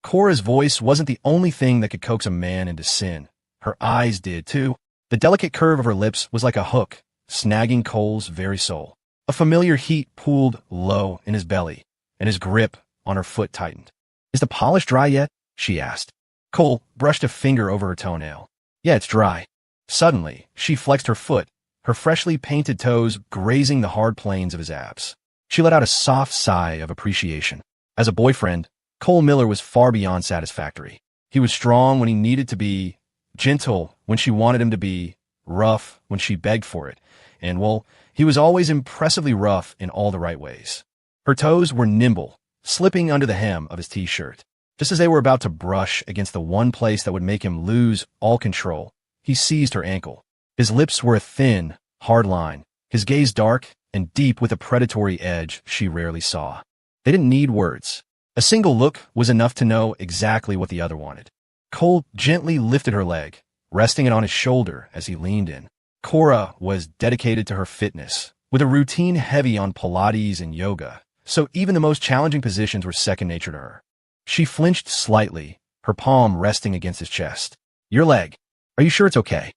Cora's voice wasn't the only thing that could coax a man into sin. Her eyes did, too. The delicate curve of her lips was like a hook, snagging Cole's very soul. A familiar heat pooled low in his belly, and his grip on her foot tightened. "Is the polish dry yet?" she asked. Cole brushed a finger over her toenail. "Yeah, it's dry." Suddenly, she flexed her foot, her freshly painted toes grazing the hard planes of his abs. She let out a soft sigh of appreciation. As a boyfriend, Cole Miller was far beyond satisfactory. He was strong when he needed to be, gentle when she wanted him to be, rough when she begged for it, and, well, he was always impressively rough in all the right ways. Her toes were nimble, slipping under the hem of his t-shirt. Just as they were about to brush against the one place that would make him lose all control, he seized her ankle. His lips were a thin, hard line, his gaze dark and deep with a predatory edge she rarely saw. They didn't need words. A single look was enough to know exactly what the other wanted. Cole gently lifted her leg, resting it on his shoulder as he leaned in. Cora was dedicated to her fitness, with a routine heavy on Pilates and yoga, so even the most challenging positions were second nature to her. She flinched slightly, her palm resting against his chest. "Your leg. Are you sure it's okay?"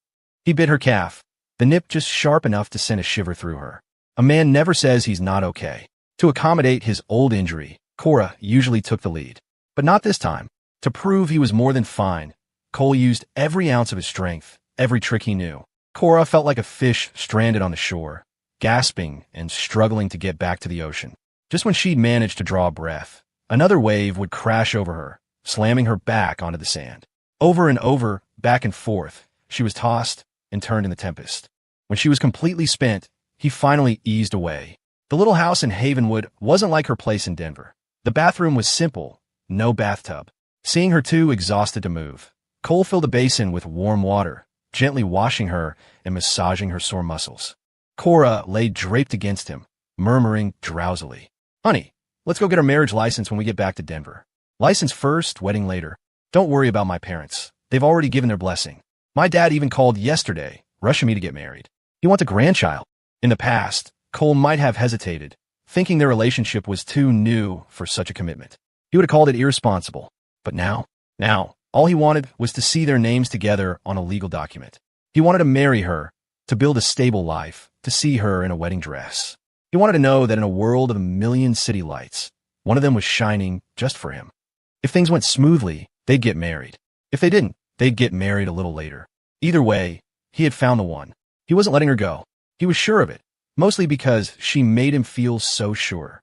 He bit her calf, the nip just sharp enough to send a shiver through her. A man never says he's not okay. To accommodate his old injury, Cora usually took the lead. But not this time. To prove he was more than fine, Cole used every ounce of his strength, every trick he knew. Cora felt like a fish stranded on the shore, gasping and struggling to get back to the ocean. Just when she'd managed to draw a breath, another wave would crash over her, slamming her back onto the sand. Over and over, back and forth, she was tossed and turned in the tempest. When she was completely spent, he finally eased away. The little house in Havenwood wasn't like her place in Denver. The bathroom was simple, no bathtub. Seeing her too exhausted to move, Cole filled a basin with warm water, gently washing her and massaging her sore muscles. Cora lay draped against him, murmuring drowsily, "Honey, let's go get our marriage license when we get back to Denver. License first, wedding later. Don't worry about my parents. They've already given their blessing. My dad even called yesterday, rushing me to get married. He wants a grandchild." In the past, Cole might have hesitated, thinking their relationship was too new for such a commitment. He would have called it irresponsible. But now, all he wanted was to see their names together on a legal document. He wanted to marry her, to build a stable life, to see her in a wedding dress. He wanted to know that in a world of a million city lights, one of them was shining just for him. If things went smoothly, they'd get married. If they didn't, they'd get married a little later. Either way, he had found the one. He wasn't letting her go. He was sure of it, mostly because she made him feel so sure.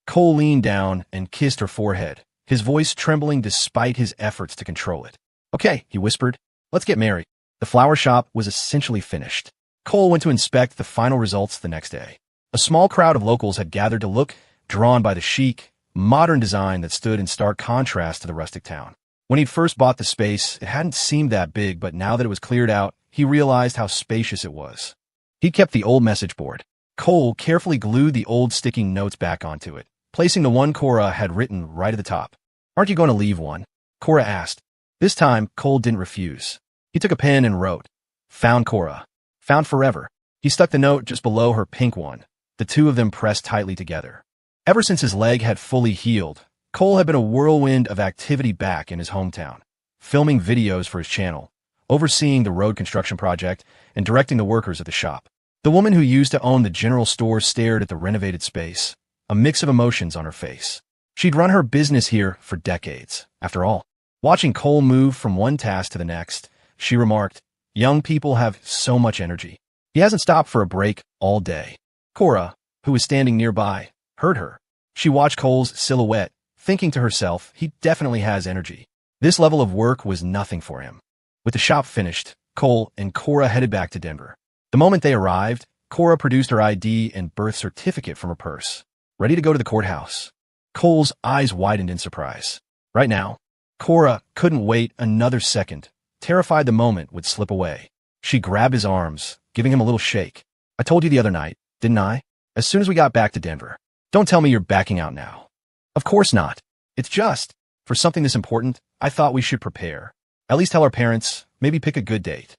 Cole leaned down and kissed her forehead, his voice trembling despite his efforts to control it. "Okay," he whispered. "Let's get married." The flower shop was essentially finished. Cole went to inspect the final results the next day. A small crowd of locals had gathered to look, drawn by the chic, modern design that stood in stark contrast to the rustic town. When he'd first bought the space, it hadn't seemed that big, but now that it was cleared out, he realized how spacious it was. He kept the old message board. Cole carefully glued the old sticky notes back onto it, placing the one Cora had written right at the top. "Aren't you going to leave one?" Cora asked. This time, Cole didn't refuse. He took a pen and wrote, "Found Cora. Found forever." He stuck the note just below her pink one, the two of them pressed tightly together. Ever since his leg had fully healed, Cole had been a whirlwind of activity back in his hometown, filming videos for his channel, overseeing the road construction project, and directing the workers at the shop. The woman who used to own the general store stared at the renovated space, a mix of emotions on her face. She'd run her business here for decades, after all. Watching Cole move from one task to the next, she remarked, "Young people have so much energy. He hasn't stopped for a break all day." Cora, who was standing nearby, heard her. She watched Cole's silhouette, thinking to herself, he definitely has energy. This level of work was nothing for him. With the shop finished, Cole and Cora headed back to Denver. The moment they arrived, Cora produced her ID and birth certificate from her purse, ready to go to the courthouse. Cole's eyes widened in surprise. Right now, Cora couldn't wait another second, terrified the moment would slip away. She grabbed his arms, giving him a little shake. "I told you the other night, didn't I? As soon as we got back to Denver. Don't tell me you're backing out now." "Of course not. It's just, for something this important, I thought we should prepare. At least tell our parents, maybe pick a good date.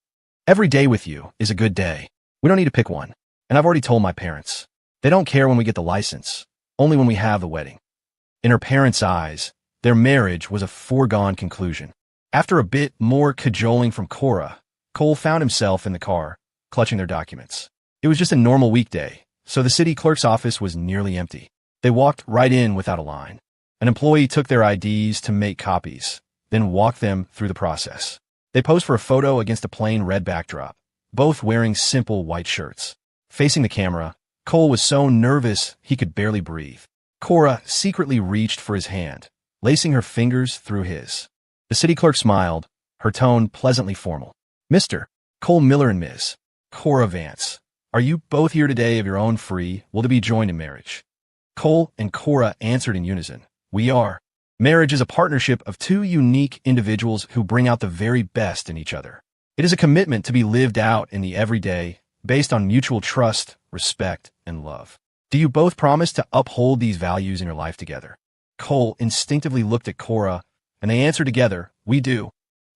Every day with you is a good day. We don't need to pick one. And I've already told my parents. They don't care when we get the license, only when we have the wedding." In her parents' eyes, Their marriage was a foregone conclusion. After a bit more cajoling from Cora, Cole found himself in the car, clutching their documents. It was just a normal weekday, so the city clerk's office was nearly empty. They walked right in without a line. An employee took their IDs to make copies, then walked them through the process. They posed for a photo against a plain red backdrop, both wearing simple white shirts. Facing the camera, Cole was so nervous he could barely breathe. Cora secretly reached for his hand, lacing her fingers through his. The city clerk smiled, her tone pleasantly formal. Mr. Cole Miller and Ms. Cora Vance, are you both here today of your own free will to be joined in marriage? Cole and Cora answered in unison. We are. Marriage is a partnership of two unique individuals who bring out the very best in each other. It is a commitment to be lived out in the everyday, based on mutual trust, respect, and love. Do you both promise to uphold these values in your life together? Cole instinctively looked at Cora, and they answered together, we do.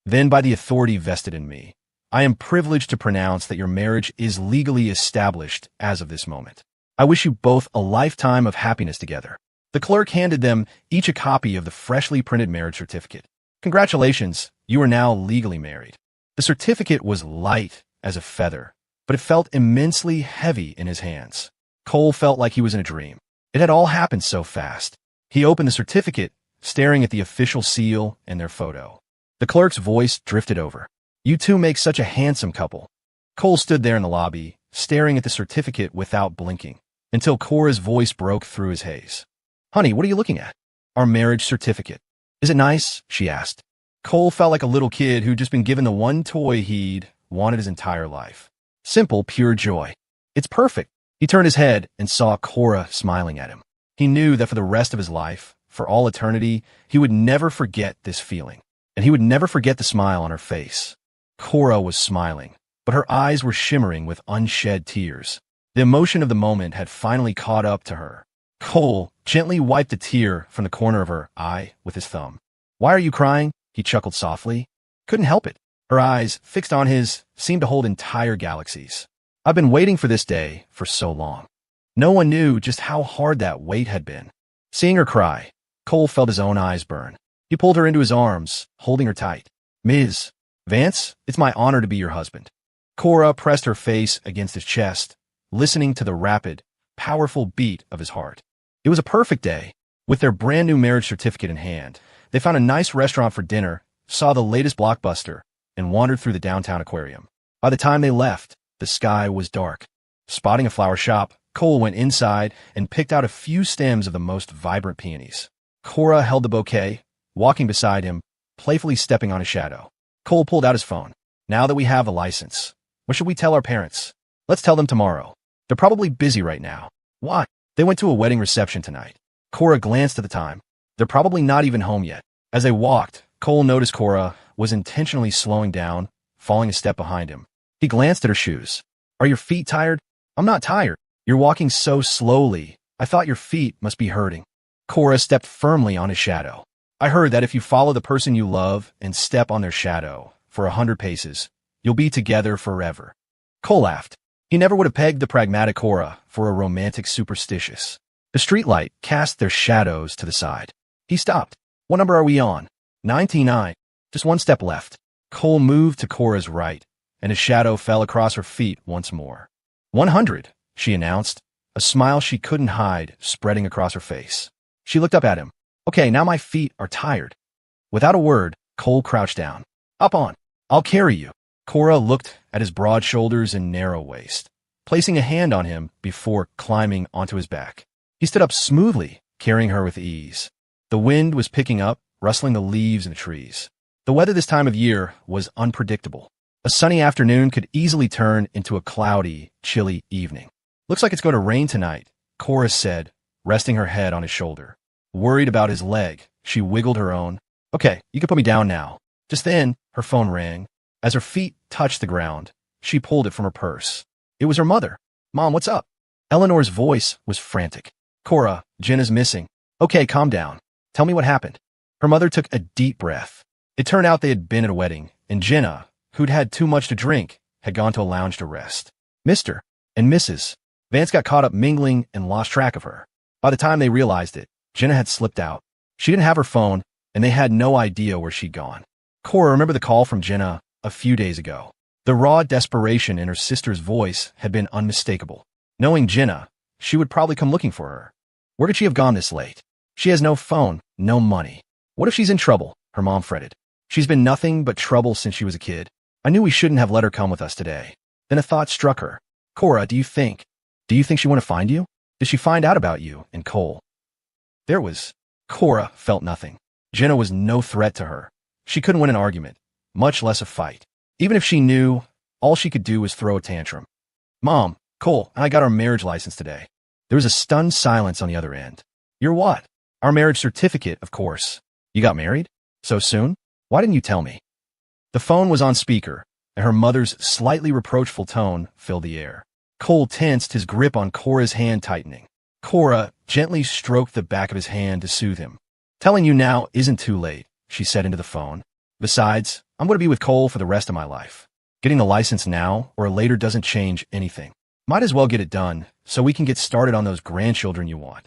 Then by the authority vested in me, I am privileged to pronounce that your marriage is legally established as of this moment. I wish you both a lifetime of happiness together. The clerk handed them each a copy of the freshly printed marriage certificate. Congratulations, you are now legally married. The certificate was light as a feather, but it felt immensely heavy in his hands. Cole felt like he was in a dream. It had all happened so fast. He opened the certificate, staring at the official seal and their photo. The clerk's voice drifted over. You two make such a handsome couple. Cole stood there in the lobby, staring at the certificate without blinking, until Cora's voice broke through his haze. Honey, what are you looking at? Our marriage certificate. Is it nice? She asked. Cole felt like a little kid who'd just been given the one toy he'd wanted his entire life. Simple, pure joy. It's perfect. He turned his head and saw Cora smiling at him. He knew that for the rest of his life, for all eternity, he would never forget this feeling, and he would never forget the smile on her face. Cora was smiling, but her eyes were shimmering with unshed tears. The emotion of the moment had finally caught up to her. Cole gently wiped a tear from the corner of her eye with his thumb. Why are you crying? He chuckled softly. Couldn't help it. Her eyes, fixed on his, seemed to hold entire galaxies. I've been waiting for this day for so long. No one knew just how hard that wait had been. Seeing her cry, Cole felt his own eyes burn. He pulled her into his arms, holding her tight. Ms. Vance, it's my honor to be your husband. Cora pressed her face against his chest, listening to the rapid, powerful beat of his heart. It was a perfect day. With their brand new marriage certificate in hand, they found a nice restaurant for dinner, saw the latest blockbuster, and wandered through the downtown aquarium. By the time they left, the sky was dark. Spotting a flower shop, Cole went inside and picked out a few stems of the most vibrant peonies. Cora held the bouquet, walking beside him, playfully stepping on his shadow. Cole pulled out his phone. Now that we have the license, what should we tell our parents? Let's tell them tomorrow. They're probably busy right now. Why? They went to a wedding reception tonight. Cora glanced at the time. They're probably not even home yet. As they walked, Cole noticed Cora was intentionally slowing down, falling a step behind him. He glanced at her shoes. Are your feet tired? I'm not tired. You're walking so slowly. I thought your feet must be hurting. Cora stepped firmly on his shadow. I heard that if you follow the person you love and step on their shadow for 100 paces, you'll be together forever. Cole laughed. He never would have pegged the pragmatic Cora for a romantic superstitious. The streetlight cast their shadows to the side. He stopped. What number are we on? 99. Just one step left. Cole moved to Cora's right, and his shadow fell across her feet once more. 100, she announced, a smile she couldn't hide spreading across her face. She looked up at him. Okay, now my feet are tired. Without a word, Cole crouched down. Up on. I'll carry you. Cora looked at his broad shoulders and narrow waist, placing a hand on him before climbing onto his back. He stood up smoothly, carrying her with ease. The wind was picking up, rustling the leaves in the trees. The weather this time of year was unpredictable. A sunny afternoon could easily turn into a cloudy, chilly evening. Looks like it's going to rain tonight, Cora said, resting her head on his shoulder. Worried about his leg, she wiggled her own. Okay, you can put me down now. Just then, her phone rang. As her feet touched the ground, she pulled it from her purse. It was her mother. Mom, what's up? Eleanor's voice was frantic. Cora, Jenna's missing. Okay, calm down. Tell me what happened. Her mother took a deep breath. It turned out they had been at a wedding, and Jenna, who'd had too much to drink, had gone to a lounge to rest. Mr. and Mrs. Vance got caught up mingling and lost track of her. By the time they realized it, Jenna had slipped out. She didn't have her phone, and they had no idea where she'd gone. Cora remembered the call from Jenna a few days ago. The raw desperation in her sister's voice had been unmistakable. Knowing Jenna, she would probably come looking for her. Where could she have gone this late? She has no phone, no money. What if she's in trouble? Her mom fretted. She's been nothing but trouble since she was a kid. I knew we shouldn't have let her come with us today. Then a thought struck her. Cora, do you think she want to find you? Did she find out about you and Cole? Cora felt nothing. Jenna was no threat to her. She couldn't win an argument, much less a fight. Even if she knew, all she could do was throw a tantrum. Mom, Cole and I got our marriage license today. There was a stunned silence on the other end. Your what? Our marriage certificate, of course. You got married? So soon? Why didn't you tell me? The phone was on speaker, and her mother's slightly reproachful tone filled the air. Cole tensed, his grip on Cora's hand tightening. Cora gently stroked the back of his hand to soothe him. Telling you now isn't too late, she said into the phone. Besides, I'm going to be with Cole for the rest of my life. Getting the license now or later doesn't change anything. Might as well get it done so we can get started on those grandchildren you want.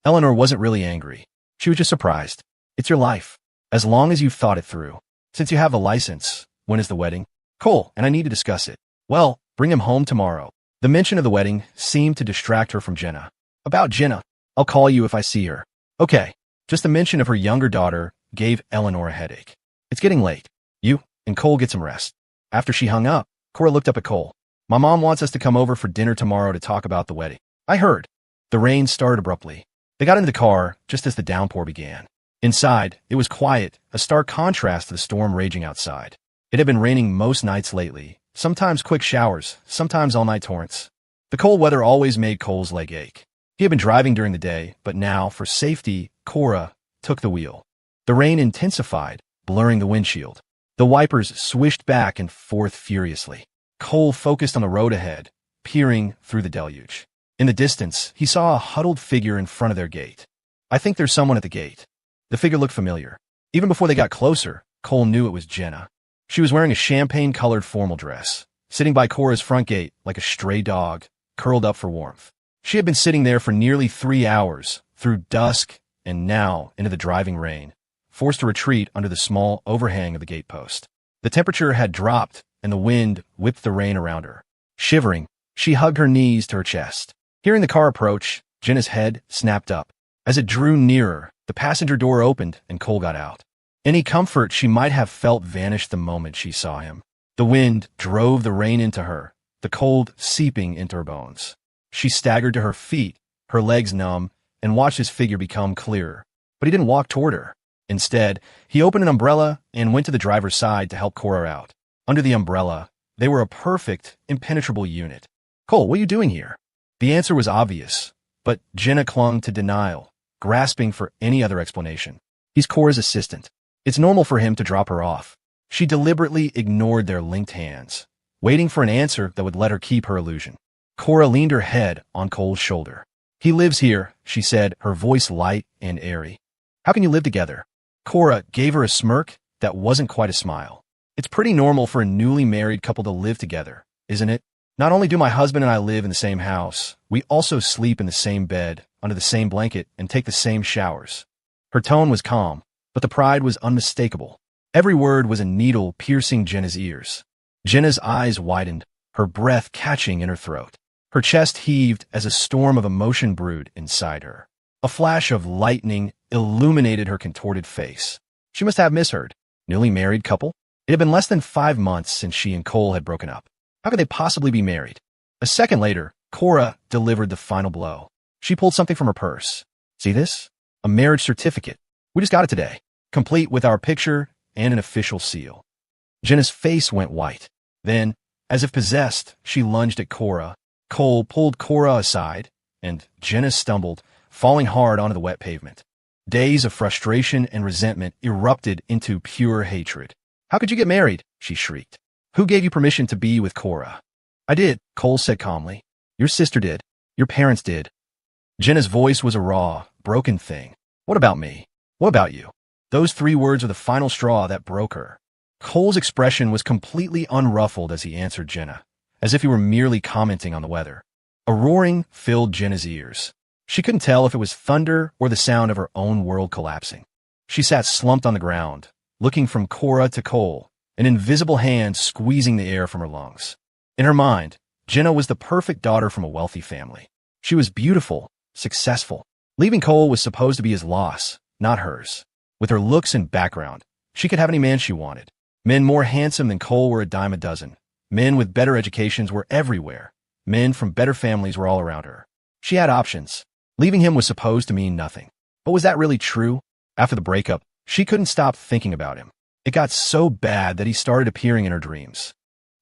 Eleanor wasn't really angry. She was just surprised. It's your life, as long as you've thought it through. Since you have the license, when is the wedding? Cole and I need to discuss it. Well, bring him home tomorrow. The mention of the wedding seemed to distract her from Jenna. About Jenna, I'll call you if I see her. Okay. Just the mention of her younger daughter gave Eleanor a headache. It's getting late. You and Cole get some rest. After she hung up, Cora looked up at Cole. My mom wants us to come over for dinner tomorrow to talk about the wedding. I heard. The rain started abruptly. They got into the car just as the downpour began. Inside, it was quiet, a stark contrast to the storm raging outside. It had been raining most nights lately, sometimes quick showers, sometimes all-night torrents. The cold weather always made Cole's leg ache. He had been driving during the day, but now, for safety, Cora took the wheel. The rain intensified, blurring the windshield. The wipers swished back and forth furiously. Cole focused on the road ahead, peering through the deluge. In the distance, he saw a huddled figure in front of their gate. I think there's someone at the gate. The figure looked familiar. Even before they got closer, Cole knew it was Jenna. She was wearing a champagne-colored formal dress, sitting by Cora's front gate like a stray dog, curled up for warmth. She had been sitting there for nearly 3 hours, through dusk and now into the driving rain, forced to retreat under the small overhang of the gatepost. The temperature had dropped, and the wind whipped the rain around her. Shivering, she hugged her knees to her chest. Hearing the car approach, Jenna's head snapped up. As it drew nearer, the passenger door opened and Cole got out. Any comfort she might have felt vanished the moment she saw him. The wind drove the rain into her, the cold seeping into her bones. She staggered to her feet, her legs numb, and watched his figure become clearer. But he didn't walk toward her. Instead, he opened an umbrella and went to the driver's side to help Cora out. Under the umbrella, they were a perfect, impenetrable unit. Cole, what are you doing here? The answer was obvious, but Jenna clung to denial, grasping for any other explanation. He's Cora's assistant. It's normal for him to drop her off. She deliberately ignored their linked hands, waiting for an answer that would let her keep her illusion. Cora leaned her head on Cole's shoulder. He lives here, she said, her voice light and airy. How can you live together? Cora gave her a smirk that wasn't quite a smile. It's pretty normal for a newly married couple to live together, isn't it? Not only do my husband and I live in the same house, we also sleep in the same bed, under the same blanket, and take the same showers. Her tone was calm, but the pride was unmistakable. Every word was a needle piercing Jenna's ears. Jenna's eyes widened, her breath catching in her throat. Her chest heaved as a storm of emotion brewed inside her. A flash of lightning illuminated her contorted face. She must have misheard. Newly married couple? It had been less than 5 months since she and Cole had broken up. How could they possibly be married? A second later, Cora delivered the final blow. She pulled something from her purse. See this? A marriage certificate. We just got it today, complete with our picture and an official seal. Jenna's face went white. Then, as if possessed, she lunged at Cora. Cole pulled Cora aside, and Jenna stumbled, falling hard onto the wet pavement. Days of frustration and resentment erupted into pure hatred. How could you get married? She shrieked. Who gave you permission to be with Cora? I did, Cole said calmly. Your sister did. Your parents did. Jenna's voice was a raw, broken thing. What about me? What about you? Those 3 words were the final straw that broke her. Cole's expression was completely unruffled as he answered Jenna, as if he were merely commenting on the weather. A roaring filled Jenna's ears. She couldn't tell if it was thunder or the sound of her own world collapsing. She sat slumped on the ground, looking from Cora to Cole, an invisible hand squeezing the air from her lungs. In her mind, Jenna was the perfect daughter from a wealthy family. She was beautiful, successful. Leaving Cole was supposed to be his loss, not hers. With her looks and background, she could have any man she wanted. Men more handsome than Cole were a dime a dozen. Men with better educations were everywhere. Men from better families were all around her. She had options. Leaving him was supposed to mean nothing. But was that really true? After the breakup, she couldn't stop thinking about him. It got so bad that he started appearing in her dreams.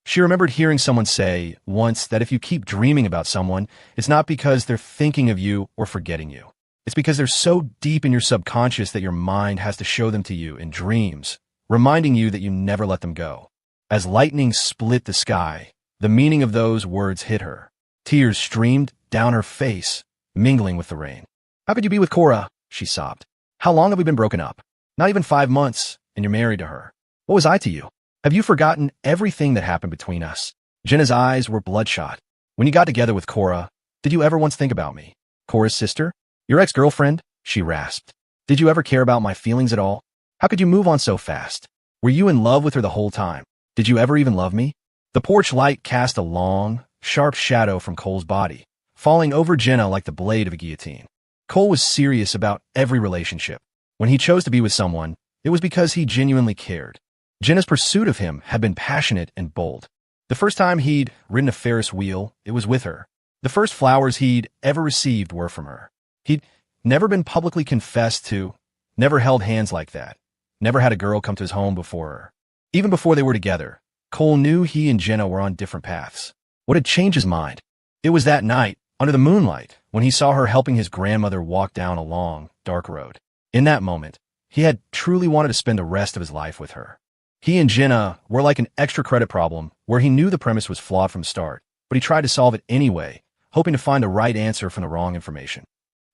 She remembered hearing someone say once that if you keep dreaming about someone, it's not because they're thinking of you or forgetting you. It's because they're so deep in your subconscious that your mind has to show them to you in dreams, reminding you that you never let them go. As lightning split the sky, the meaning of those words hit her. Tears streamed down her face, mingling with the rain. "How could you be with Cora?" she sobbed. "How long have we been broken up? Not even 5 months, and you're married to her. What was I to you? Have you forgotten everything that happened between us?" Jenna's eyes were bloodshot. "When you got together with Cora, did you ever once think about me? Cora's sister? Your ex-girlfriend?" she rasped. "Did you ever care about my feelings at all? How could you move on so fast? Were you in love with her the whole time? Did you ever even love me?" The porch light cast a long, sharp shadow from Cole's body, falling over Jenna like the blade of a guillotine. Cole was serious about every relationship. When he chose to be with someone, it was because he genuinely cared. Jenna's pursuit of him had been passionate and bold. The first time he'd ridden a Ferris wheel, it was with her. The first flowers he'd ever received were from her. He'd never been publicly confessed to, never held hands like that, never had a girl come to his home before her. Even before they were together, Cole knew he and Jenna were on different paths. What had changed his mind? It was that night, under the moonlight, when he saw her helping his grandmother walk down a long, dark road. In that moment, he had truly wanted to spend the rest of his life with her. He and Jenna were like an extra credit problem where he knew the premise was flawed from the start, but he tried to solve it anyway, hoping to find the right answer from the wrong information.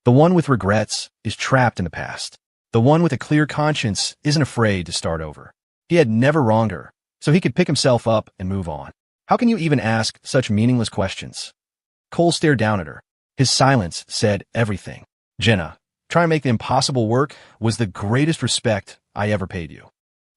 The one with regrets is trapped in the past. The one with a clear conscience isn't afraid to start over. He had never wronged her, so he could pick himself up and move on. How can you even ask such meaningless questions? Cole stared down at her. His silence said everything. "Jenna, trying to make the impossible work was the greatest respect I ever paid you."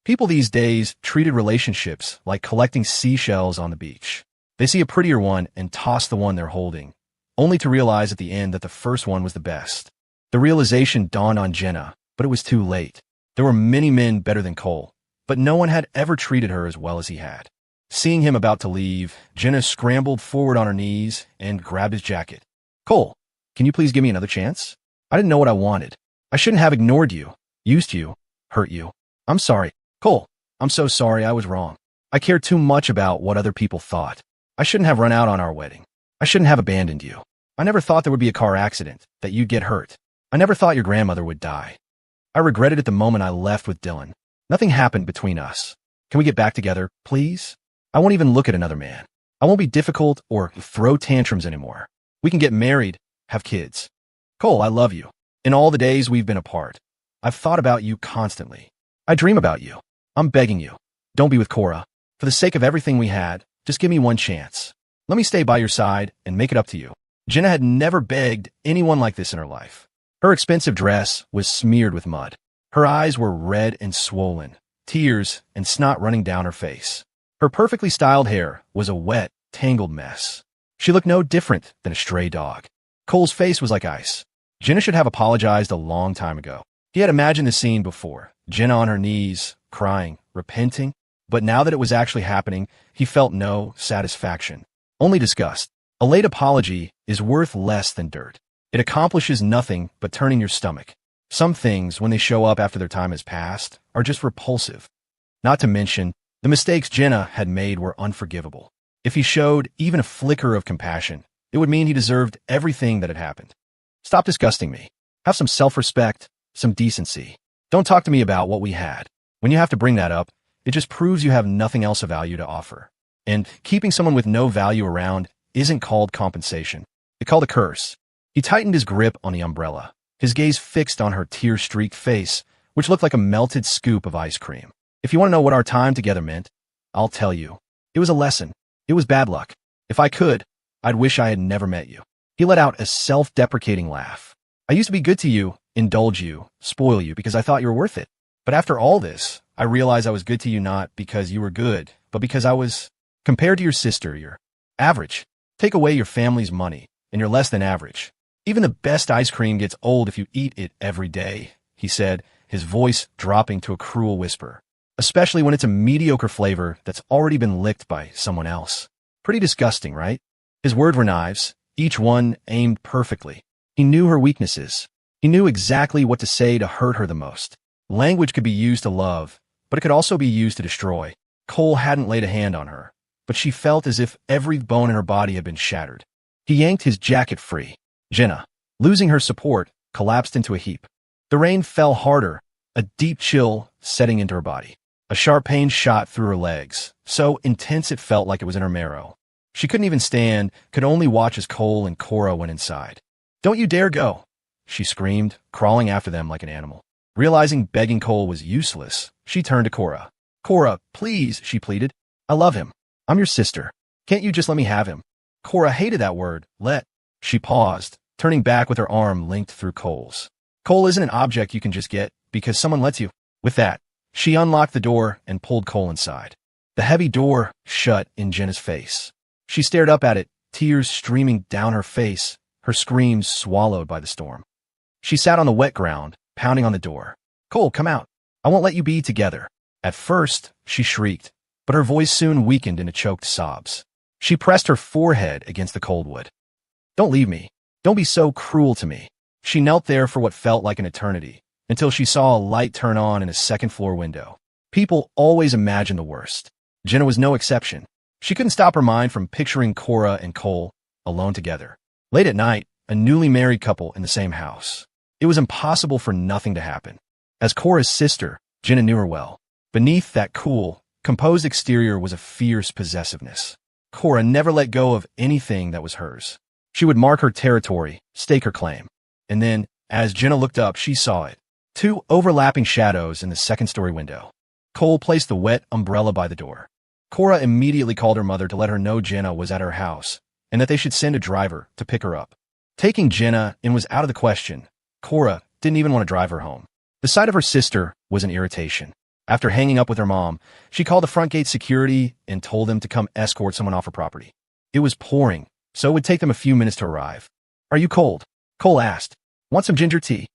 People these days treated relationships like collecting seashells on the beach. They see a prettier one and toss the one they're holding, only to realize at the end that the first one was the best. The realization dawned on Jenna, but it was too late. There were many men better than Cole, but no one had ever treated her as well as he had. Seeing him about to leave, Jenna scrambled forward on her knees and grabbed his jacket. "Cole, can you please give me another chance? I didn't know what I wanted. I shouldn't have ignored you, used you, hurt you. I'm sorry. Cole, I'm so sorry. I was wrong. I cared too much about what other people thought. I shouldn't have run out on our wedding. I shouldn't have abandoned you. I never thought there would be a car accident, that you'd get hurt. I never thought your grandmother would die. I regretted it the moment I left with Dylan. Nothing happened between us. Can we get back together, please? I won't even look at another man. I won't be difficult or throw tantrums anymore. We can get married, have kids. Cole, I love you. In all the days we've been apart, I've thought about you constantly. I dream about you. I'm begging you. Don't be with Cora. For the sake of everything we had, just give me one chance. Let me stay by your side and make it up to you." Jenna had never begged anyone like this in her life. Her expensive dress was smeared with mud. Her eyes were red and swollen, tears and snot running down her face. Her perfectly styled hair was a wet, tangled mess. She looked no different than a stray dog. Cole's face was like ice. Jenna should have apologized a long time ago. He had imagined the scene before, Jenna on her knees, crying, repenting, but now that it was actually happening, he felt no satisfaction, only disgust. A late apology is worth less than dirt. It accomplishes nothing but turning your stomach. Some things, when they show up after their time has passed, are just repulsive. Not to mention, the mistakes Jenna had made were unforgivable. If he showed even a flicker of compassion, it would mean he deserved everything that had happened. Stop disgusting me. Have some self-respect, some decency. Don't talk to me about what we had. When you have to bring that up, it just proves you have nothing else of value to offer. And keeping someone with no value around isn't called compensation. It's called a curse. He tightened his grip on the umbrella, his gaze fixed on her tear-streaked face, which looked like a melted scoop of ice cream. If you want to know what our time together meant, I'll tell you. It was a lesson. It was bad luck. If I could, I'd wish I had never met you. He let out a self-deprecating laugh. I used to be good to you, indulge you, spoil you, because I thought you were worth it. But after all this, I realized I was good to you not because you were good, but because I was, compared to your sister, you're average. Take away your family's money, and you're less than average. Even the best ice cream gets old if you eat it every day, he said, his voice dropping to a cruel whisper. Especially when it's a mediocre flavor that's already been licked by someone else. Pretty disgusting, right? His words were knives, each one aimed perfectly. He knew her weaknesses. He knew exactly what to say to hurt her the most. Language could be used to love, but it could also be used to destroy. Cole hadn't laid a hand on her, but she felt as if every bone in her body had been shattered. He yanked his jacket free. Jenna, losing her support, collapsed into a heap. The rain fell harder, a deep chill setting into her body. A sharp pain shot through her legs, so intense it felt like it was in her marrow. She couldn't even stand, could only watch as Cole and Cora went inside. "Don't you dare go!" she screamed, crawling after them like an animal. Realizing begging Cole was useless, she turned to Cora. "Cora, please," she pleaded. "I love him. I'm your sister. Can't you just let me have him?" Cora hated that word, let. She paused, turning back with her arm linked through Cole's. Cole isn't an object you can just get because someone lets you. With that, she unlocked the door and pulled Cole inside. The heavy door shut in Jenna's face. She stared up at it, tears streaming down her face, her screams swallowed by the storm. She sat on the wet ground, pounding on the door. "Cole, come out. I won't let you be together." At first, she shrieked, but her voice soon weakened into choked sobs. She pressed her forehead against the cold wood. "Don't leave me. Don't be so cruel to me." She knelt there for what felt like an eternity, until she saw a light turn on in a second-floor window. People always imagine the worst. Jenna was no exception. She couldn't stop her mind from picturing Cora and Cole alone together. Late at night, a newly married couple in the same house. It was impossible for nothing to happen. As Cora's sister, Jenna knew her well. Beneath that cool, composed exterior was a fierce possessiveness. Cora never let go of anything that was hers. She would mark her territory, stake her claim. And then, as Jenna looked up, she saw it. Two overlapping shadows in the second-story window. Cole placed the wet umbrella by the door. Cora immediately called her mother to let her know Jenna was at her house, and that they should send a driver to pick her up. Taking Jenna in was out of the question. Cora didn't even want to drive her home. The sight of her sister was an irritation. After hanging up with her mom, she called the front gate security and told them to come escort someone off her property. It was pouring, so it would take them a few minutes to arrive. "Are you cold?" Cole asked. "Want some ginger tea?"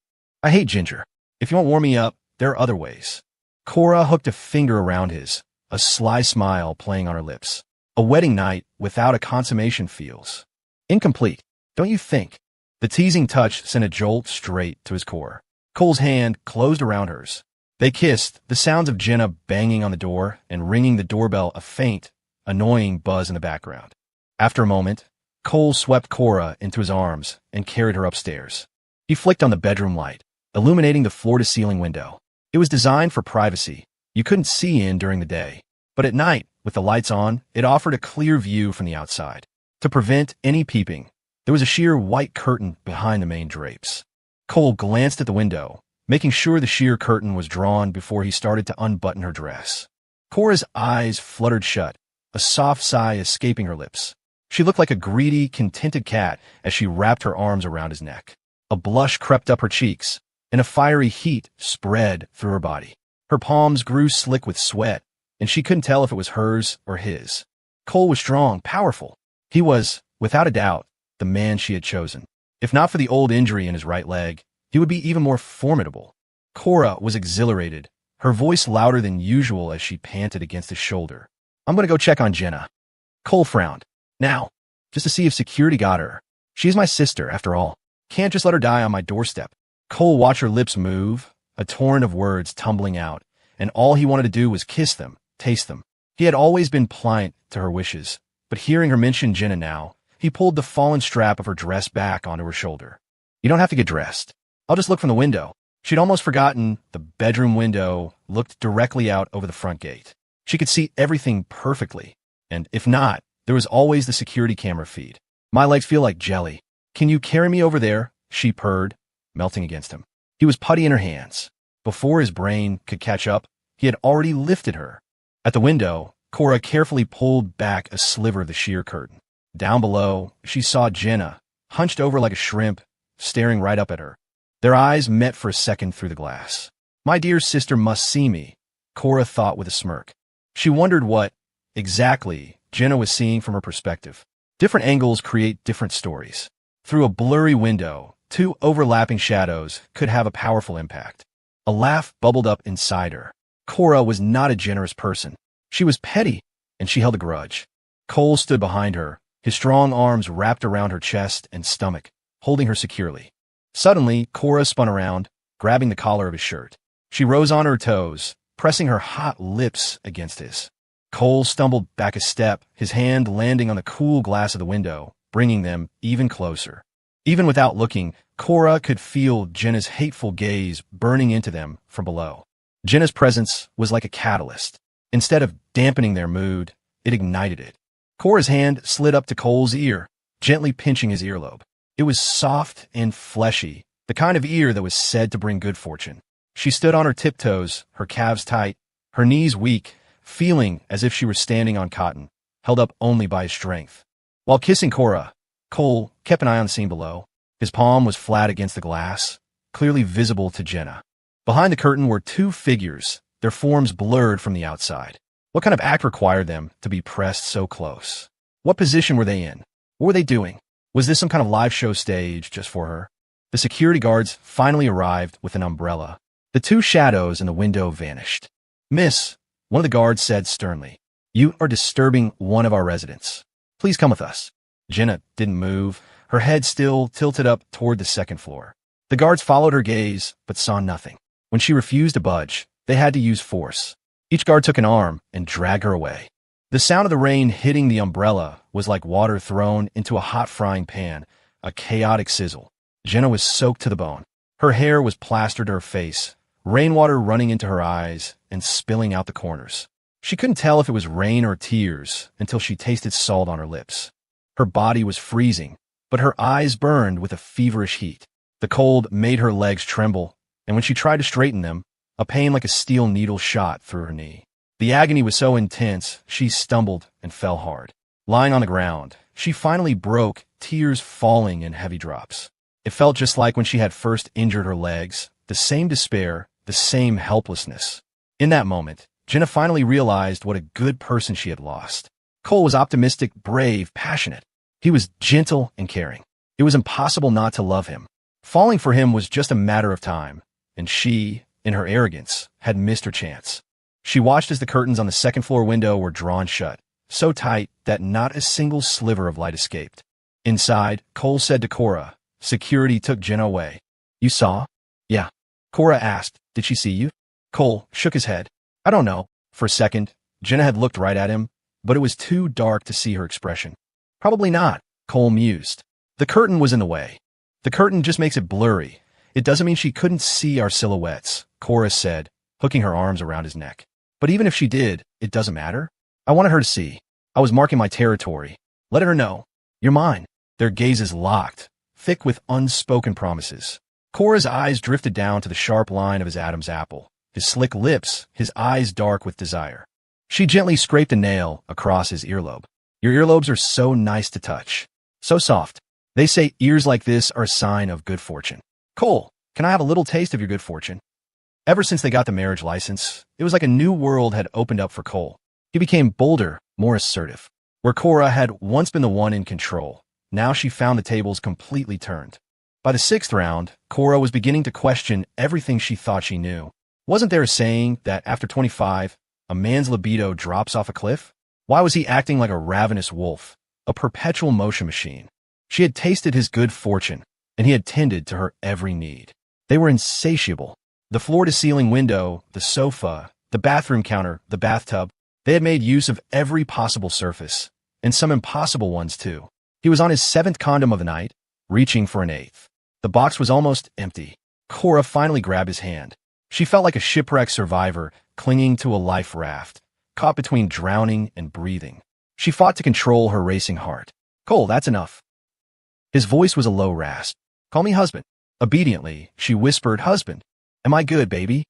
"I hate ginger. If you won't warm me up, there are other ways." Cora hooked a finger around his, a sly smile playing on her lips. A wedding night without a consummation feels incomplete, don't you think? The teasing touch sent a jolt straight to his core. Cole's hand closed around hers. They kissed, the sounds of Jenna banging on the door and ringing the doorbell a faint, annoying buzz in the background. After a moment, Cole swept Cora into his arms and carried her upstairs. He flicked on the bedroom light, illuminating the floor-to-ceiling window. It was designed for privacy. You couldn't see in during the day. But at night, with the lights on, it offered a clear view from the outside. To prevent any peeping, there was a sheer white curtain behind the main drapes. Cole glanced at the window, making sure the sheer curtain was drawn before he started to unbutton her dress. Cora's eyes fluttered shut, a soft sigh escaping her lips. She looked like a greedy, contented cat as she wrapped her arms around his neck. A blush crept up her cheeks, and a fiery heat spread through her body. Her palms grew slick with sweat, and she couldn't tell if it was hers or his. Cole was strong, powerful. He was, without a doubt, the man she had chosen. If not for the old injury in his right leg, he would be even more formidable. Cora was exhilarated, her voice louder than usual as she panted against his shoulder. "I'm going to go check on Jenna." Cole frowned. "Now, just to see if security got her. She's my sister, after all. Can't just let her die on my doorstep." Cole watched her lips move, a torrent of words tumbling out, and all he wanted to do was kiss them, taste them. He had always been pliant to her wishes, but hearing her mention Jenna now, he pulled the fallen strap of her dress back onto her shoulder. "You don't have to get dressed. I'll just look from the window." She'd almost forgotten the bedroom window looked directly out over the front gate. She could see everything perfectly, and if not, there was always the security camera feed. "My legs feel like jelly. Can you carry me over there?" she purred, melting against him. He was putty in her hands. Before his brain could catch up, he had already lifted her. At the window, Cora carefully pulled back a sliver of the sheer curtain. Down below, she saw Jenna, hunched over like a shrimp, staring right up at her. Their eyes met for a second through the glass. My dear sister must see me, Cora thought with a smirk. She wondered what, exactly, Jenna was seeing from her perspective. Different angles create different stories. Through a blurry window, two overlapping shadows could have a powerful impact. A laugh bubbled up inside her. Cora was not a generous person. She was petty, and she held a grudge. Cole stood behind her, his strong arms wrapped around her chest and stomach, holding her securely. Suddenly, Cora spun around, grabbing the collar of his shirt. She rose on her toes, pressing her hot lips against his. Cole stumbled back a step, his hand landing on the cool glass of the window, bringing them even closer. Even without looking, Cora could feel Jenna's hateful gaze burning into them from below. Jenna's presence was like a catalyst. Instead of dampening their mood, it ignited it. Cora's hand slid up to Cole's ear, gently pinching his earlobe. It was soft and fleshy, the kind of ear that was said to bring good fortune. She stood on her tiptoes, her calves tight, her knees weak, feeling as if she were standing on cotton, held up only by his strength. While kissing Cora, Cole kept an eye on the scene below. His palm was flat against the glass, clearly visible to Jenna. Behind the curtain were two figures, their forms blurred from the outside. What kind of act required them to be pressed so close? What position were they in? What were they doing? Was this some kind of live show stage just for her? The security guards finally arrived with an umbrella. The two shadows in the window vanished. "Miss," one of the guards said sternly, "you are disturbing one of our residents. Please come with us." Jenna didn't move, her head still tilted up toward the second floor. The guards followed her gaze, but saw nothing. When she refused to budge, they had to use force. Each guard took an arm and dragged her away. The sound of the rain hitting the umbrella was like water thrown into a hot frying pan, a chaotic sizzle. Jenna was soaked to the bone. Her hair was plastered to her face, rainwater running into her eyes and spilling out the corners. She couldn't tell if it was rain or tears until she tasted salt on her lips. Her body was freezing, but her eyes burned with a feverish heat. The cold made her legs tremble, and when she tried to straighten them, a pain like a steel needle shot through her knee. The agony was so intense, she stumbled and fell hard. Lying on the ground, she finally broke, tears falling in heavy drops. It felt just like when she had first injured her legs, the same despair, the same helplessness. In that moment, Jenna finally realized what a good person she had lost. Cole was optimistic, brave, passionate. He was gentle and caring. It was impossible not to love him. Falling for him was just a matter of time, and she, in her arrogance, had missed her chance. She watched as the curtains on the second-floor window were drawn shut, so tight that not a single sliver of light escaped. Inside, Cole said to Cora, "Security took Jenna away." "You saw?" "Yeah." Cora asked, "Did she see you?" Cole shook his head. "I don't know." For a second, Jenna had looked right at him, but it was too dark to see her expression. "Probably not," Cole mused. "The curtain was in the way. The curtain just makes it blurry. It doesn't mean she couldn't see our silhouettes," Cora said, hooking her arms around his neck. "But even if she did, it doesn't matter. I wanted her to see. I was marking my territory. Let her know. You're mine." Their gazes locked, thick with unspoken promises. Cora's eyes drifted down to the sharp line of his Adam's apple, his slick lips, his eyes dark with desire. She gently scraped a nail across his earlobe. "Your earlobes are so nice to touch. So soft. They say ears like this are a sign of good fortune. Cole, can I have a little taste of your good fortune?" Ever since they got the marriage license, it was like a new world had opened up for Cole. He became bolder, more assertive. Where Cora had once been the one in control, now she found the tables completely turned. By the sixth round, Cora was beginning to question everything she thought she knew. Wasn't there a saying that after 25, a man's libido drops off a cliff? Why was he acting like a ravenous wolf, a perpetual motion machine? She had tasted his good fortune, and he had tended to her every need. They were insatiable. The floor-to-ceiling window, the sofa, the bathroom counter, the bathtub, they had made use of every possible surface, and some impossible ones too. He was on his seventh condom of the night, reaching for an eighth. The box was almost empty. Cora finally grabbed his hand. She felt like a shipwreck survivor clinging to a life raft, caught between drowning and breathing. She fought to control her racing heart. "Cole, that's enough." His voice was a low rasp. "Call me husband." Obediently, she whispered, "Husband. Am I good, baby?"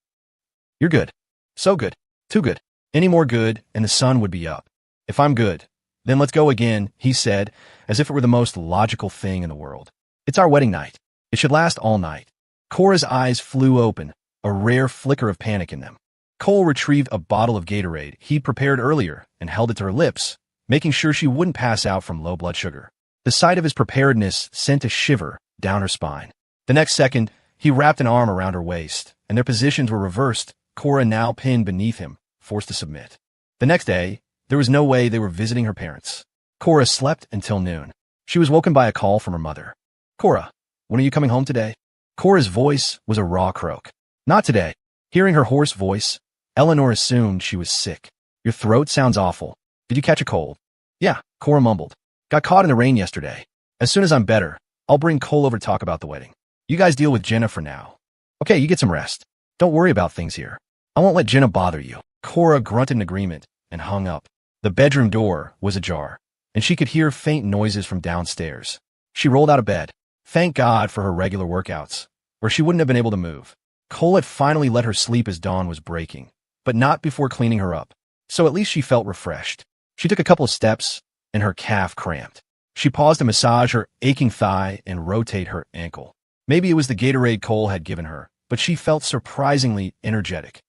"You're good. So good. Too good. Any more good, and the sun would be up." "If I'm good, then let's go again," he said, as if it were the most logical thing in the world. "It's our wedding night. It should last all night." Cora's eyes flew open, a rare flicker of panic in them. Cole retrieved a bottle of Gatorade he'd prepared earlier and held it to her lips, making sure she wouldn't pass out from low blood sugar. The sight of his preparedness sent a shiver down her spine. The next second, he wrapped an arm around her waist, and their positions were reversed, Cora now pinned beneath him, forced to submit. The next day, there was no way they were visiting her parents. Cora slept until noon. She was woken by a call from her mother. "Cora, when are you coming home today?" Cora's voice was a raw croak. "Not today." Hearing her hoarse voice, Eleanor assumed she was sick. "Your throat sounds awful. Did you catch a cold?" "Yeah," Cora mumbled. "Got caught in the rain yesterday. As soon as I'm better, I'll bring Cole over to talk about the wedding. You guys deal with Jenna for now. Okay, you get some rest. Don't worry about things here. I won't let Jenna bother you." Cora grunted in agreement and hung up. The bedroom door was ajar, and she could hear faint noises from downstairs. She rolled out of bed. Thank God for her regular workouts, or she wouldn't have been able to move. Cole had finally let her sleep as dawn was breaking, but not before cleaning her up. So at least she felt refreshed. She took a couple of steps, and her calf cramped. She paused to massage her aching thigh and rotate her ankle. Maybe it was the Gatorade Cole had given her, but she felt surprisingly energetic.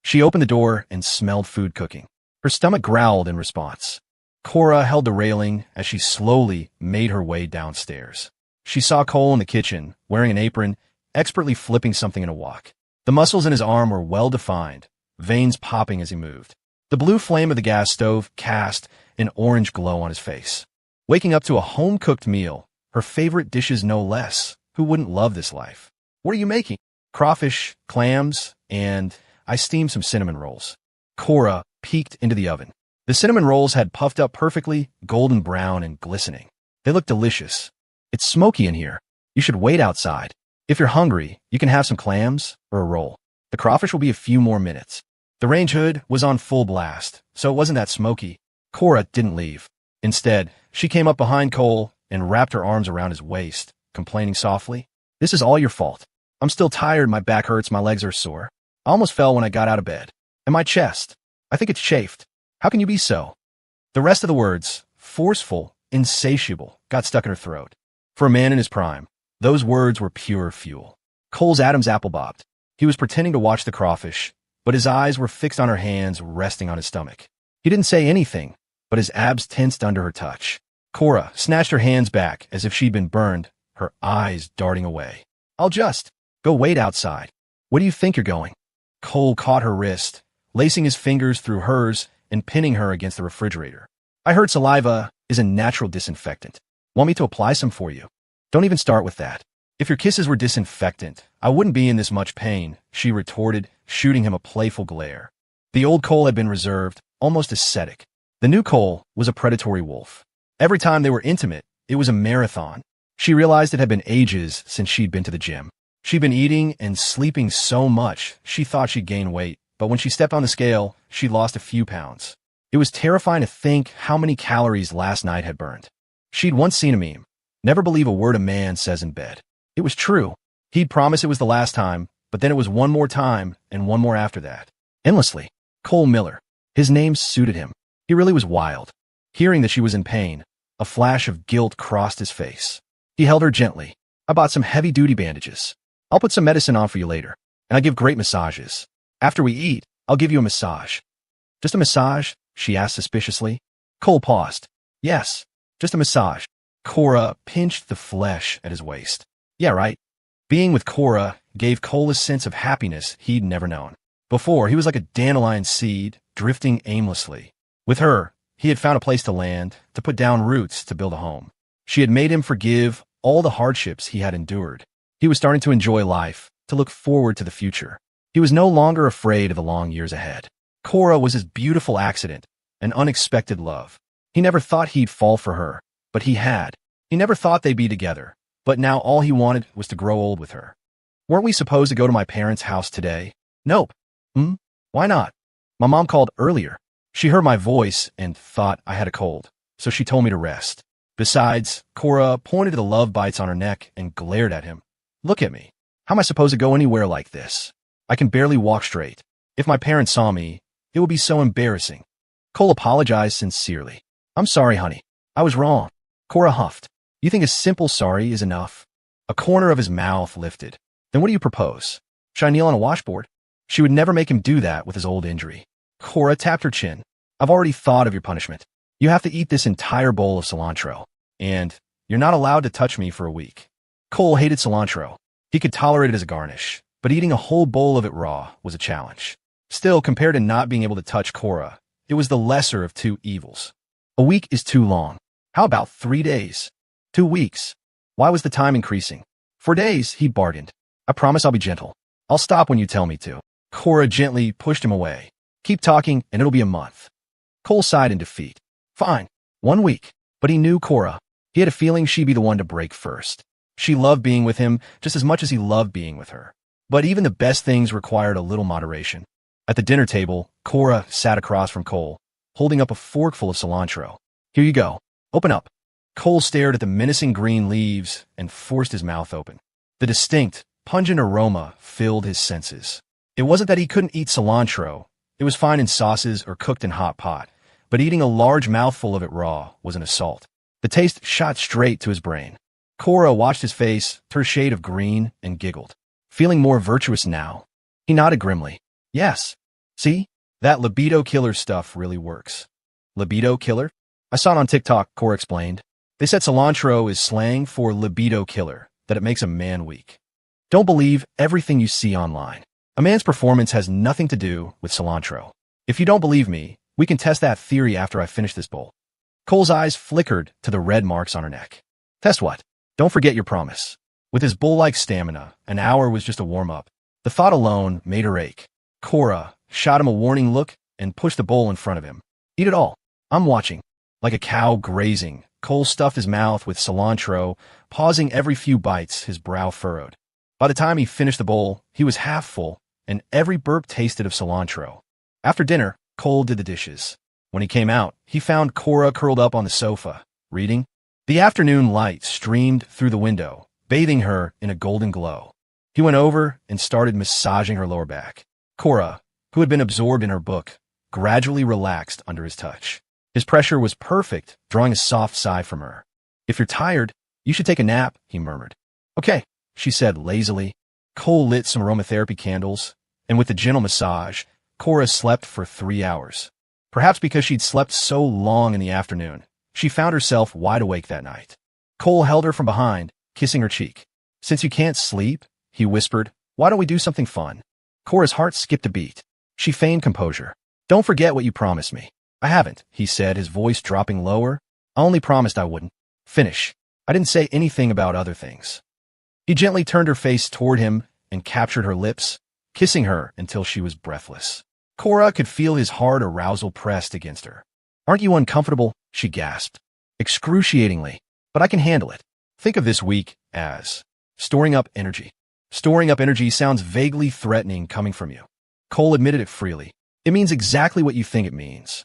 She opened the door and smelled food cooking. Her stomach growled in response. Cora held the railing as she slowly made her way downstairs. She saw Cole in the kitchen, wearing an apron, expertly flipping something in a wok. The muscles in his arm were well-defined, veins popping as he moved. The blue flame of the gas stove cast an orange glow on his face. Waking up to a home-cooked meal, her favorite dishes no less. Who wouldn't love this life? "What are you making?" "Crawfish, clams, and I steamed some cinnamon rolls." Cora peeked into the oven. The cinnamon rolls had puffed up perfectly, golden brown and glistening. They looked delicious. "It's smoky in here. You should wait outside. If you're hungry, you can have some clams or a roll. The crawfish will be a few more minutes." The range hood was on full blast, so it wasn't that smoky. Cora didn't leave. Instead, she came up behind Cole and wrapped her arms around his waist, complaining softly, "This is all your fault. I'm still tired, my back hurts, my legs are sore. I almost fell when I got out of bed. And my chest, I think it's chafed. How can you be so?" The rest of the words, forceful, insatiable, got stuck in her throat. For a man in his prime, those words were pure fuel. Cole's Adam's apple bobbed. He was pretending to watch the crawfish, but his eyes were fixed on her hands resting on his stomach. He didn't say anything, but his abs tensed under her touch. Cora snatched her hands back as if she'd been burned, her eyes darting away. "I'll just go wait outside. Where do you think you're going?" Cole caught her wrist, lacing his fingers through hers and pinning her against the refrigerator. "I heard saliva is a natural disinfectant. Want me to apply some for you?" "Don't even start with that. If your kisses were disinfectant, I wouldn't be in this much pain," she retorted, shooting him a playful glare. The old Cole had been reserved, almost ascetic. The new Cole was a predatory wolf. Every time they were intimate, it was a marathon. She realized it had been ages since she'd been to the gym. She'd been eating and sleeping so much, she thought she'd gain weight, but when she stepped on the scale, she'd lost a few pounds. It was terrifying to think how many calories last night had burned. She'd once seen a meme, "Never believe a word a man says in bed." It was true. He'd promised it was the last time, but then it was one more time and one more after that. Endlessly. Cole Miller. His name suited him. He really was wild. Hearing that she was in pain, a flash of guilt crossed his face. He held her gently. "I bought some heavy-duty bandages. I'll put some medicine on for you later, and I give great massages. After we eat, I'll give you a massage." "Just a massage?" she asked suspiciously. Cole paused. "Yes, just a massage." Cora pinched the flesh at his waist. "Yeah, right." Being with Cora gave Cole a sense of happiness he'd never known. Before, he was like a dandelion seed, drifting aimlessly. With her, he had found a place to land, to put down roots, to build a home. She had made him forgive all the hardships he had endured. He was starting to enjoy life, to look forward to the future. He was no longer afraid of the long years ahead. Cora was his beautiful accident, an unexpected love. He never thought he'd fall for her, but he had. He never thought they'd be together, but now all he wanted was to grow old with her. "Weren't we supposed to go to my parents' house today?" "Nope." Why not?" "My mom called earlier. She heard my voice and thought I had a cold, so she told me to rest." Besides, Cora pointed to the love bites on her neck and glared at him. "Look at me. How am I supposed to go anywhere like this? I can barely walk straight. If my parents saw me, it would be so embarrassing." Cole apologized sincerely. "I'm sorry, honey. I was wrong." Cora huffed. "You think a simple sorry is enough?" A corner of his mouth lifted. Then what do you propose? Should I kneel on a washboard? She would never make him do that with his old injury. Cora tapped her chin. I've already thought of your punishment. You have to eat this entire bowl of cilantro. And you're not allowed to touch me for a week. Cole hated cilantro. He could tolerate it as a garnish, but eating a whole bowl of it raw was a challenge. Still, compared to not being able to touch Cora, it was the lesser of two evils. A week is too long. How about 3 days? 2 weeks. Why was the time increasing? 4 days, he bargained. I promise I'll be gentle. I'll stop when you tell me to. Cora gently pushed him away. Keep talking, and it'll be a month. Cole sighed in defeat. Fine, 1 week. But he knew Cora. He had a feeling she'd be the one to break first. She loved being with him just as much as he loved being with her. But even the best things required a little moderation. At the dinner table, Cora sat across from Cole, holding up a forkful of cilantro. Here you go. Open up. Cole stared at the menacing green leaves and forced his mouth open. The distinct, pungent aroma filled his senses. It wasn't that he couldn't eat cilantro. It was fine in sauces or cooked in hot pot. But eating a large mouthful of it raw was an assault. The taste shot straight to his brain. Cora watched his face turn a shade of green and giggled. Feeling more virtuous now, he nodded grimly. Yes. See? That libido killer stuff really works. Libido killer? I saw it on TikTok, Cora explained. They said cilantro is slang for libido killer, that it makes a man weak. Don't believe everything you see online. A man's performance has nothing to do with cilantro. If you don't believe me, we can test that theory after I finish this bowl. Cole's eyes flickered to the red marks on her neck. Test what? Don't forget your promise. With his bull-like stamina, an hour was just a warm-up. The thought alone made her ache. Cora shot him a warning look and pushed the bowl in front of him. Eat it all. I'm watching. Like a cow grazing, Cole stuffed his mouth with cilantro, pausing every few bites, his brow furrowed. By the time he finished the bowl, he was half full, and every burp tasted of cilantro. After dinner, Cole did the dishes. When he came out, he found Cora curled up on the sofa, reading. The afternoon light streamed through the window, bathing her in a golden glow. He went over and started massaging her lower back. Cora, who had been absorbed in her book, gradually relaxed under his touch. His pressure was perfect, drawing a soft sigh from her. If you're tired, you should take a nap, he murmured. Okay, she said lazily. Cole lit some aromatherapy candles, and with the gentle massage, Cora slept for 3 hours. Perhaps because she'd slept so long in the afternoon, she found herself wide awake that night. Cole held her from behind, kissing her cheek. Since you can't sleep, he whispered, why don't we do something fun? Cora's heart skipped a beat. She feigned composure. Don't forget what you promised me. I haven't, he said, his voice dropping lower. I only promised I wouldn't. Finish. I didn't say anything about other things. He gently turned her face toward him and captured her lips, kissing her until she was breathless. Cora could feel his hard arousal pressed against her. Aren't you uncomfortable? She gasped. Excruciatingly. But I can handle it. Think of this week as storing up energy. Storing up energy sounds vaguely threatening coming from you. Cole admitted it freely. It means exactly what you think it means.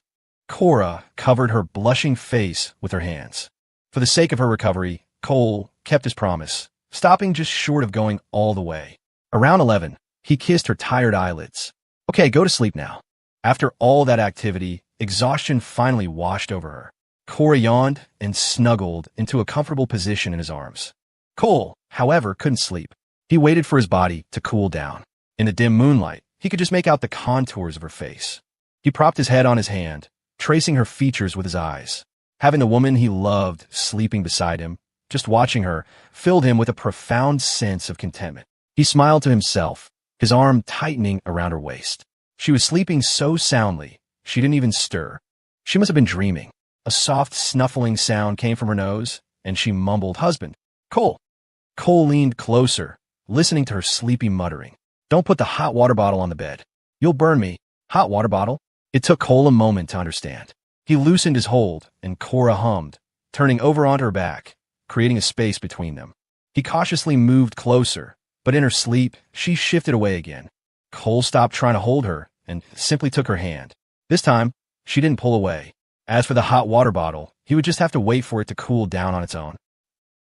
Cora covered her blushing face with her hands. For the sake of her recovery, Cole kept his promise, stopping just short of going all the way. Around 11, he kissed her tired eyelids. Okay, go to sleep now. After all that activity, exhaustion finally washed over her. Cora yawned and snuggled into a comfortable position in his arms. Cole, however, couldn't sleep. He waited for his body to cool down. In the dim moonlight, he could just make out the contours of her face. He propped his head on his hand, tracing her features with his eyes. Having the woman he loved sleeping beside him, just watching her, filled him with a profound sense of contentment. He smiled to himself, his arm tightening around her waist. She was sleeping so soundly, she didn't even stir. She must have been dreaming. A soft snuffling sound came from her nose, and she mumbled, "Husband, Cole." Cole leaned closer, listening to her sleepy muttering. Don't put the hot water bottle on the bed. You'll burn me. Hot water bottle? It took Cole a moment to understand. He loosened his hold, and Cora hummed, turning over onto her back, creating a space between them. He cautiously moved closer, but in her sleep, she shifted away again. Cole stopped trying to hold her and simply took her hand. This time, she didn't pull away. As for the hot water bottle, he would just have to wait for it to cool down on its own.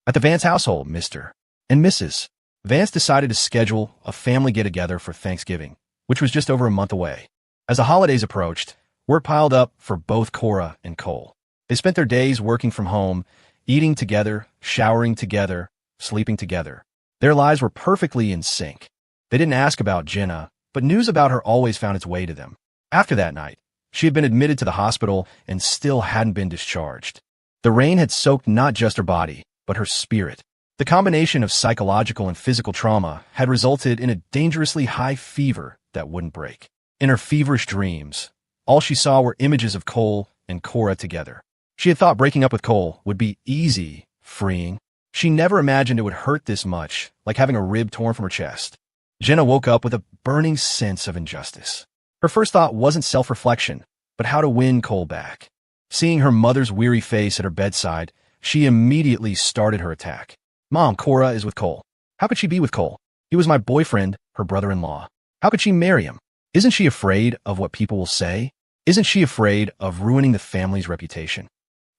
At the Vance household, Mr. and Mrs. Vance decided to schedule a family get-together for Thanksgiving, which was just over a month away. As the holidays approached, work piled up for both Cora and Cole. They spent their days working from home, eating together, showering together, sleeping together. Their lives were perfectly in sync. They didn't ask about Jenna, but news about her always found its way to them. After that night, she had been admitted to the hospital and still hadn't been discharged. The rain had soaked not just her body, but her spirit. The combination of psychological and physical trauma had resulted in a dangerously high fever that wouldn't break. In her feverish dreams, all she saw were images of Cole and Cora together. She had thought breaking up with Cole would be easy, freeing. She never imagined it would hurt this much, like having a rib torn from her chest. Jenna woke up with a burning sense of injustice. Her first thought wasn't self-reflection, but how to win Cole back. Seeing her mother's weary face at her bedside, she immediately started her attack. Mom, Cora is with Cole. How could she be with Cole? He was my boyfriend, her brother-in-law. How could she marry him? Isn't she afraid of what people will say? Isn't she afraid of ruining the family's reputation?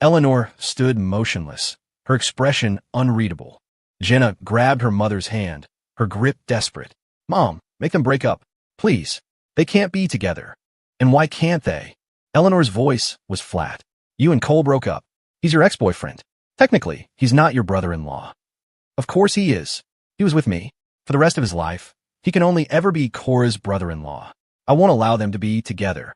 Eleanor stood motionless, her expression unreadable. Jenna grabbed her mother's hand, her grip desperate. Mom, make them break up. Please. They can't be together. And why can't they? Eleanor's voice was flat. You and Cole broke up. He's your ex-boyfriend. Technically, he's not your brother-in-law. Of course he is. He was with me. For the rest of his life, he can only ever be Cora's brother-in-law. I won't allow them to be together.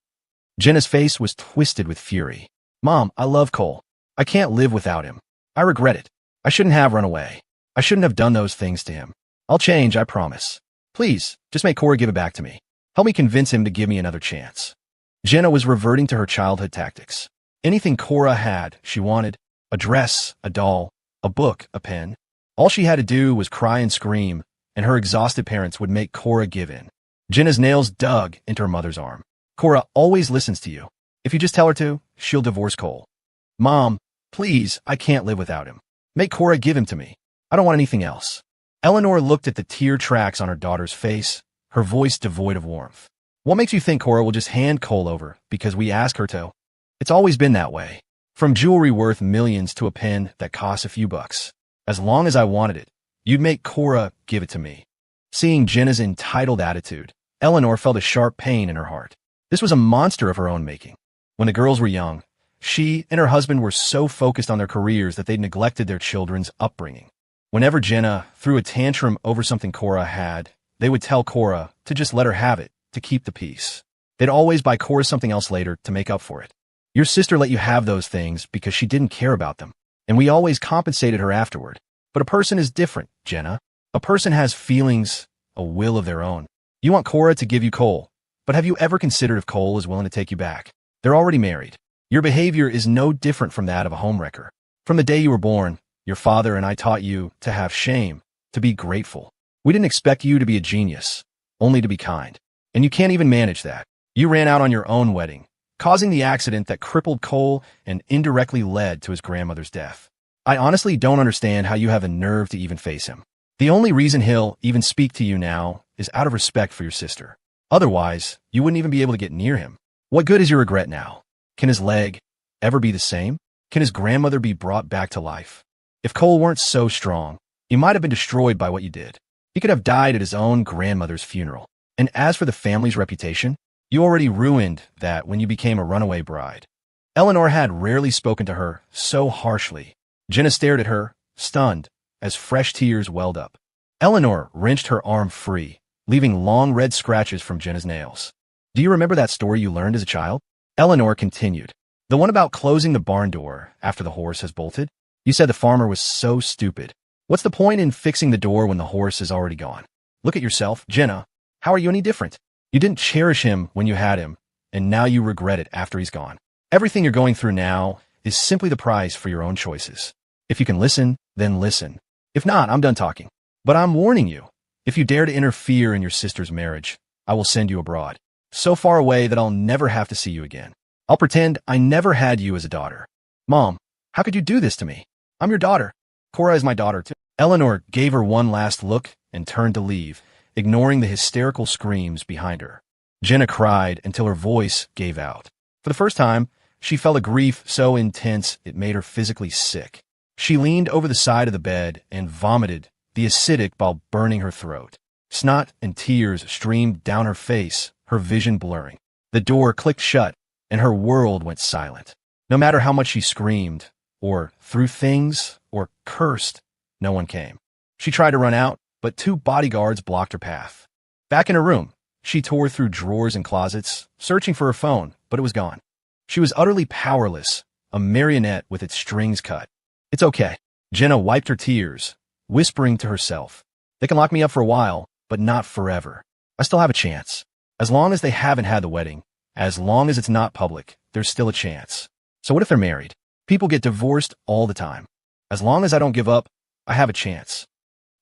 Jenna's face was twisted with fury. Mom, I love Cole. I can't live without him. I regret it. I shouldn't have run away. I shouldn't have done those things to him. I'll change, I promise. Please, just make Cora give it back to me. Help me convince him to give me another chance. Jenna was reverting to her childhood tactics. Anything Cora had, she wanted. A dress, a doll, a book, a pen. All she had to do was cry and scream, and her exhausted parents would make Cora give in. Jenna's nails dug into her mother's arm. Cora always listens to you. If you just tell her to, she'll divorce Cole. Mom, please, I can't live without him. Make Cora give him to me. I don't want anything else. Eleanor looked at the tear tracks on her daughter's face, her voice devoid of warmth. What makes you think Cora will just hand Cole over because we ask her to? It's always been that way. From jewelry worth millions to a pen that costs a few bucks. As long as I wanted it, you'd make Cora give it to me. Seeing Jenna's entitled attitude, Eleanor felt a sharp pain in her heart. This was a monster of her own making. When the girls were young, she and her husband were so focused on their careers that they'd neglected their children's upbringing. Whenever Jenna threw a tantrum over something Cora had, they would tell Cora to just let her have it, to keep the peace. They'd always buy Cora something else later to make up for it. Your sister let you have those things because she didn't care about them, and we always compensated her afterward. But a person is different, Jenna. A person has feelings, a will of their own. You want Cora to give you Cole, but have you ever considered if Cole is willing to take you back? They're already married. Your behavior is no different from that of a homewrecker. From the day you were born, your father and I taught you to have shame, to be grateful. We didn't expect you to be a genius, only to be kind. And you can't even manage that. You ran out on your own wedding, causing the accident that crippled Cole and indirectly led to his grandmother's death. I honestly don't understand how you have the nerve to even face him. The only reason he'll even speak to you now is out of respect for your sister. Otherwise, you wouldn't even be able to get near him. What good is your regret now? Can his leg ever be the same? Can his grandmother be brought back to life? If Cole weren't so strong, he might have been destroyed by what you did. He could have died at his own grandmother's funeral. And as for the family's reputation, you already ruined that when you became a runaway bride. Eleanor had rarely spoken to her so harshly. Jenna stared at her, stunned, as fresh tears welled up. Eleanor wrenched her arm free, leaving long red scratches from Jenna's nails. Do you remember that story you learned as a child? Eleanor continued. The one about closing the barn door after the horse has bolted? You said the farmer was so stupid. What's the point in fixing the door when the horse is already gone? Look at yourself, Jenna. How are you any different? You didn't cherish him when you had him, and now you regret it after he's gone. Everything you're going through now is simply the price for your own choices. If you can listen, then listen. If not, I'm done talking. But I'm warning you, if you dare to interfere in your sister's marriage, I will send you abroad, so far away that I'll never have to see you again. I'll pretend I never had you as a daughter. Mom, how could you do this to me? I'm your daughter. Cora is my daughter, too. Eleanor gave her one last look and turned to leave, ignoring the hysterical screams behind her. Jenna cried until her voice gave out. For the first time, she felt a grief so intense it made her physically sick. She leaned over the side of the bed and vomited the acidic while burning her throat. Snot and tears streamed down her face, her vision blurring. The door clicked shut, and her world went silent. No matter how much she screamed, or threw things, or cursed, no one came. She tried to run out, but 2 bodyguards blocked her path. Back in her room, she tore through drawers and closets, searching for her phone, but it was gone. She was utterly powerless, a marionette with its strings cut. It's okay. Jenna wiped her tears, whispering to herself. They can lock me up for a while, but not forever. I still have a chance. As long as they haven't had the wedding, as long as it's not public, there's still a chance. So what if they're married? People get divorced all the time. As long as I don't give up, I have a chance.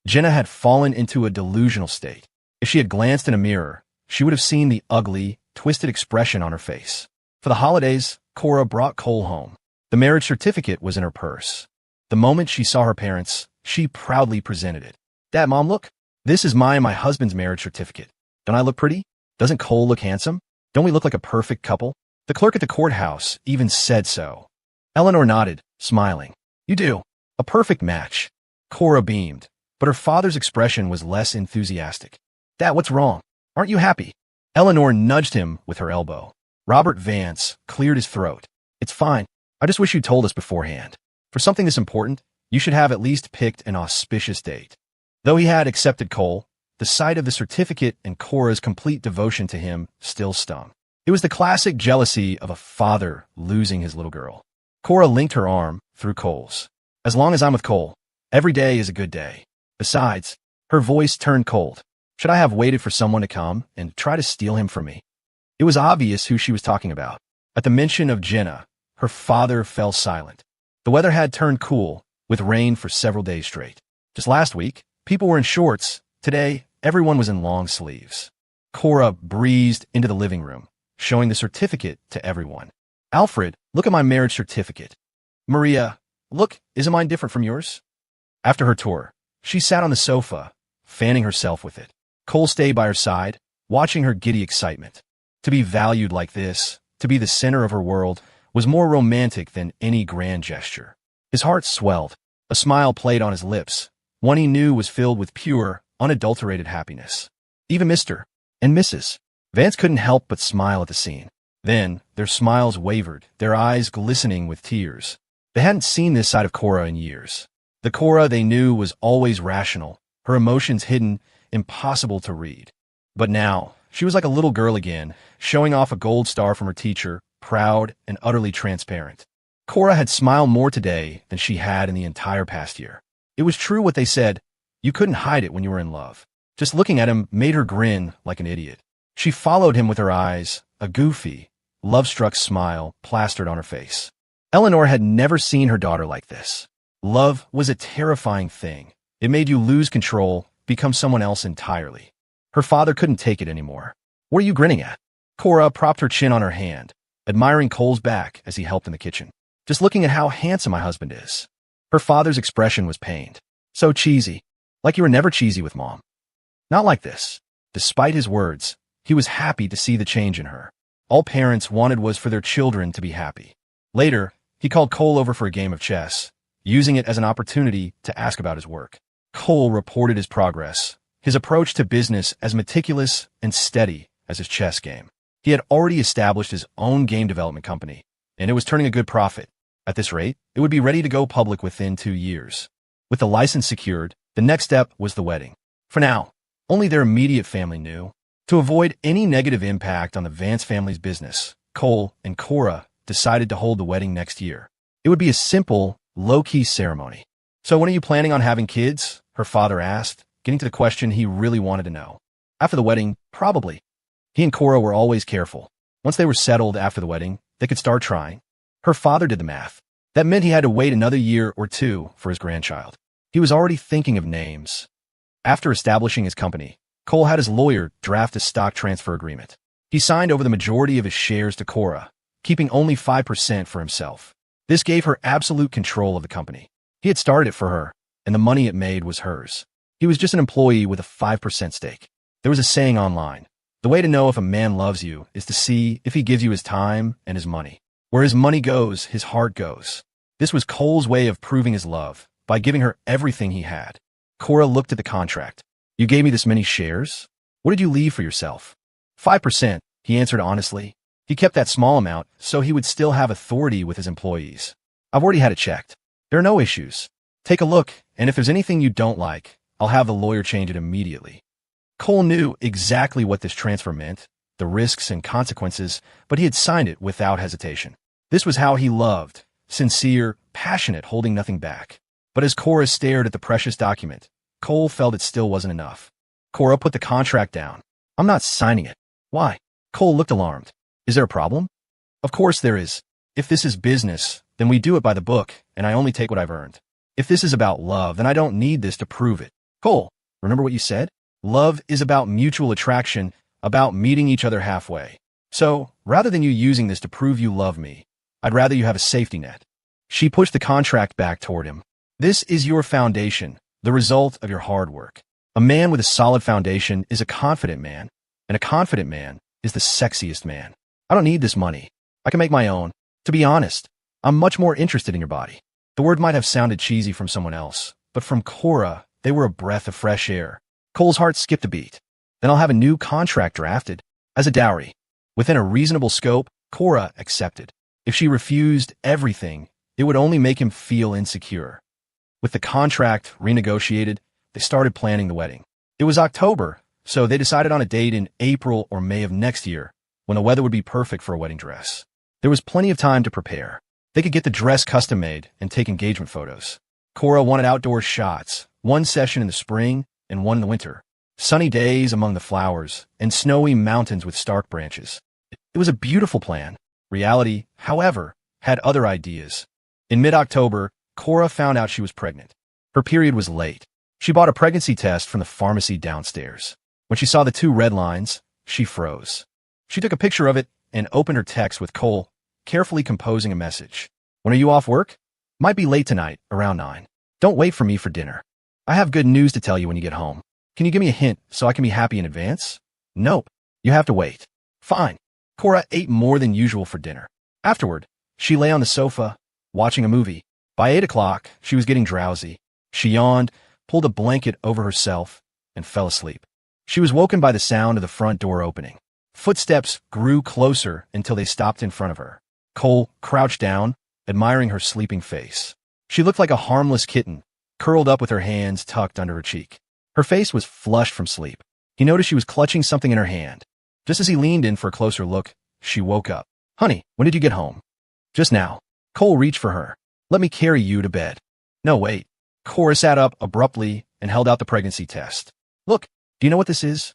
Jenna had fallen into a delusional state. If she had glanced in a mirror, she would have seen the ugly, twisted expression on her face. For the holidays, Cora brought Cole home. The marriage certificate was in her purse. The moment she saw her parents, she proudly presented it. Dad, Mom, look. This is my and my husband's marriage certificate. Don't I look pretty? Doesn't Cole look handsome? Don't we look like a perfect couple? The clerk at the courthouse even said so. Eleanor nodded, smiling. You do. A perfect match. Cora beamed, but her father's expression was less enthusiastic. Dad, what's wrong? Aren't you happy? Eleanor nudged him with her elbow. Robert Vance cleared his throat. It's fine. I just wish you told us beforehand. For something this important, you should have at least picked an auspicious date. Though he had accepted Cole, the sight of the certificate and Cora's complete devotion to him still stung. It was the classic jealousy of a father losing his little girl. Cora linked her arm through Cole's. As long as I'm with Cole, every day is a good day. Besides, her voice turned cold. Should I have waited for someone to come and try to steal him from me? It was obvious who she was talking about. At the mention of Jenna, her father fell silent. The weather had turned cool, with rain for several days straight. Just last week, people were in shorts. Today, everyone was in long sleeves. Cora breezed into the living room, showing the certificate to everyone. Alfred, look at my marriage certificate. Maria, look, isn't mine different from yours? After her tour, she sat on the sofa, fanning herself with it. Cole stayed by her side, watching her giddy excitement. To be valued like this, to be the center of her world, was more romantic than any grand gesture. His heart swelled. A smile played on his lips, one he knew was filled with pure, unadulterated happiness. Even Mr. and Mrs. Vance couldn't help but smile at the scene. Then, their smiles wavered, their eyes glistening with tears. They hadn't seen this side of Cora in years. The Cora they knew was always rational, her emotions hidden, impossible to read. But now, she was like a little girl again, showing off a gold star from her teacher, proud and utterly transparent. Cora had smiled more today than she had in the entire past year. It was true what they said, you couldn't hide it when you were in love. Just looking at him made her grin like an idiot. She followed him with her eyes, a goofy, love-struck smile plastered on her face. Eleanor had never seen her daughter like this. Love was a terrifying thing. It made you lose control, become someone else entirely. Her father couldn't take it anymore. What are you grinning at? Cora propped her chin on her hand, admiring Cole's back as he helped in the kitchen. Just looking at how handsome my husband is. Her father's expression was pained. So cheesy. Like you were never cheesy with Mom. Not like this. Despite his words, he was happy to see the change in her. All parents wanted was for their children to be happy. Later, he called Cole over for a game of chess, using it as an opportunity to ask about his work. Cole reported his progress, his approach to business as meticulous and steady as his chess game. He had already established his own game development company, and it was turning a good profit. At this rate, it would be ready to go public within 2 years. With the license secured, the next step was the wedding. For now, only their immediate family knew. To avoid any negative impact on the Vance family's business, Cole and Cora decided to hold the wedding next year. It would be a simple, low-key ceremony. So when are you planning on having kids? Her father asked, getting to the question he really wanted to know. After the wedding, probably. He and Cora were always careful. Once they were settled after the wedding, they could start trying. Her father did the math. That meant he had to wait another year or 2 for his grandchild. He was already thinking of names. After establishing his company, Cole had his lawyer draft a stock transfer agreement. He signed over the majority of his shares to Cora, keeping only 5% for himself. This gave her absolute control of the company. He had started it for her, and the money it made was hers. He was just an employee with a 5% stake. There was a saying online, the way to know if a man loves you is to see if he gives you his time and his money. Where his money goes, his heart goes. This was Cole's way of proving his love, by giving her everything he had. Cora looked at the contract. You gave me this many shares? What did you leave for yourself? 5%, he answered honestly. He kept that small amount so he would still have authority with his employees. I've already had it checked. There are no issues. Take a look, and if there's anything you don't like, I'll have the lawyer change it immediately. Cole knew exactly what this transfer meant, the risks and consequences, but he had signed it without hesitation. This was how he loved, sincere, passionate, holding nothing back. But as Cora stared at the precious document, Cole felt it still wasn't enough. Cora put the contract down. I'm not signing it. Why? Cole looked alarmed. Is there a problem? Of course there is. If this is business, then we do it by the book, and I only take what I've earned. If this is about love, then I don't need this to prove it. Cole, remember what you said? Love is about mutual attraction, about meeting each other halfway. So, rather than you using this to prove you love me, I'd rather you have a safety net. She pushed the contract back toward him. This is your foundation, the result of your hard work. A man with a solid foundation is a confident man, and a confident man is the sexiest man. I don't need this money. I can make my own. To be honest, I'm much more interested in your body. The word might have sounded cheesy from someone else, but from Cora, they were a breath of fresh air. Cole's heart skipped a beat. Then I'll have a new contract drafted as a dowry. Within a reasonable scope, Cora accepted. If she refused everything, it would only make him feel insecure. With the contract renegotiated, they started planning the wedding. It was October, so they decided on a date in April or May of next year, when the weather would be perfect for a wedding dress. There was plenty of time to prepare. They could get the dress custom-made and take engagement photos. Cora wanted outdoor shots, one session in the spring and one in the winter. Sunny days among the flowers, and snowy mountains with stark branches. It was a beautiful plan. Reality, however, had other ideas. In mid-October, Cora found out she was pregnant. Her period was late. She bought a pregnancy test from the pharmacy downstairs. When she saw the 2 red lines, she froze. She took a picture of it and opened her text with Cole, carefully composing a message. When are you off work? Might be late tonight, around 9. Don't wait for me for dinner. I have good news to tell you when you get home. Can you give me a hint so I can be happy in advance? Nope. You have to wait. Fine. Cora ate more than usual for dinner. Afterward, she lay on the sofa, watching a movie. By 8 o'clock, she was getting drowsy. She yawned, pulled a blanket over herself, and fell asleep. She was woken by the sound of the front door opening. Footsteps grew closer until they stopped in front of her. Cole crouched down, admiring her sleeping face. She looked like a harmless kitten, curled up with her hands tucked under her cheek. Her face was flushed from sleep. He noticed she was clutching something in her hand. Just as he leaned in for a closer look, she woke up. Honey, when did you get home? Just now. Cole reached for her. Let me carry you to bed. No, wait. Cora sat up abruptly and held out the pregnancy test. Look, do you know what this is?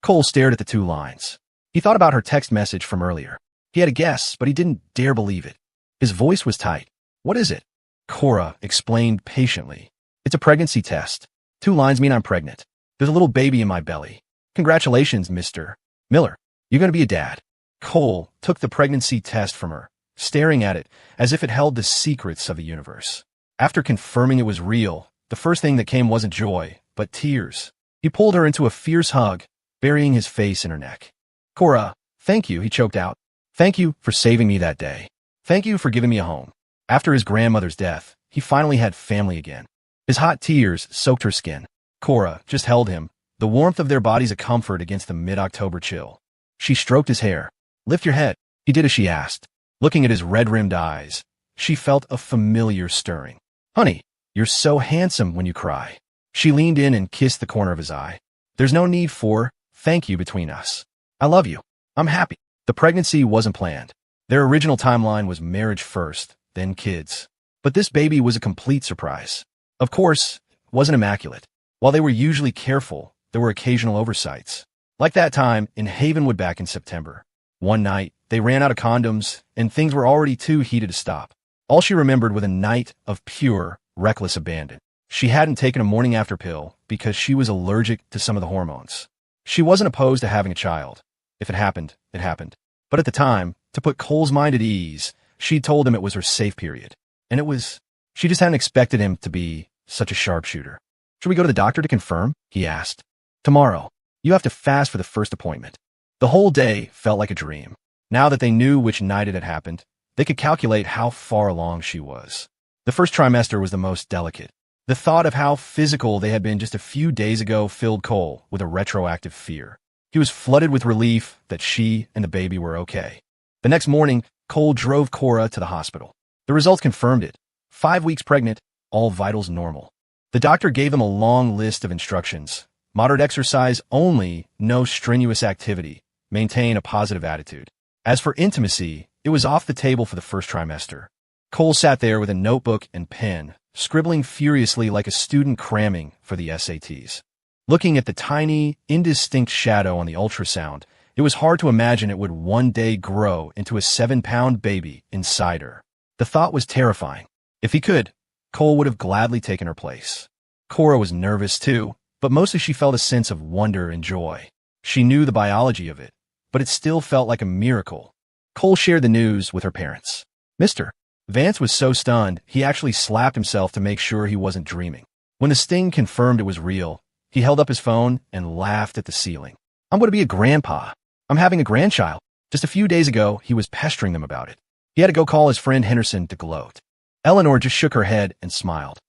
Cole stared at the 2 lines. He thought about her text message from earlier. He had a guess, but he didn't dare believe it. His voice was tight. What is it? Cora explained patiently. It's a pregnancy test. 2 lines mean I'm pregnant. There's a little baby in my belly. Congratulations, Mr. Miller. You're going to be a dad. Cole took the pregnancy test from her, staring at it as if it held the secrets of the universe. After confirming it was real, the first thing that came wasn't joy, but tears. He pulled her into a fierce hug, burying his face in her neck. Cora, thank you, he choked out. Thank you for saving me that day. Thank you for giving me a home. After his grandmother's death, he finally had family again. His hot tears soaked her skin. Cora just held him, the warmth of their bodies a comfort against the mid-October chill. She stroked his hair. Lift your head. He did as she asked. Looking at his red-rimmed eyes, she felt a familiar stirring. Honey, you're so handsome when you cry. She leaned in and kissed the corner of his eye. There's no need for thank you between us. I love you. I'm happy. The pregnancy wasn't planned. Their original timeline was marriage first, then kids. But this baby was a complete surprise. Of course, it wasn't immaculate. While they were usually careful, there were occasional oversights. Like that time in Havenwood back in September. One night, they ran out of condoms, and things were already too heated to stop. All she remembered was a night of pure, reckless abandon. She hadn't taken a morning after pill because she was allergic to some of the hormones. She wasn't opposed to having a child. If it happened, it happened. But at the time, to put Cole's mind at ease, she told him it was her safe period. And it was, she just hadn't expected him to be such a sharpshooter. Should we go to the doctor to confirm? He asked. Tomorrow. You have to fast for the first appointment. The whole day felt like a dream. Now that they knew which night it had happened, they could calculate how far along she was. The first trimester was the most delicate. The thought of how physical they had been just a few days ago filled Cole with a retroactive fear. He was flooded with relief that she and the baby were okay. The next morning, Cole drove Cora to the hospital. The results confirmed it. 5 weeks pregnant, all vitals normal. The doctor gave them a long list of instructions. Moderate exercise only, no strenuous activity. Maintain a positive attitude. As for intimacy, it was off the table for the first trimester. Cole sat there with a notebook and pen, scribbling furiously like a student cramming for the SATs. Looking at the tiny, indistinct shadow on the ultrasound, it was hard to imagine it would one day grow into a 7-pound baby inside her. The thought was terrifying. If he could, Cole would have gladly taken her place. Cora was nervous too, but mostly she felt a sense of wonder and joy. She knew the biology of it, but it still felt like a miracle. Cole shared the news with her parents. Mr. Vance was so stunned, he actually slapped himself to make sure he wasn't dreaming. When the sting confirmed it was real, he held up his phone and laughed at the ceiling. I'm going to be a grandpa. I'm having a grandchild. Just a few days ago, he was pestering them about it. He had to go call his friend Henderson to gloat. Eleanor just shook her head and smiled.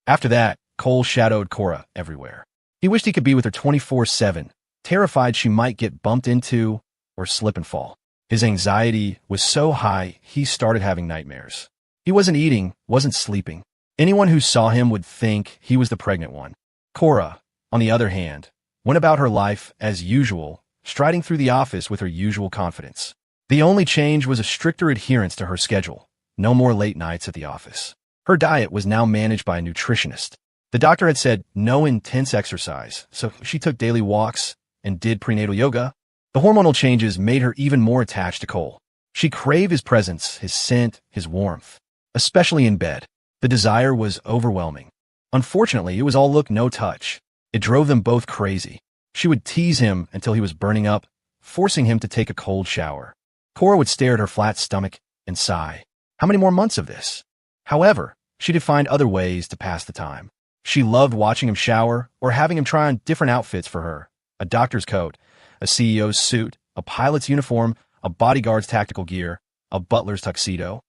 After that, Cole shadowed Cora everywhere. He wished he could be with her 24/7, terrified she might get bumped into or slip and fall. His anxiety was so high, he started having nightmares. He wasn't eating, wasn't sleeping. Anyone who saw him would think he was the pregnant one. Cora, on the other hand, went about her life as usual, striding through the office with her usual confidence. The only change was a stricter adherence to her schedule. No more late nights at the office. Her diet was now managed by a nutritionist. The doctor had said no intense exercise, so she took daily walks and did prenatal yoga. The hormonal changes made her even more attached to Cole. She craved his presence, his scent, his warmth, especially in bed. The desire was overwhelming. Unfortunately, it was all look, no touch. It drove them both crazy. She would tease him until he was burning up, forcing him to take a cold shower. Cora would stare at her flat stomach and sigh. How many more months of this? However, she did find other ways to pass the time. She loved watching him shower or having him try on different outfits for her. A doctor's coat, a CEO's suit, a pilot's uniform, a bodyguard's tactical gear, a butler's tuxedo.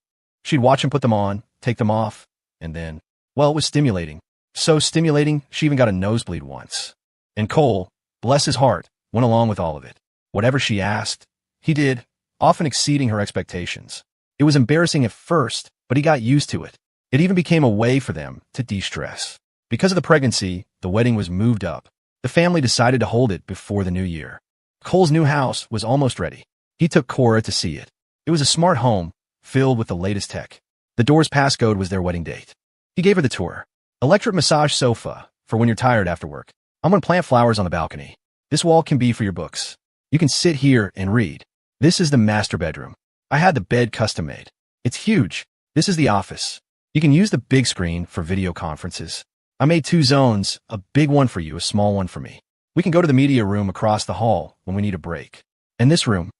She'd watch him put them on, take them off, and then, well, it was stimulating. So stimulating, she even got a nosebleed once. And Cole, bless his heart, went along with all of it. Whatever she asked, he did, often exceeding her expectations. It was embarrassing at first, but he got used to it. It even became a way for them to de-stress. Because of the pregnancy, the wedding was moved up. The family decided to hold it before the new year. Cole's new house was almost ready. He took Cora to see it. It was a smart home, filled with the latest tech. The door's passcode was their wedding date. He gave her the tour. Electric massage sofa, for when you're tired after work. I'm going to plant flowers on the balcony. This wall can be for your books. You can sit here and read. This is the master bedroom. I had the bed custom made. It's huge. This is the office. You can use the big screen for video conferences. I made 2 zones, a big one for you, a small one for me. We can go to the media room across the hall when we need a break. And this room.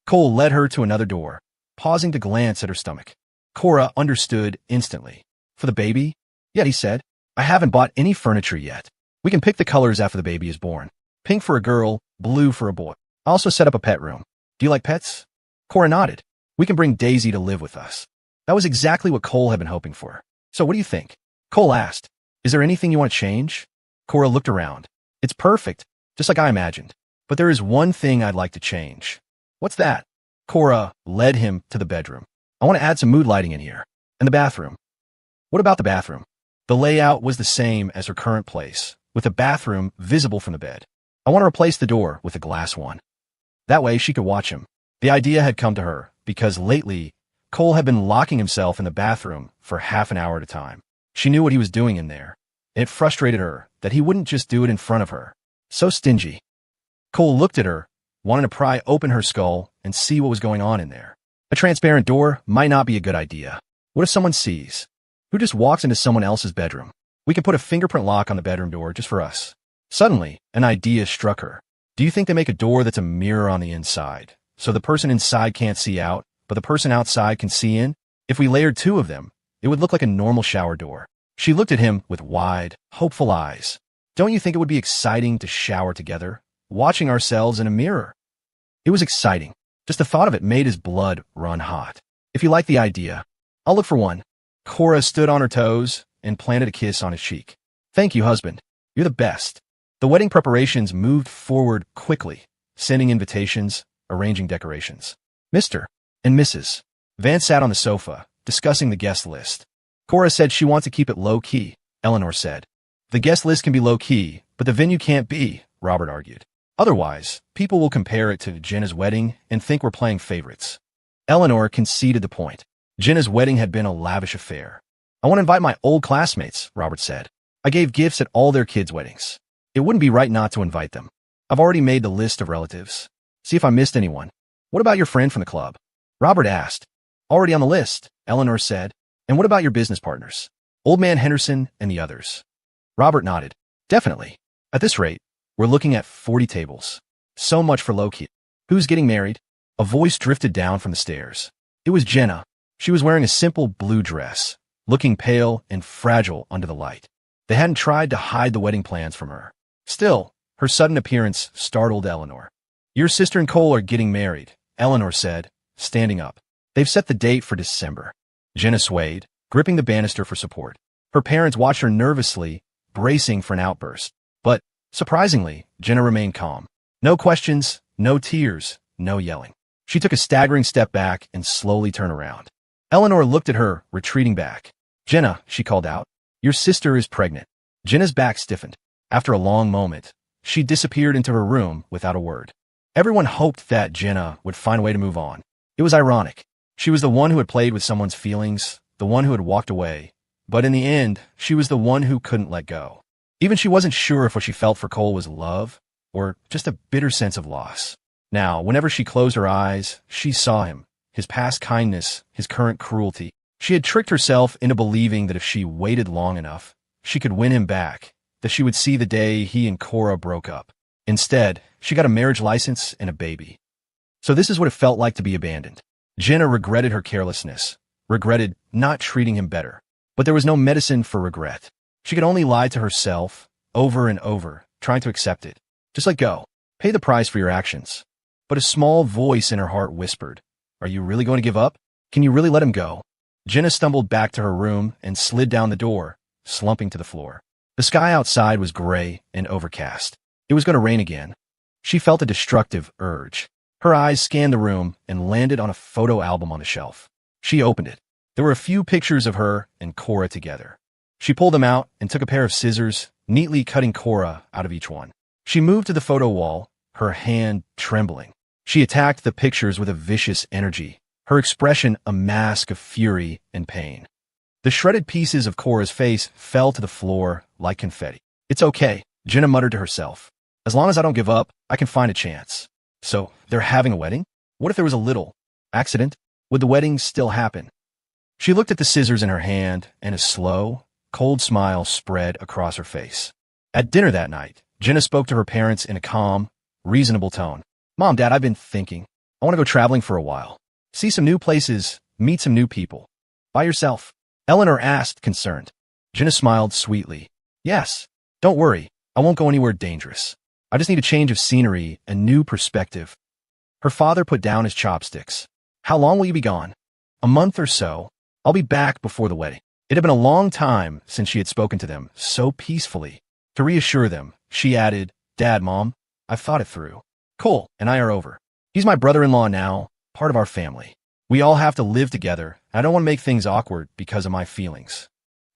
Cole led her to another door, pausing to glance at her stomach. Cora understood instantly. For the baby? Yeah, he said. I haven't bought any furniture yet. We can pick the colors after the baby is born. Pink for a girl, blue for a boy. I also set up a pet room. Do you like pets? Cora nodded. We can bring Daisy to live with us. That was exactly what Cole had been hoping for. So what do you think? Cole asked. Is there anything you want to change? Cora looked around. It's perfect, just like I imagined. But there is one thing I'd like to change. What's that? Cora led him to the bedroom. I want to add some mood lighting in here. And the bathroom. What about the bathroom? The layout was the same as her current place, with the bathroom visible from the bed. I want to replace the door with a glass one. That way she could watch him. The idea had come to her because lately, Cole had been locking himself in the bathroom for half an hour at a time. She knew what he was doing in there. It frustrated her that he wouldn't just do it in front of her. So stingy. Cole looked at her, wanting to pry open her skull and see what was going on in there. A transparent door might not be a good idea. What if someone sees? Who just walks into someone else's bedroom? We can put a fingerprint lock on the bedroom door just for us. Suddenly, an idea struck her. Do you think they make a door that's a mirror on the inside, so the person inside can't see out, but the person outside can see in? If we layered 2 of them, it would look like a normal shower door. She looked at him with wide, hopeful eyes. Don't you think it would be exciting to shower together, watching ourselves in a mirror? It was exciting. Just the thought of it made his blood run hot. If you like the idea, I'll look for one. Cora stood on her toes and planted a kiss on his cheek. Thank you, husband. You're the best. The wedding preparations moved forward quickly, sending invitations, arranging decorations. Mr. and Mrs. Vance sat on the sofa, discussing the guest list. Cora said she wants to keep it low-key, Eleanor said. The guest list can be low-key, but the venue can't be, Robert argued. Otherwise, people will compare it to Jenna's wedding and think we're playing favorites. Eleanor conceded the point. Jenna's wedding had been a lavish affair. I want to invite my old classmates, Robert said. I gave gifts at all their kids' weddings. It wouldn't be right not to invite them. I've already made the list of relatives. See if I missed anyone. What about your friend from the club? Robert asked. Already on the list, Eleanor said. And what about your business partners? Old Man Henderson and the others. Robert nodded. Definitely. At this rate, we're looking at 40 tables. So much for low-key. Who's getting married? A voice drifted down from the stairs. It was Jenna. She was wearing a simple blue dress, looking pale and fragile under the light. They hadn't tried to hide the wedding plans from her. Still, her sudden appearance startled Eleanor. Your sister and Cole are getting married, Eleanor said, standing up. They've set the date for December. Jenna swayed, gripping the banister for support. Her parents watched her nervously, bracing for an outburst. But, surprisingly, Jenna remained calm. No questions, no tears, no yelling. She took a staggering step back and slowly turned around. Eleanor looked at her, retreating back. Jenna, she called out, your sister is pregnant. Jenna's back stiffened. After a long moment, she disappeared into her room without a word. Everyone hoped that Jenna would find a way to move on. It was ironic. She was the one who had played with someone's feelings, the one who had walked away. But in the end, she was the one who couldn't let go. Even she wasn't sure if what she felt for Cole was love or just a bitter sense of loss. Now, whenever she closed her eyes, she saw him, his past kindness, his current cruelty. She had tricked herself into believing that if she waited long enough, she could win him back, that she would see the day he and Cora broke up. Instead, she got a marriage license and a baby. So this is what it felt like to be abandoned. Jenna regretted her carelessness, regretted not treating him better. But there was no medicine for regret. She could only lie to herself, over and over, trying to accept it. Just let go. Pay the price for your actions. But a small voice in her heart whispered, are you really going to give up? Can you really let him go? Jenna stumbled back to her room and slid down the door, slumping to the floor. The sky outside was gray and overcast. It was going to rain again. She felt a destructive urge. Her eyes scanned the room and landed on a photo album on the shelf. She opened it. There were a few pictures of her and Cora together. She pulled them out and took a pair of scissors, neatly cutting Cora out of each one. She moved to the photo wall, her hand trembling. She attacked the pictures with a vicious energy, her expression a mask of fury and pain. The shredded pieces of Cora's face fell to the floor like confetti. It's okay, Jenna muttered to herself. As long as I don't give up, I can find a chance. So, they're having a wedding? What if there was a little accident? Would the wedding still happen? She looked at the scissors in her hand, and a slow, cold smile spread across her face. At dinner that night, Jenna spoke to her parents in a calm, reasonable tone. Mom, Dad, I've been thinking. I want to go traveling for a while. See some new places, meet some new people. By yourself? Eleanor asked, concerned. Jenna smiled sweetly. Yes. Don't worry. I won't go anywhere dangerous. I just need a change of scenery, a new perspective. Her father put down his chopsticks. How long will you be gone? A month or so. I'll be back before the wedding. It had been a long time since she had spoken to them so peacefully. To reassure them, she added, Dad, Mom, I've thought it through. Cole and I are over. He's my brother-in-law now, part of our family. We all have to live together, and I don't want to make things awkward because of my feelings.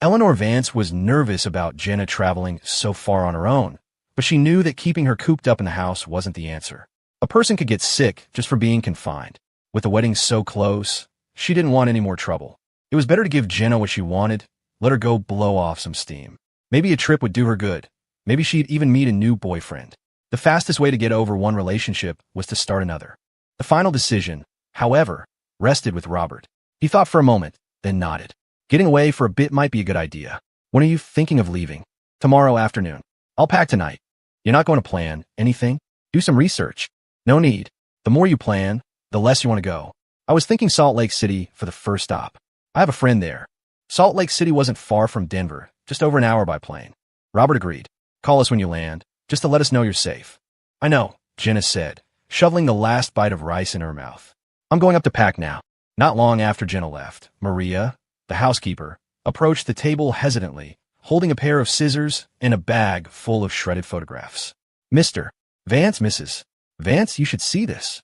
Eleanor Vance was nervous about Jenna traveling so far on her own, but she knew that keeping her cooped up in the house wasn't the answer. A person could get sick just for being confined. With the wedding so close, she didn't want any more trouble. It was better to give Jenna what she wanted, let her go blow off some steam. Maybe a trip would do her good. Maybe she'd even meet a new boyfriend. The fastest way to get over one relationship was to start another. The final decision, however, rested with Robert. He thought for a moment, then nodded. Getting away for a bit might be a good idea. When are you thinking of leaving? Tomorrow afternoon. I'll pack tonight. You're not going to plan anything? Do some research. No need. The more you plan, the less you want to go. I was thinking Salt Lake City for the first stop. I have a friend there. Salt Lake City wasn't far from Denver, just over an hour by plane. Robert agreed. Call us when you land, just to let us know you're safe. I know, Jenna said, shoveling the last bite of rice in her mouth. I'm going up to pack now. Not long after Jenna left, Maria, the housekeeper, approached the table hesitantly, holding a pair of scissors and a bag full of shredded photographs. Mr. Vance, Mrs. Vance, you should see this.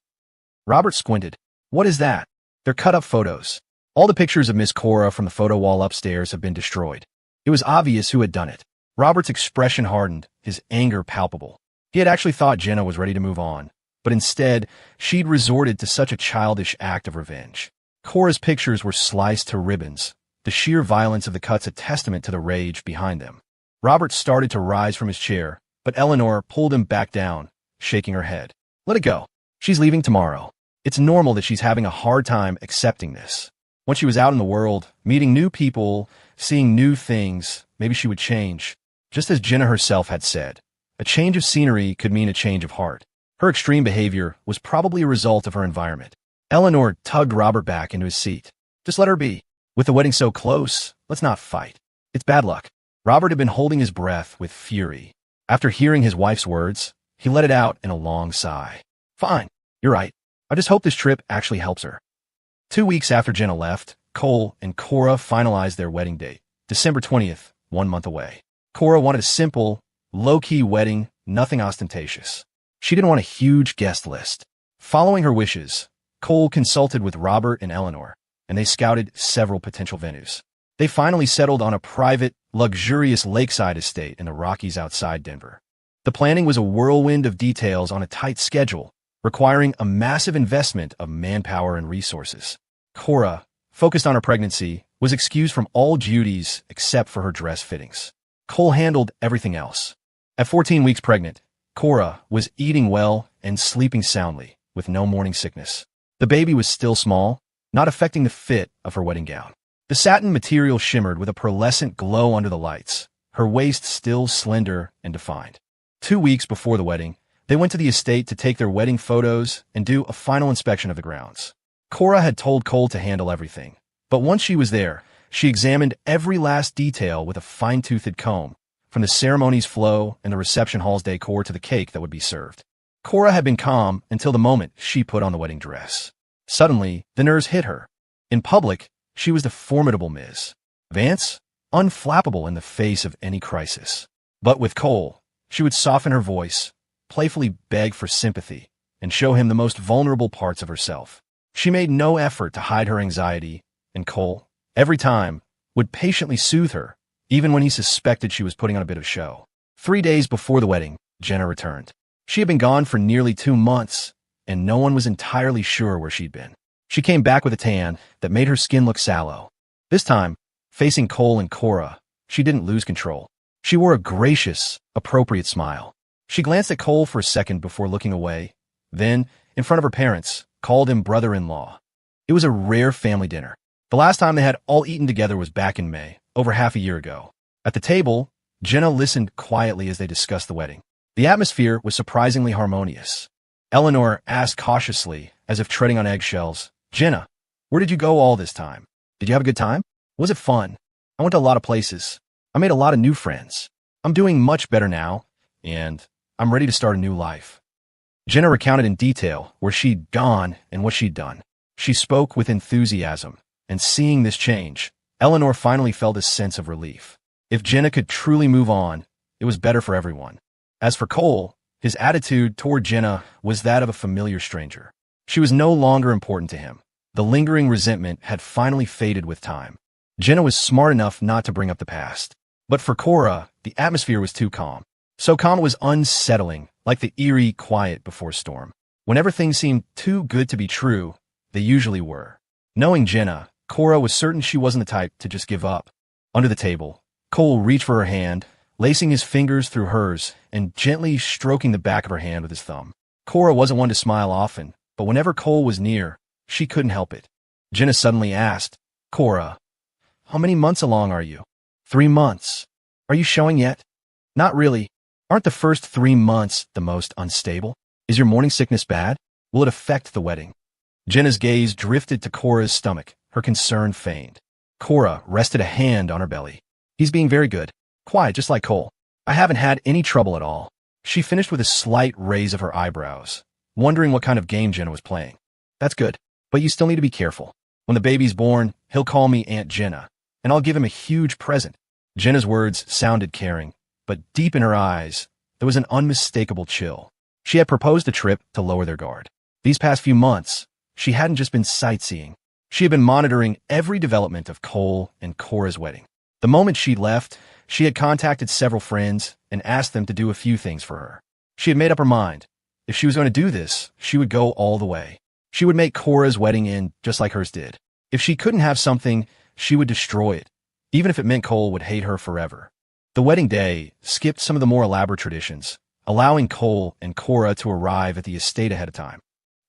Robert squinted. What is that? They're cut-up photos. All the pictures of Miss Cora from the photo wall upstairs have been destroyed. It was obvious who had done it. Robert's expression hardened, his anger palpable. He had actually thought Jenna was ready to move on, but instead, she'd resorted to such a childish act of revenge. Cora's pictures were sliced to ribbons, the sheer violence of the cuts a testament to the rage behind them. Robert started to rise from his chair, but Eleanor pulled him back down, shaking her head. Let it go. She's leaving tomorrow. It's normal that she's having a hard time accepting this. Once she was out in the world, meeting new people, seeing new things, maybe she would change. Just as Jenna herself had said, a change of scenery could mean a change of heart. Her extreme behavior was probably a result of her environment. Eleanor tugged Robert back into his seat. Just let her be. With the wedding so close, let's not fight. It's bad luck. Robert had been holding his breath with fury. After hearing his wife's words, he let it out in a long sigh. Fine, you're right. I just hope this trip actually helps her. 2 weeks after Jenna left, Cole and Cora finalized their wedding date, December 20th, 1 month away. Cora wanted a simple, low-key wedding, nothing ostentatious. She didn't want a huge guest list. Following her wishes, Cole consulted with Robert and Eleanor, and they scouted several potential venues. They finally settled on a private, luxurious lakeside estate in the Rockies outside Denver. The planning was a whirlwind of details on a tight schedule, requiring a massive investment of manpower and resources. Cora, focused on her pregnancy, was excused from all duties except for her dress fittings. Cole handled everything else. At 14 weeks pregnant, Cora was eating well and sleeping soundly, with no morning sickness. The baby was still small, not affecting the fit of her wedding gown. The satin material shimmered with a pearlescent glow under the lights, her waist still slender and defined. 2 weeks before the wedding, they went to the estate to take their wedding photos and do a final inspection of the grounds. Cora had told Cole to handle everything, but once she was there, she examined every last detail with a fine-toothed comb, from the ceremony's flow and the reception hall's decor to the cake that would be served. Cora had been calm until the moment she put on the wedding dress. Suddenly, the nerves hit her. In public, she was the formidable Ms. Vance, unflappable in the face of any crisis. But with Cole, she would soften her voice, playfully beg for sympathy, and show him the most vulnerable parts of herself. She made no effort to hide her anxiety, and Cole, every time, would patiently soothe her, even when he suspected she was putting on a bit of show. 3 days before the wedding, Jenna returned. She had been gone for nearly 2 months, and no one was entirely sure where she'd been. She came back with a tan that made her skin look sallow. This time, facing Cole and Cora, she didn't lose control. She wore a gracious, appropriate smile. She glanced at Cole for a second before looking away, then, in front of her parents, called him brother-in-law. It was a rare family dinner. The last time they had all eaten together was back in May, over half a year ago. At the table, Jenna listened quietly as they discussed the wedding. The atmosphere was surprisingly harmonious. Eleanor asked cautiously, as if treading on eggshells, Jenna, where did you go all this time? Did you have a good time? Was it fun? I went to a lot of places. I made a lot of new friends. I'm doing much better now, and I'm ready to start a new life. Jenna recounted in detail where she'd gone and what she'd done. She spoke with enthusiasm, and seeing this change, Eleanor finally felt a sense of relief. If Jenna could truly move on, it was better for everyone. As for Cole, his attitude toward Jenna was that of a familiar stranger. She was no longer important to him. The lingering resentment had finally faded with time. Jenna was smart enough not to bring up the past. But for Cora, the atmosphere was too calm. So calm it was unsettling, like the eerie quiet before a storm. Whenever things seemed too good to be true, they usually were. Knowing Jenna, Cora was certain she wasn't the type to just give up. Under the table, Cole reached for her hand, lacing his fingers through hers and gently stroking the back of her hand with his thumb. Cora wasn't one to smile often, but whenever Cole was near, she couldn't help it. Jenna suddenly asked, Cora, how many months along are you? 3 months. Are you showing yet? Not really. Aren't the first 3 months the most unstable? Is your morning sickness bad? Will it affect the wedding? Jenna's gaze drifted to Cora's stomach, her concern feigned. Cora rested a hand on her belly. He's being very good. Quiet, just like Cole. I haven't had any trouble at all. She finished with a slight raise of her eyebrows, wondering what kind of game Jenna was playing. That's good, but you still need to be careful. When the baby's born, he'll call me Aunt Jenna, and I'll give him a huge present. Jenna's words sounded caring, but deep in her eyes, there was an unmistakable chill. She had proposed a trip to lower their guard. These past few months, she hadn't just been sightseeing. She had been monitoring every development of Cole and Cora's wedding. The moment she left, She had contacted several friends and asked them to do a few things for her. She had made up her mind. If she was going to do this, she would go all the way. She would make Cora's wedding end just like hers did. If she couldn't have something, she would destroy it, even if it meant Cole would hate her forever. The wedding day skipped some of the more elaborate traditions, allowing Cole and Cora to arrive at the estate ahead of time.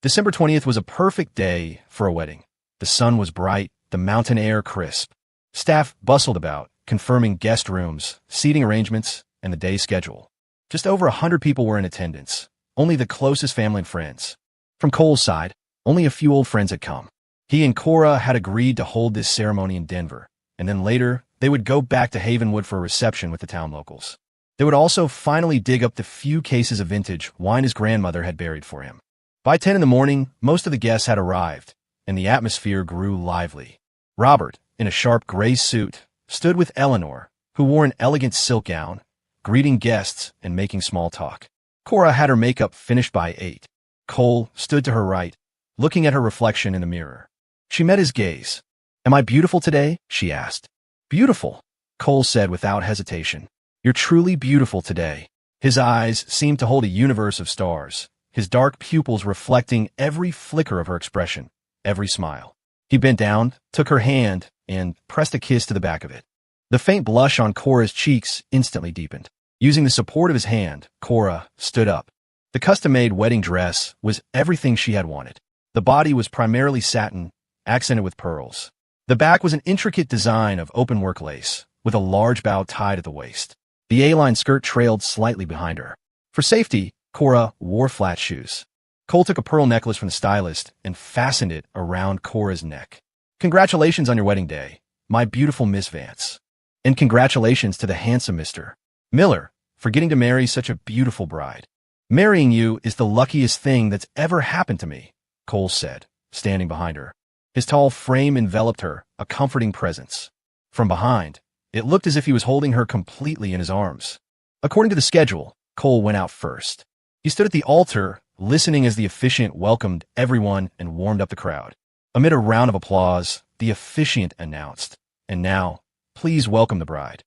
December 20th was a perfect day for a wedding. The sun was bright, the mountain air crisp. Staff bustled about, confirming guest rooms, seating arrangements, and the day's schedule. Just over 100 people were in attendance, only the closest family and friends. From Cole's side, only a few old friends had come. He and Cora had agreed to hold this ceremony in Denver, and then later, they would go back to Havenwood for a reception with the town locals. They would also finally dig up the few cases of vintage wine his grandmother had buried for him. By 10 in the morning, most of the guests had arrived, and the atmosphere grew lively. Robert, in a sharp gray suit, stood with Eleanor, who wore an elegant silk gown, greeting guests and making small talk. Cora had her makeup finished by 8. Cole stood to her right, looking at her reflection in the mirror. She met his gaze. "Am I beautiful today?" she asked. "Beautiful," Cole said without hesitation. "You're truly beautiful today." His eyes seemed to hold a universe of stars, his dark pupils reflecting every flicker of her expression, every smile. He bent down, took her hand, and pressed a kiss to the back of it. The faint blush on Cora's cheeks instantly deepened. Using the support of his hand, Cora stood up. The custom-made wedding dress was everything she had wanted. The body was primarily satin, accented with pearls. The back was an intricate design of open-work lace, with a large bow tied at the waist. The A-line skirt trailed slightly behind her. For safety, Cora wore flat shoes. Cole took a pearl necklace from the stylist and fastened it around Cora's neck. "Congratulations on your wedding day, my beautiful Miss Vance. And congratulations to the handsome Mr. Miller for getting to marry such a beautiful bride. Marrying you is the luckiest thing that's ever happened to me," Cole said, standing behind her. His tall frame enveloped her, a comforting presence. From behind, it looked as if he was holding her completely in his arms. According to the schedule, Cole went out first. He stood at the altar, listening as the officiant welcomed everyone and warmed up the crowd. Amid a round of applause, the officiant announced, "And now, please welcome the bride."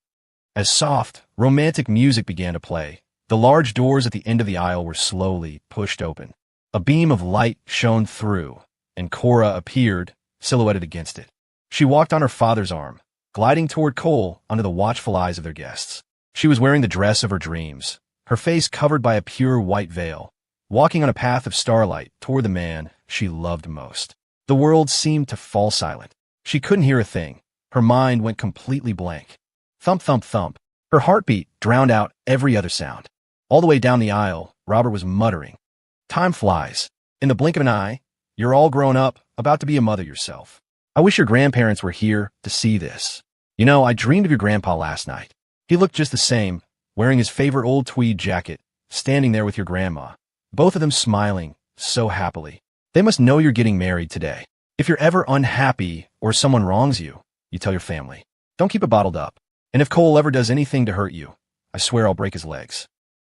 As soft, romantic music began to play, the large doors at the end of the aisle were slowly pushed open. A beam of light shone through, and Cora appeared, silhouetted against it. She walked on her father's arm, gliding toward Cole under the watchful eyes of their guests. She was wearing the dress of her dreams, her face covered by a pure white veil, walking on a path of starlight toward the man she loved most. The world seemed to fall silent. She couldn't hear a thing. Her mind went completely blank. Thump, thump, thump. Her heartbeat drowned out every other sound. All the way down the aisle, Robert was muttering, "Time flies. In the blink of an eye, you're all grown up, about to be a mother yourself. I wish your grandparents were here to see this. You know, I dreamed of your grandpa last night. He looked just the same, wearing his favorite old tweed jacket, standing there with your grandma. Both of them smiling, so happily. They must know you're getting married today. If you're ever unhappy or someone wrongs you, you tell your family. Don't keep it bottled up. And if Cole ever does anything to hurt you, I swear I'll break his legs."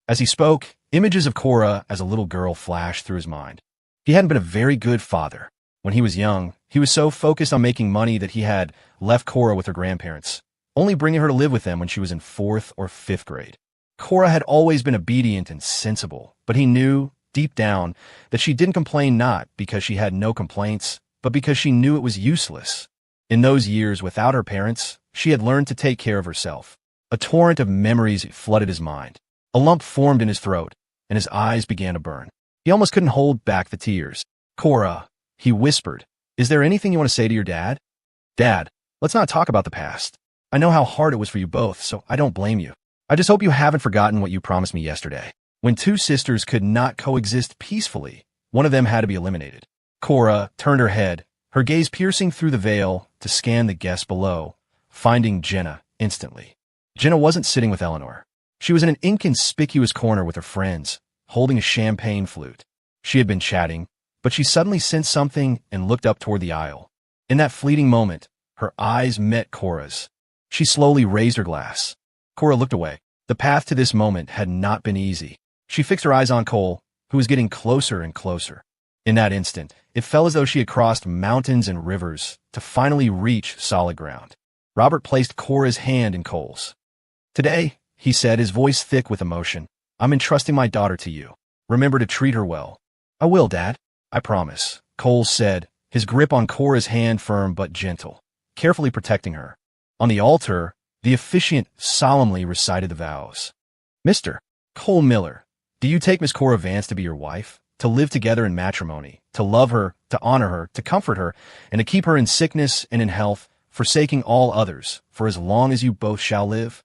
As he spoke, images of Cora as a little girl flashed through his mind. He hadn't been a very good father. When he was young, he was so focused on making money that he had left Cora with her grandparents, only bringing her to live with them when she was in 4th or 5th grade. Cora had always been obedient and sensible, but he knew, deep down, that she didn't complain not because she had no complaints, but because she knew it was useless. In those years without her parents, she had learned to take care of herself. A torrent of memories flooded his mind. A lump formed in his throat, and his eyes began to burn. He almost couldn't hold back the tears. "Cora," he whispered, "is there anything you want to say to your dad?" "Dad, let's not talk about the past. I know how hard it was for you both, so I don't blame you. I just hope you haven't forgotten what you promised me yesterday. When two sisters could not coexist peacefully, one of them had to be eliminated." Cora turned her head, her gaze piercing through the veil to scan the guests below, finding Jenna instantly. Jenna wasn't sitting with Eleanor. She was in an inconspicuous corner with her friends, holding a champagne flute. She had been chatting, but she suddenly sensed something and looked up toward the aisle. In that fleeting moment, her eyes met Cora's. She slowly raised her glass. Cora looked away. The path to this moment had not been easy. She fixed her eyes on Cole, who was getting closer and closer. In that instant, it felt as though she had crossed mountains and rivers to finally reach solid ground. Robert placed Cora's hand in Cole's. Today, he said, his voice thick with emotion, I'm entrusting my daughter to you. Remember to treat her well. I will, Dad. I promise, Cole said, his grip on Cora's hand firm but gentle, carefully protecting her. On the altar, the officiant solemnly recited the vows. Mr. Cole Miller, do you take Miss Cora Vance to be your wife, to live together in matrimony, to love her, to honor her, to comfort her, and to keep her in sickness and in health, forsaking all others, for as long as you both shall live?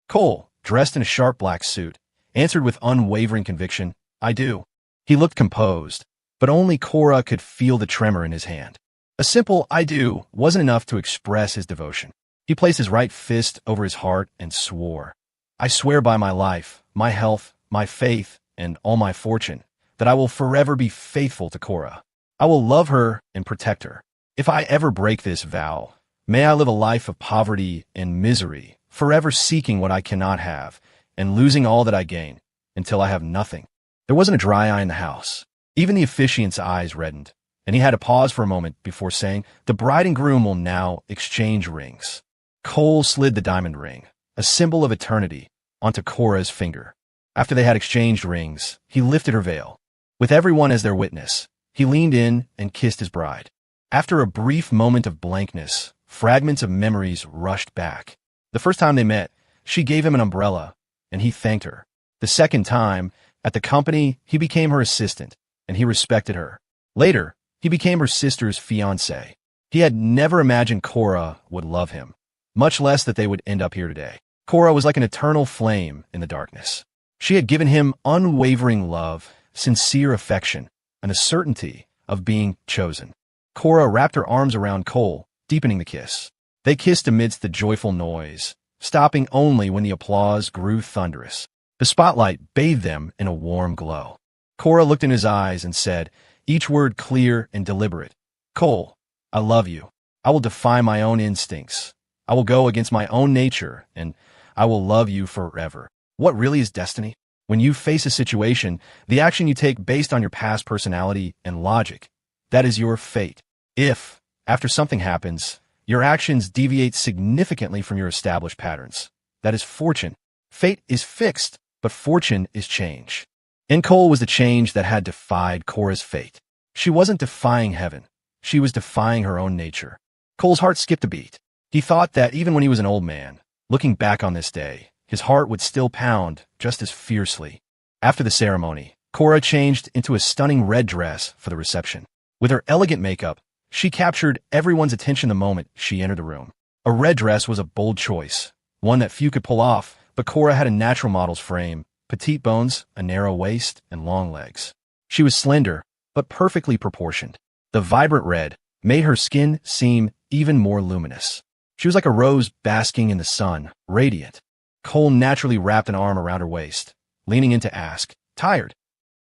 Cole, dressed in a sharp black suit, answered with unwavering conviction, I do. He looked composed, but only Cora could feel the tremor in his hand. A simple I do wasn't enough to express his devotion. He placed his right fist over his heart and swore, I swear by my life, my health, my faith, and all my fortune, that I will forever be faithful to Cora. I will love her and protect her. If I ever break this vow, may I live a life of poverty and misery, forever seeking what I cannot have, and losing all that I gain, until I have nothing. There wasn't a dry eye in the house. Even the officiant's eyes reddened, and he had to pause for a moment before saying, the bride and groom will now exchange rings. Cole slid the diamond ring, a symbol of eternity, onto Cora's finger. After they had exchanged rings, he lifted her veil. With everyone as their witness, he leaned in and kissed his bride. After a brief moment of blankness, fragments of memories rushed back. The first time they met, she gave him an umbrella, and he thanked her. The second time, at the company, he became her assistant, and he respected her. Later, he became her sister's fiancé. He had never imagined Cora would love him, much less that they would end up here today. Cora was like an eternal flame in the darkness. She had given him unwavering love, sincere affection, and a certainty of being chosen. Cora wrapped her arms around Cole, deepening the kiss. They kissed amidst the joyful noise, stopping only when the applause grew thunderous. The spotlight bathed them in a warm glow. Cora looked in his eyes and said, each word clear and deliberate, Cole, I love you. I will defy my own instincts. I will go against my own nature, and I will love you forever. What really is destiny? When you face a situation, the action you take based on your past personality and logic, that is your fate. If, after something happens, your actions deviate significantly from your established patterns, that is fortune. Fate is fixed, but fortune is change. And Cole was the change that had defied Cora's fate. She wasn't defying heaven. She was defying her own nature. Cole's heart skipped a beat. He thought that even when he was an old man, looking back on this day, his heart would still pound just as fiercely. After the ceremony, Cora changed into a stunning red dress for the reception. With her elegant makeup, she captured everyone's attention the moment she entered the room. A red dress was a bold choice, one that few could pull off, but Cora had a natural model's frame, petite bones, a narrow waist, and long legs. She was slender, but perfectly proportioned. The vibrant red made her skin seem even more luminous. She was like a rose basking in the sun, radiant. Cole naturally wrapped an arm around her waist, leaning in to ask, tired?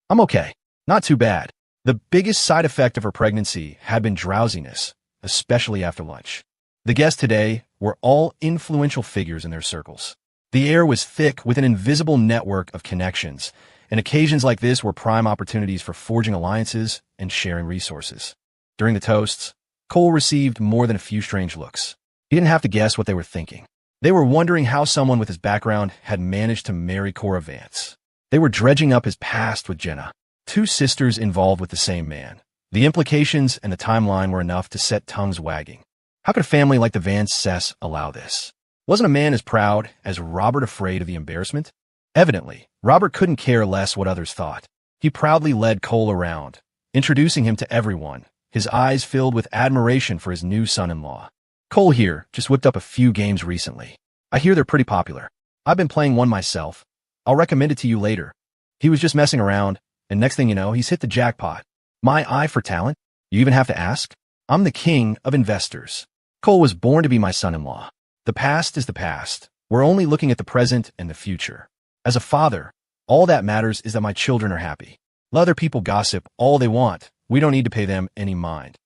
I'm okay. Not too bad. The biggest side effect of her pregnancy had been drowsiness, especially after lunch. The guests today were all influential figures in their circles. The air was thick with an invisible network of connections, and occasions like this were prime opportunities for forging alliances and sharing resources. During the toasts, Cole received more than a few strange looks. He didn't have to guess what they were thinking. They were wondering how someone with his background had managed to marry Cora Vance. They were dredging up his past with Jenna, two sisters involved with the same man. The implications and the timeline were enough to set tongues wagging. How could a family like the Vances allow this? Wasn't a man as proud as Robert afraid of the embarrassment? Evidently, Robert couldn't care less what others thought. He proudly led Cole around, introducing him to everyone, his eyes filled with admiration for his new son-in-law. Cole here just whipped up a few games recently. I hear they're pretty popular. I've been playing one myself. I'll recommend it to you later. He was just messing around, and next thing you know, he's hit the jackpot. My eye for talent? You even have to ask? I'm the king of investors. Cole was born to be my son-in-law. The past is the past. We're only looking at the present and the future. As a father, all that matters is that my children are happy. Let other people gossip all they want. We don't need to pay them any mind.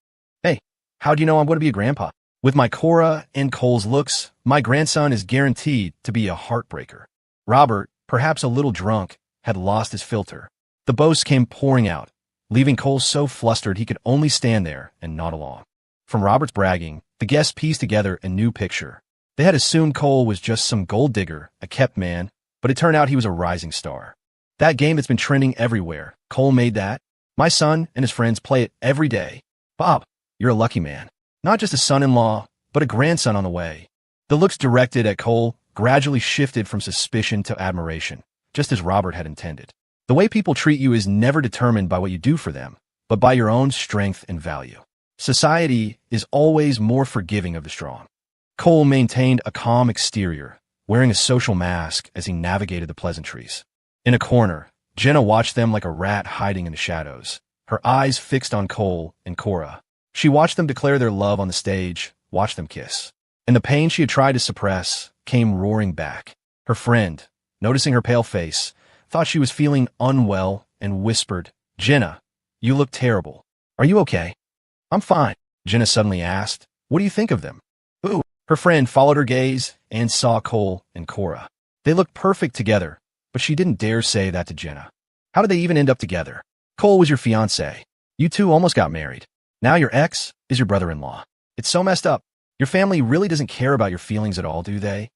Hey, how do you know I'm going to be a grandpa? With my Cora and Cole's looks, my grandson is guaranteed to be a heartbreaker. Robert, perhaps a little drunk, had lost his filter. The boast came pouring out, leaving Cole so flustered he could only stand there and nod along. From Robert's bragging, the guests pieced together a new picture. They had assumed Cole was just some gold digger, a kept man, but it turned out he was a rising star. That game that's been trending everywhere. Cole made that. My son and his friends play it every day. Bob, you're a lucky man. Not just a son-in-law, but a grandson on the way. The looks directed at Cole gradually shifted from suspicion to admiration, just as Robert had intended. The way people treat you is never determined by what you do for them, but by your own strength and value. Society is always more forgiving of the strong. Cole maintained a calm exterior, wearing a social mask as he navigated the pleasantries. In a corner, Jenna watched them like a rat hiding in the shadows, her eyes fixed on Cole and Cora. She watched them declare their love on the stage, watched them kiss. And the pain she had tried to suppress came roaring back. Her friend, noticing her pale face, thought she was feeling unwell and whispered, "Jenna, you look terrible. Are you okay?" "I'm fine," Jenna suddenly asked. "What do you think of them?" "Ooh." Her friend followed her gaze and saw Cole and Cora. They looked perfect together, but she didn't dare say that to Jenna. How did they even end up together? Cole was your fiancé. You two almost got married. Now your ex is your brother-in-law. It's so messed up. Your family really doesn't care about your feelings at all, do they?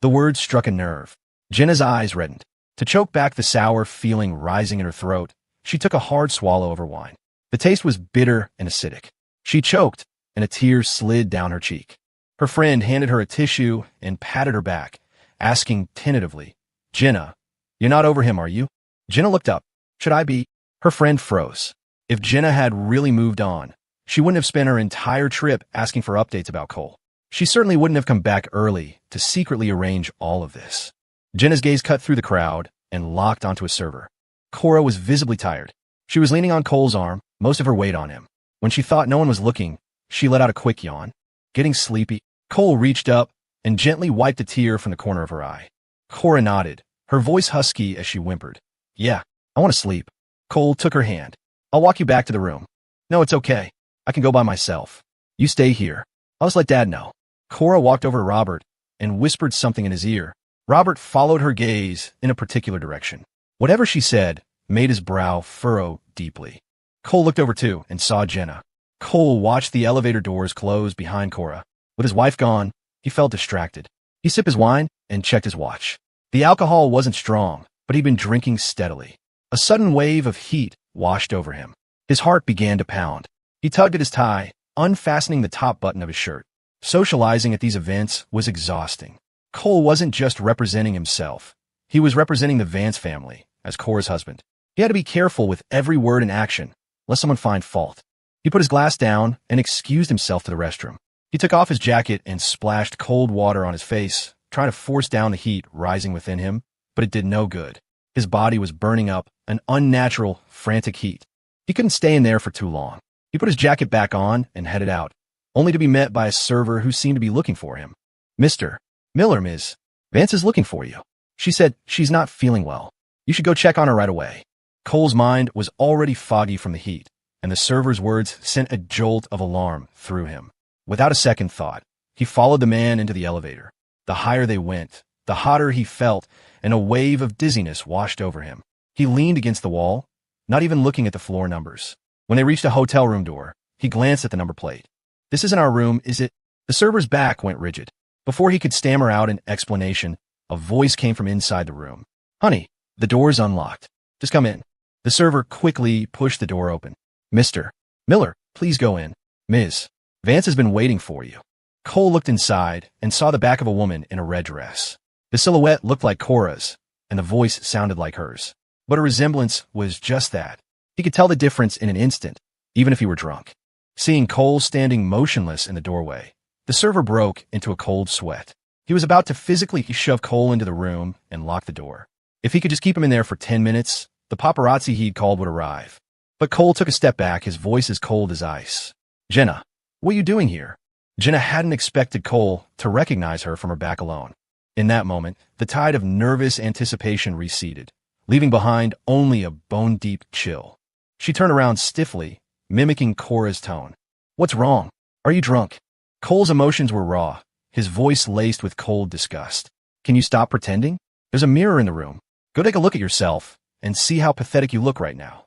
The words struck a nerve. Jenna's eyes reddened. To choke back the sour feeling rising in her throat, she took a hard swallow of her wine. The taste was bitter and acidic. She choked, and a tear slid down her cheek. Her friend handed her a tissue and patted her back, asking tentatively, "Jenna, you're not over him, are you?" Jenna looked up. "Should I be?" Her friend froze. If Jenna had really moved on, she wouldn't have spent her entire trip asking for updates about Cole. She certainly wouldn't have come back early to secretly arrange all of this. Jenna's gaze cut through the crowd and locked onto a server. Cora was visibly tired. She was leaning on Cole's arm, most of her weight on him. When she thought no one was looking, she let out a quick yawn. Getting sleepy, Cole reached up and gently wiped a tear from the corner of her eye. Cora nodded, her voice husky as she whimpered, "Yeah, I want to sleep." Cole took her hand. "I'll walk you back to the room." "No, it's okay. I can go by myself. You stay here. I'll just let Dad know." Cora walked over to Robert and whispered something in his ear. Robert followed her gaze in a particular direction. Whatever she said made his brow furrow deeply. Cole looked over too and saw Jenna. Cole watched the elevator doors close behind Cora. With his wife gone, he felt distracted. He sipped his wine and checked his watch. The alcohol wasn't strong, but he'd been drinking steadily. A sudden wave of heat washed over him. His heart began to pound. He tugged at his tie, unfastening the top button of his shirt. Socializing at these events was exhausting. Cole wasn't just representing himself. He was representing the Vance family, as Cora's husband. He had to be careful with every word and action, lest someone find fault. He put his glass down and excused himself to the restroom. He took off his jacket and splashed cold water on his face, trying to force down the heat rising within him, but it did no good. His body was burning up, an unnatural, frantic heat. He couldn't stay in there for too long. He put his jacket back on and headed out, only to be met by a server who seemed to be looking for him. "Mr. Miller, Ms. Vance is looking for you. She said she's not feeling well. You should go check on her right away." Cole's mind was already foggy from the heat, and the server's words sent a jolt of alarm through him. Without a second thought, he followed the man into the elevator. The higher they went, the hotter he felt, and a wave of dizziness washed over him. He leaned against the wall, not even looking at the floor numbers. When they reached a hotel room door, he glanced at the number plate. "This isn't our room, is it?" The server's back went rigid. Before he could stammer out an explanation, a voice came from inside the room. "Honey, the door's unlocked. Just come in." The server quickly pushed the door open. "Mr. Miller, please go in. Ms. Vance has been waiting for you." Cole looked inside and saw the back of a woman in a red dress. The silhouette looked like Cora's, and the voice sounded like hers. But a resemblance was just that. He could tell the difference in an instant, even if he were drunk. Seeing Cole standing motionless in the doorway, the server broke into a cold sweat. He was about to physically shove Cole into the room and lock the door. If he could just keep him in there for 10 minutes, the paparazzi he'd called would arrive. But Cole took a step back, his voice as cold as ice. "Jenna, what are you doing here?" Jenna hadn't expected Cole to recognize her from her back alone. In that moment, the tide of nervous anticipation receded, leaving behind only a bone-deep chill. She turned around stiffly, mimicking Cora's tone. "What's wrong? Are you drunk?" Cole's emotions were raw, his voice laced with cold disgust. "Can you stop pretending? There's a mirror in the room. Go take a look at yourself and see how pathetic you look right now."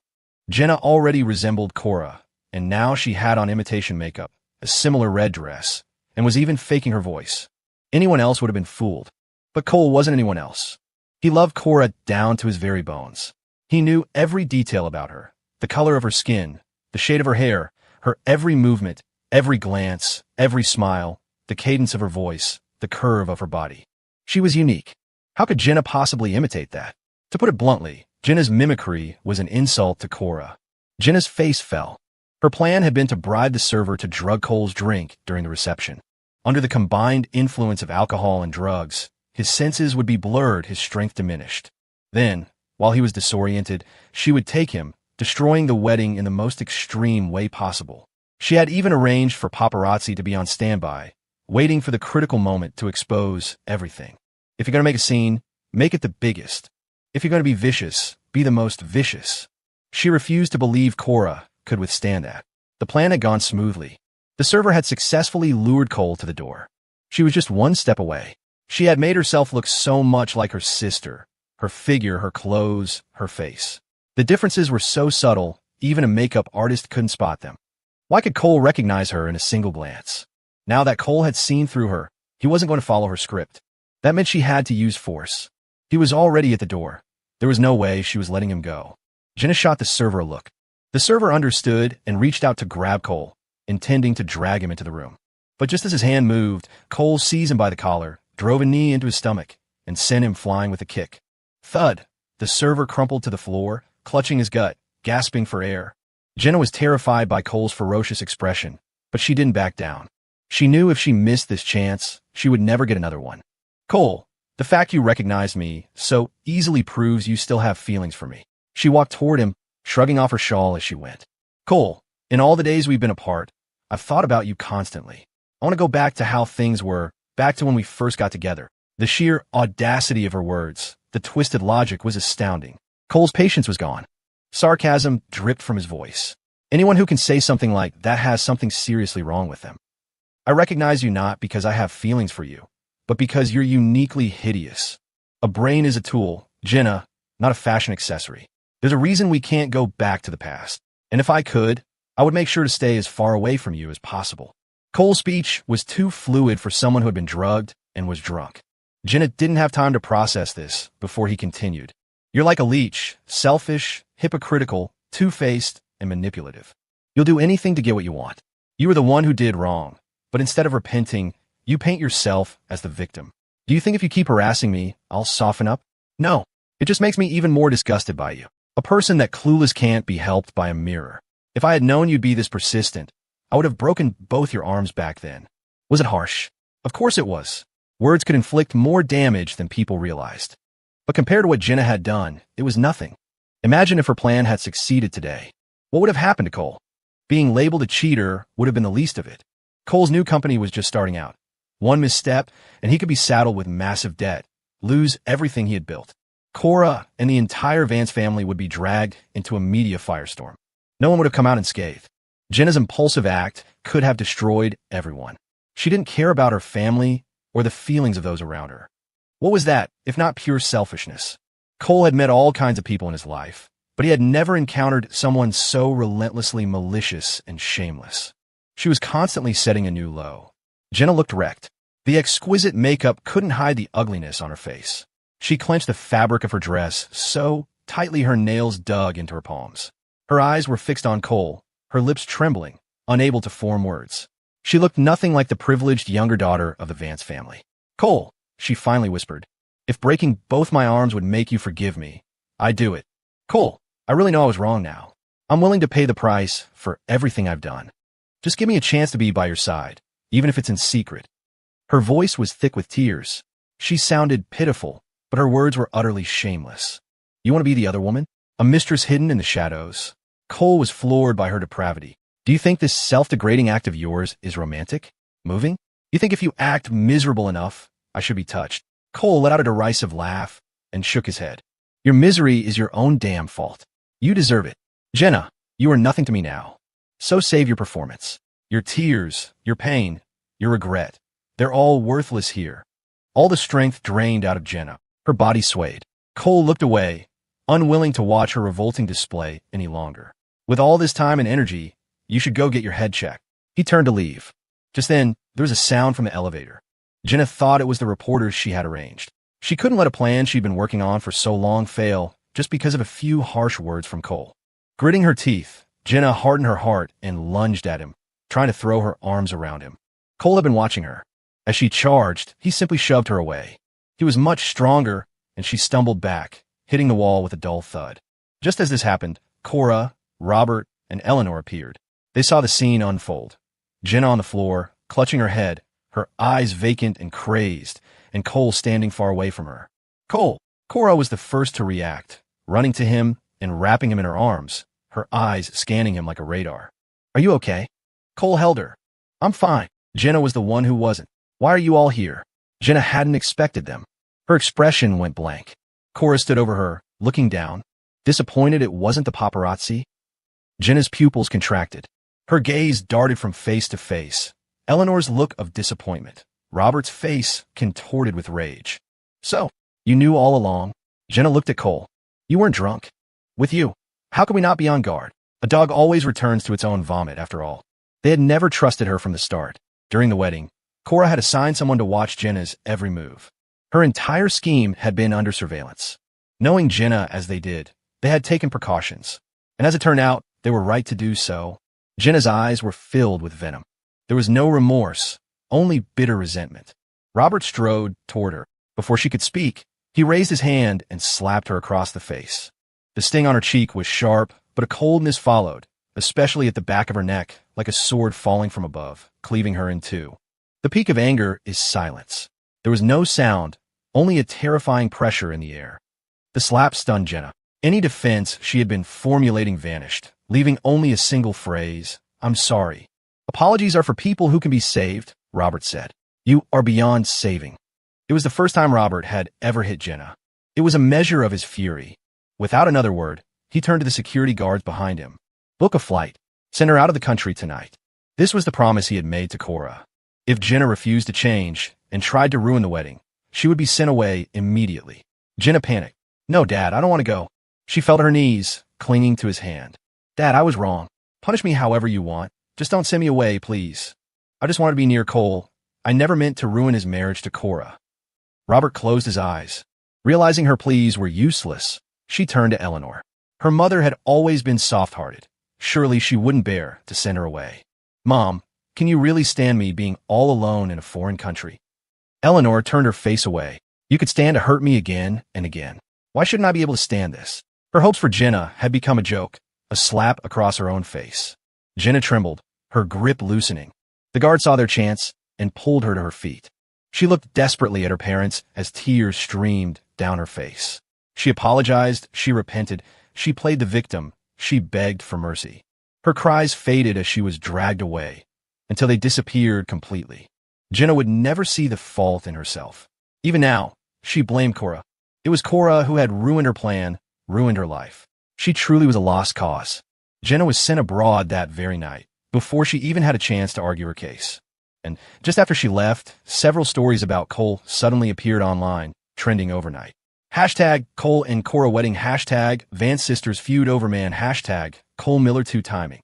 Jenna already resembled Cora, and now she had on imitation makeup, a similar red dress, and was even faking her voice. Anyone else would have been fooled. But Cole wasn't anyone else. He loved Cora down to his very bones. He knew every detail about her, the color of her skin, the shade of her hair, her every movement, every glance, every smile, the cadence of her voice, the curve of her body. She was unique. How could Jenna possibly imitate that? To put it bluntly, Jenna's mimicry was an insult to Cora. Jenna's face fell. Her plan had been to bribe the server to drug Cole's drink during the reception. Under the combined influence of alcohol and drugs, his senses would be blurred, his strength diminished. Then, while he was disoriented, she would take him, destroying the wedding in the most extreme way possible. She had even arranged for paparazzi to be on standby, waiting for the critical moment to expose everything. If you're going to make a scene, make it the biggest. If you're going to be vicious, be the most vicious. She refused to believe Cora could withstand that. The plan had gone smoothly. The server had successfully lured Cole to the door. She was just one step away. She had made herself look so much like her sister, her figure, her clothes, her face. The differences were so subtle, even a makeup artist couldn't spot them. Why could Cole recognize her in a single glance? Now that Cole had seen through her, he wasn't going to follow her script. That meant she had to use force. He was already at the door. There was no way she was letting him go. Jenna shot the server a look. The server understood and reached out to grab Cole, intending to drag him into the room. But just as his hand moved, Cole seized him by the collar, drove a knee into his stomach, and sent him flying with a kick. Thud! The server crumpled to the floor, clutching his gut, gasping for air. Jenna was terrified by Cole's ferocious expression, but she didn't back down. She knew if she missed this chance, she would never get another one. Cole, the fact you recognized me so easily proves you still have feelings for me. She walked toward him, shrugging off her shawl as she went. Cole, in all the days we've been apart, I've thought about you constantly. I want to go back to how things were, back to when we first got together. The sheer audacity of her words, the twisted logic was astounding. Cole's patience was gone. Sarcasm dripped from his voice. Anyone who can say something like that has something seriously wrong with them. I recognize you not because I have feelings for you, but because you're uniquely hideous. A brain is a tool, Jenna, not a fashion accessory. There's a reason we can't go back to the past. And if I could, I would make sure to stay as far away from you as possible. Cole's speech was too fluid for someone who had been drugged and was drunk. Jenna didn't have time to process this before he continued. You're like a leech, selfish, hypocritical, two-faced, and manipulative. You'll do anything to get what you want. You were the one who did wrong, but instead of repenting, you paint yourself as the victim. Do you think if you keep harassing me, I'll soften up? No. It just makes me even more disgusted by you. A person that clueless can't be helped by a mirror. If I had known you'd be this persistent, I would have broken both your arms back then. Was it harsh? Of course it was. Words could inflict more damage than people realized. But compared to what Jenna had done, it was nothing. Imagine if her plan had succeeded today. What would have happened to Cole? Being labeled a cheater would have been the least of it. Cole's new company was just starting out. One misstep, and he could be saddled with massive debt, lose everything he had built. Cora and the entire Vance family would be dragged into a media firestorm. No one would have come out unscathed. Jenna's impulsive act could have destroyed everyone. She didn't care about her family or the feelings of those around her. What was that, if not pure selfishness? Cole had met all kinds of people in his life, but he had never encountered someone so relentlessly malicious and shameless. She was constantly setting a new low. Jenna looked wrecked. The exquisite makeup couldn't hide the ugliness on her face. She clenched the fabric of her dress so tightly her nails dug into her palms. Her eyes were fixed on Cole, her lips trembling, unable to form words. She looked nothing like the privileged younger daughter of the Vance family. Cole, she finally whispered, if breaking both my arms would make you forgive me, I'd do it. Cole, I really know I was wrong now. I'm willing to pay the price for everything I've done. Just give me a chance to be by your side, even if it's in secret. Her voice was thick with tears. She sounded pitiful, but her words were utterly shameless. You want to be the other woman? A mistress hidden in the shadows? Cole was floored by her depravity. Do you think this self-degrading act of yours is romantic? Moving? You think if you act miserable enough, I should be touched? Cole let out a derisive laugh and shook his head. Your misery is your own damn fault. You deserve it. Jenna, you are nothing to me now. So save your performance. Your tears, your pain, your regret. They're all worthless here. All the strength drained out of Jenna. Her body swayed. Cole looked away, unwilling to watch her revolting display any longer. With all this time and energy, you should go get your head checked. He turned to leave. Just then, there was a sound from the elevator. Jenna thought it was the reporters she had arranged. She couldn't let a plan she'd been working on for so long fail just because of a few harsh words from Cole. Gritting her teeth, Jenna hardened her heart and lunged at him, trying to throw her arms around him. Cole had been watching her. As she charged, he simply shoved her away. He was much stronger, and she stumbled back, hitting the wall with a dull thud. Just as this happened, Cora, Robert, and Eleanor appeared. They saw the scene unfold. Jenna on the floor, clutching her head, her eyes vacant and crazed, and Cole standing far away from her. Cora was the first to react, running to him and wrapping him in her arms, her eyes scanning him like a radar. "Are you okay?" Cole held her. "I'm fine." Jenna was the one who wasn't. "Why are you all here?" Jenna hadn't expected them. Her expression went blank. Cora stood over her, looking down, disappointed it wasn't the paparazzi. Jenna's pupils contracted. Her gaze darted from face to face. Eleanor's look of disappointment. Robert's face contorted with rage. "So, you knew all along?" Jenna looked at Cole. "You weren't drunk." "With you. How could we not be on guard? A dog always returns to its own vomit, after all." They had never trusted her from the start. During the wedding, Cora had assigned someone to watch Jenna's every move. Her entire scheme had been under surveillance. Knowing Jenna as they did, they had taken precautions. And as it turned out, they were right to do so. Jenna's eyes were filled with venom. There was no remorse, only bitter resentment. Robert strode toward her. Before she could speak, he raised his hand and slapped her across the face. The sting on her cheek was sharp, but a coldness followed, especially at the back of her neck, like a sword falling from above, cleaving her in two. The peak of anger is silence. There was no sound, only a terrifying pressure in the air. The slap stunned Jenna. Any defense she had been formulating vanished, leaving only a single phrase, "I'm sorry." "Apologies are for people who can be saved," Robert said. "You are beyond saving." It was the first time Robert had ever hit Jenna. It was a measure of his fury. Without another word, he turned to the security guards behind him. "Book a flight. Send her out of the country tonight." This was the promise he had made to Cora. If Jenna refused to change and tried to ruin the wedding, she would be sent away immediately. Jenna panicked. "No, Dad, I don't want to go." She fell to her knees, clinging to his hand. "Dad, I was wrong. Punish me however you want. Just don't send me away, please. I just wanted to be near Cole. I never meant to ruin his marriage to Cora." Robert closed his eyes. Realizing her pleas were useless, she turned to Eleanor. Her mother had always been soft-hearted. Surely she wouldn't bear to send her away. "Mom, can you really stand me being all alone in a foreign country?" Eleanor turned her face away. "You could stand to hurt me again and again. Why shouldn't I be able to stand this?" Her hopes for Jenna had become a joke, a slap across her own face. Jenna trembled, her grip loosening. The guard saw their chance and pulled her to her feet. She looked desperately at her parents as tears streamed down her face. She apologized, she repented, she played the victim, she begged for mercy. Her cries faded as she was dragged away, until they disappeared completely. Jenna would never see the fault in herself. Even now, she blamed Cora. It was Cora who had ruined her plan, ruined her life. She truly was a lost cause. Jenna was sent abroad that very night, before she even had a chance to argue her case. And just after she left, several stories about Cole suddenly appeared online, trending overnight. Hashtag Cole and Cora wedding, hashtag Vance sisters feud over man, hashtag Cole Miller 2 timing,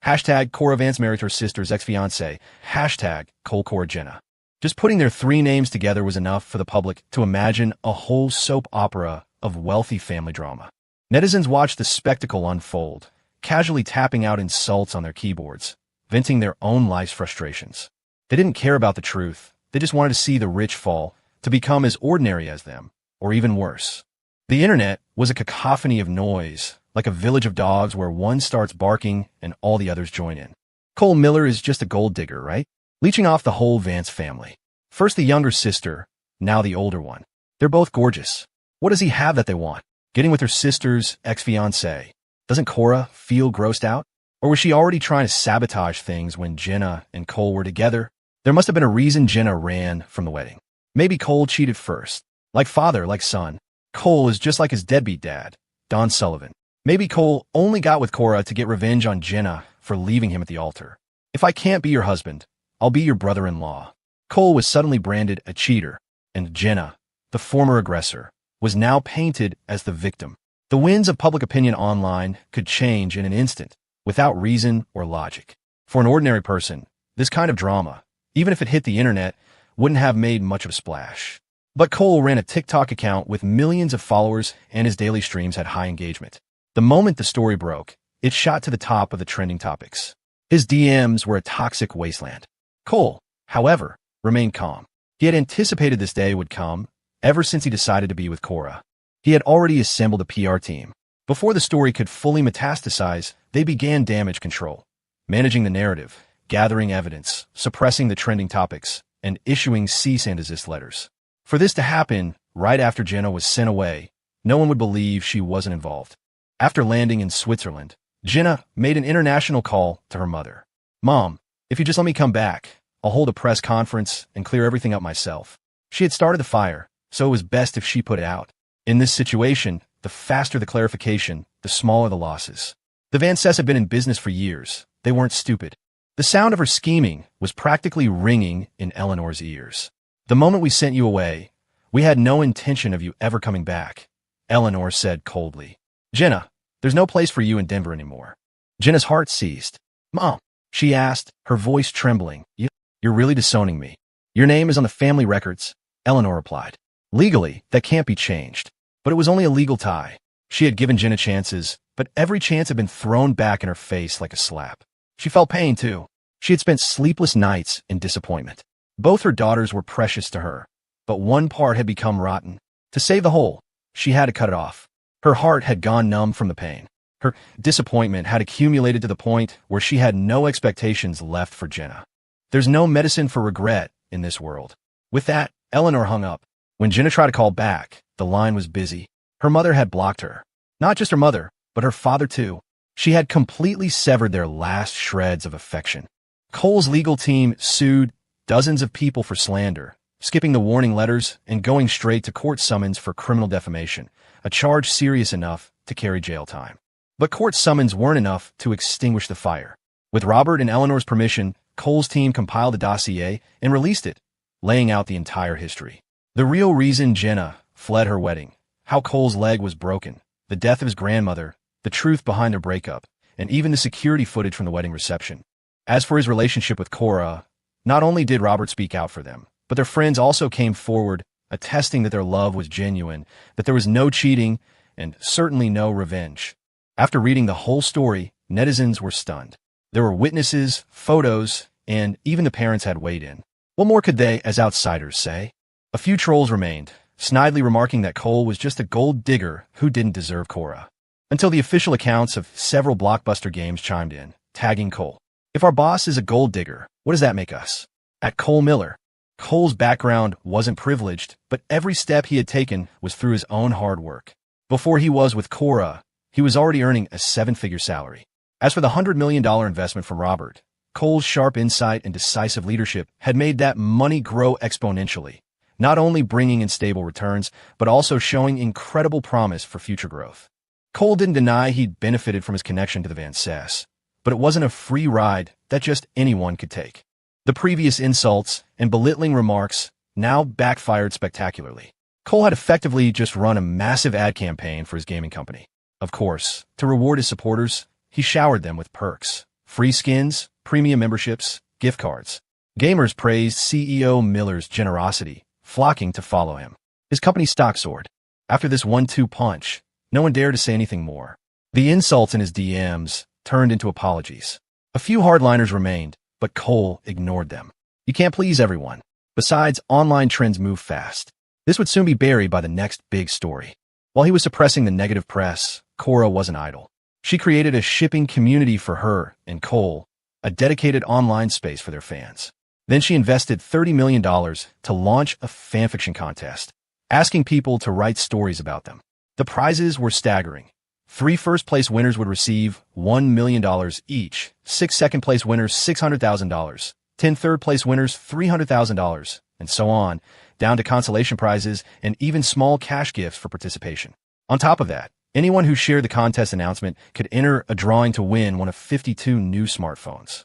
hashtag Cora Vance married her sister's ex-fiancé, hashtag Cole Cora Jenna. Just putting their three names together was enough for the public to imagine a whole soap opera of wealthy family drama. Netizens watched the spectacle unfold, casually tapping out insults on their keyboards, venting their own life's frustrations. They didn't care about the truth. They just wanted to see the rich fall, to become as ordinary as them, or even worse. The internet was a cacophony of noise, like a village of dogs where one starts barking and all the others join in. Cole Miller is just a gold digger, right? Leeching off the whole Vance family. First the younger sister, now the older one. They're both gorgeous. What does he have that they want? Getting with her sister's ex-fiancé. Doesn't Cora feel grossed out? Or was she already trying to sabotage things when Jenna and Cole were together? There must have been a reason Jenna ran from the wedding. Maybe Cole cheated first. Like father, like son. Cole is just like his deadbeat dad, Don Sullivan. Maybe Cole only got with Cora to get revenge on Jenna for leaving him at the altar. "If I can't be your husband, I'll be your brother-in-law." Cole was suddenly branded a cheater, and Jenna, the former aggressor, was now painted as the victim. The winds of public opinion online could change in an instant, without reason or logic. For an ordinary person, this kind of drama, even if it hit the internet, wouldn't have made much of a splash. But Cole ran a TikTok account with millions of followers, and his daily streams had high engagement. The moment the story broke, it shot to the top of the trending topics. His DMs were a toxic wasteland. Cole, however, remained calm. He had anticipated this day would come ever since he decided to be with Cora. He had already assembled a PR team. Before the story could fully metastasize, they began damage control, managing the narrative, gathering evidence, suppressing the trending topics, and issuing cease and desist letters. For this to happen right after Jenna was sent away, no one would believe she wasn't involved. After landing in Switzerland, Jenna made an international call to her mother. "Mom, if you just let me come back, I'll hold a press conference and clear everything up myself." She had started the fire, so it was best if she put it out. In this situation, the faster the clarification, the smaller the losses. The Vances had been in business for years. They weren't stupid. The sound of her scheming was practically ringing in Eleanor's ears. "The moment we sent you away, we had no intention of you ever coming back," Eleanor said coldly. "Jenna, there's no place for you in Denver anymore." Jenna's heart seized. "Mom," she asked, her voice trembling, You're really disowning me." "Your name is on the family records," Eleanor replied. "Legally, that can't be changed." But it was only a legal tie. She had given Jenna chances, but every chance had been thrown back in her face like a slap. She felt pain, too. She had spent sleepless nights in disappointment. Both her daughters were precious to her, but one part had become rotten. To save the whole, she had to cut it off. Her heart had gone numb from the pain. Her disappointment had accumulated to the point where she had no expectations left for Jenna. There's no medicine for regret in this world. With that, Eleanor hung up. When Jenna tried to call back, the line was busy. Her mother had blocked her. Not just her mother, but her father too. She had completely severed their last shreds of affection. Cole's legal team sued dozens of people for slander, skipping the warning letters and going straight to court summons for criminal defamation, a charge serious enough to carry jail time. But court summons weren't enough to extinguish the fire. With Robert and Eleanor's permission, Cole's team compiled a dossier and released it, laying out the entire history. The real reason Jenna fled her wedding, how Cole's leg was broken, the death of his grandmother, the truth behind their breakup, and even the security footage from the wedding reception. As for his relationship with Cora, not only did Robert speak out for them, but their friends also came forward, attesting that their love was genuine, that there was no cheating, and certainly no revenge. After reading the whole story, netizens were stunned. There were witnesses, photos, and even the parents had weighed in. What more could they, as outsiders, say? A few trolls remained, snidely remarking that Cole was just a gold digger who didn't deserve Cora. Until the official accounts of several blockbuster games chimed in, tagging Cole. "If our boss is a gold digger, what does that make us?" At Cole Miller, Cole's background wasn't privileged, but every step he had taken was through his own hard work. Before he was with Cora, he was already earning a seven-figure salary. As for the $100 million investment from Robert, Cole's sharp insight and decisive leadership had made that money grow exponentially, not only bringing in stable returns, but also showing incredible promise for future growth. Cole didn't deny he'd benefited from his connection to the Vances, but it wasn't a free ride that just anyone could take. The previous insults and belittling remarks now backfired spectacularly. Cole had effectively just run a massive ad campaign for his gaming company. Of course, to reward his supporters, he showered them with perks, free skins, premium memberships, gift cards. Gamers praised CEO Miller's generosity, flocking to follow him. His company's stock soared. After this 1-2 punch, no one dared to say anything more. The insults in his DMs turned into apologies. A few hardliners remained, but Cole ignored them. You can't please everyone. Besides, online trends move fast. This would soon be buried by the next big story. While he was suppressing the negative press, Cora wasn't idle. She created a shipping community for her and Cole, a dedicated online space for their fans. Then she invested $30 million to launch a fanfiction contest, asking people to write stories about them. The prizes were staggering. 3 first-place winners would receive $1 million each, 6 second-place winners $600,000, 10 third-place winners $300,000, and so on, down to consolation prizes and even small cash gifts for participation. On top of that, anyone who shared the contest announcement could enter a drawing to win one of 52 new smartphones.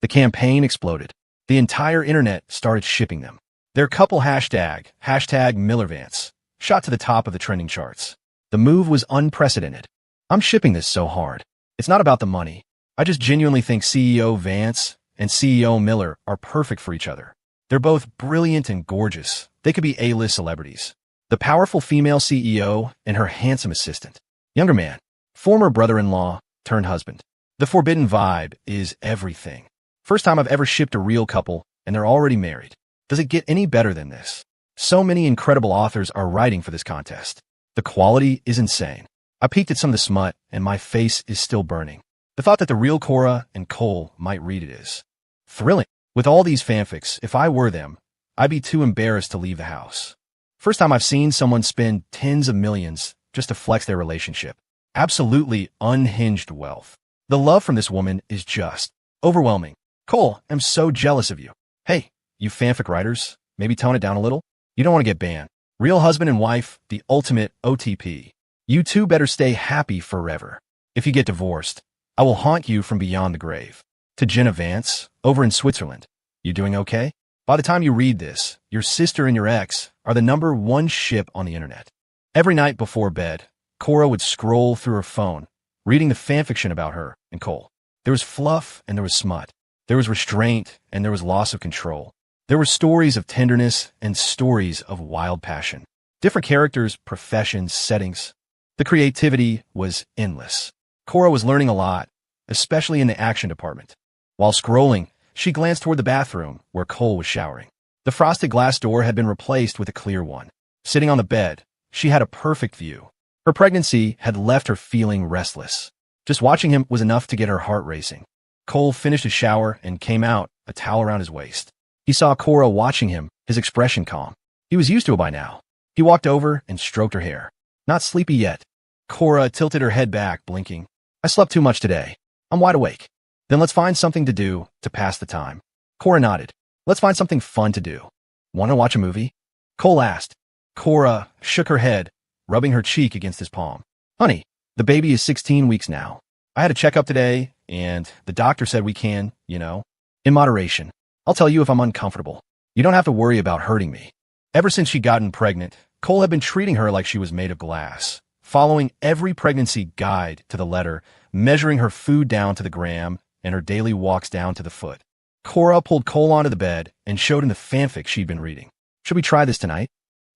The campaign exploded. The entire internet started shipping them. Their couple hashtag MillerVance, shot to the top of the trending charts. The move was unprecedented. "I'm shipping this so hard. It's not about the money. I just genuinely think CEO Vance and CEO Miller are perfect for each other." They're both brilliant and gorgeous. They could be A-list celebrities. The powerful female CEO and her handsome assistant. Younger man, former brother-in-law turned husband. The forbidden vibe is everything. First time I've ever shipped a real couple, and they're already married. Does it get any better than this? So many incredible authors are writing for this contest. The quality is insane. I peeked at some of the smut, and my face is still burning. The thought that the real Cora and Cole might read it is thrilling. With all these fanfics, if I were them, I'd be too embarrassed to leave the house. First time I've seen someone spend tens of millions just to flex their relationship. Absolutely unhinged wealth. The love from this woman is just overwhelming. Cole, I'm so jealous of you. Hey, you fanfic writers, maybe tone it down a little? You don't want to get banned. Real husband and wife, the ultimate OTP. You two better stay happy forever. If you get divorced, I will haunt you from beyond the grave. To Jenna Vance, over in Switzerland. You doing okay? By the time you read this, your sister and your ex are the #1 ship on the internet. Every night before bed, Cora would scroll through her phone, reading the fanfiction about her and Cole. There was fluff and there was smut. There was restraint and there was loss of control. There were stories of tenderness and stories of wild passion. Different characters, professions, settings. The creativity was endless. Cora was learning a lot, especially in the action department. While scrolling, she glanced toward the bathroom where Cole was showering. The frosted glass door had been replaced with a clear one. Sitting on the bed, she had a perfect view. Her pregnancy had left her feeling restless. Just watching him was enough to get her heart racing. Cole finished his shower and came out, a towel around his waist. He saw Cora watching him, his expression calm. He was used to it by now. He walked over and stroked her hair. Not sleepy yet. Cora tilted her head back, blinking. I slept too much today. I'm wide awake. Then let's find something to do to pass the time. Cora nodded. Let's find something fun to do. Want to watch a movie? Cole asked. Cora shook her head, rubbing her cheek against his palm. Honey, the baby is 16 weeks now. I had a checkup today, and the doctor said we can, in moderation. I'll tell you if I'm uncomfortable. You don't have to worry about hurting me. Ever since she'd gotten pregnant, Cole had been treating her like she was made of glass, following every pregnancy guide to the letter, measuring her food down to the gram, and her daily walks down to the foot. Cora pulled Cole onto the bed and showed him the fanfic she'd been reading. Should we try this tonight?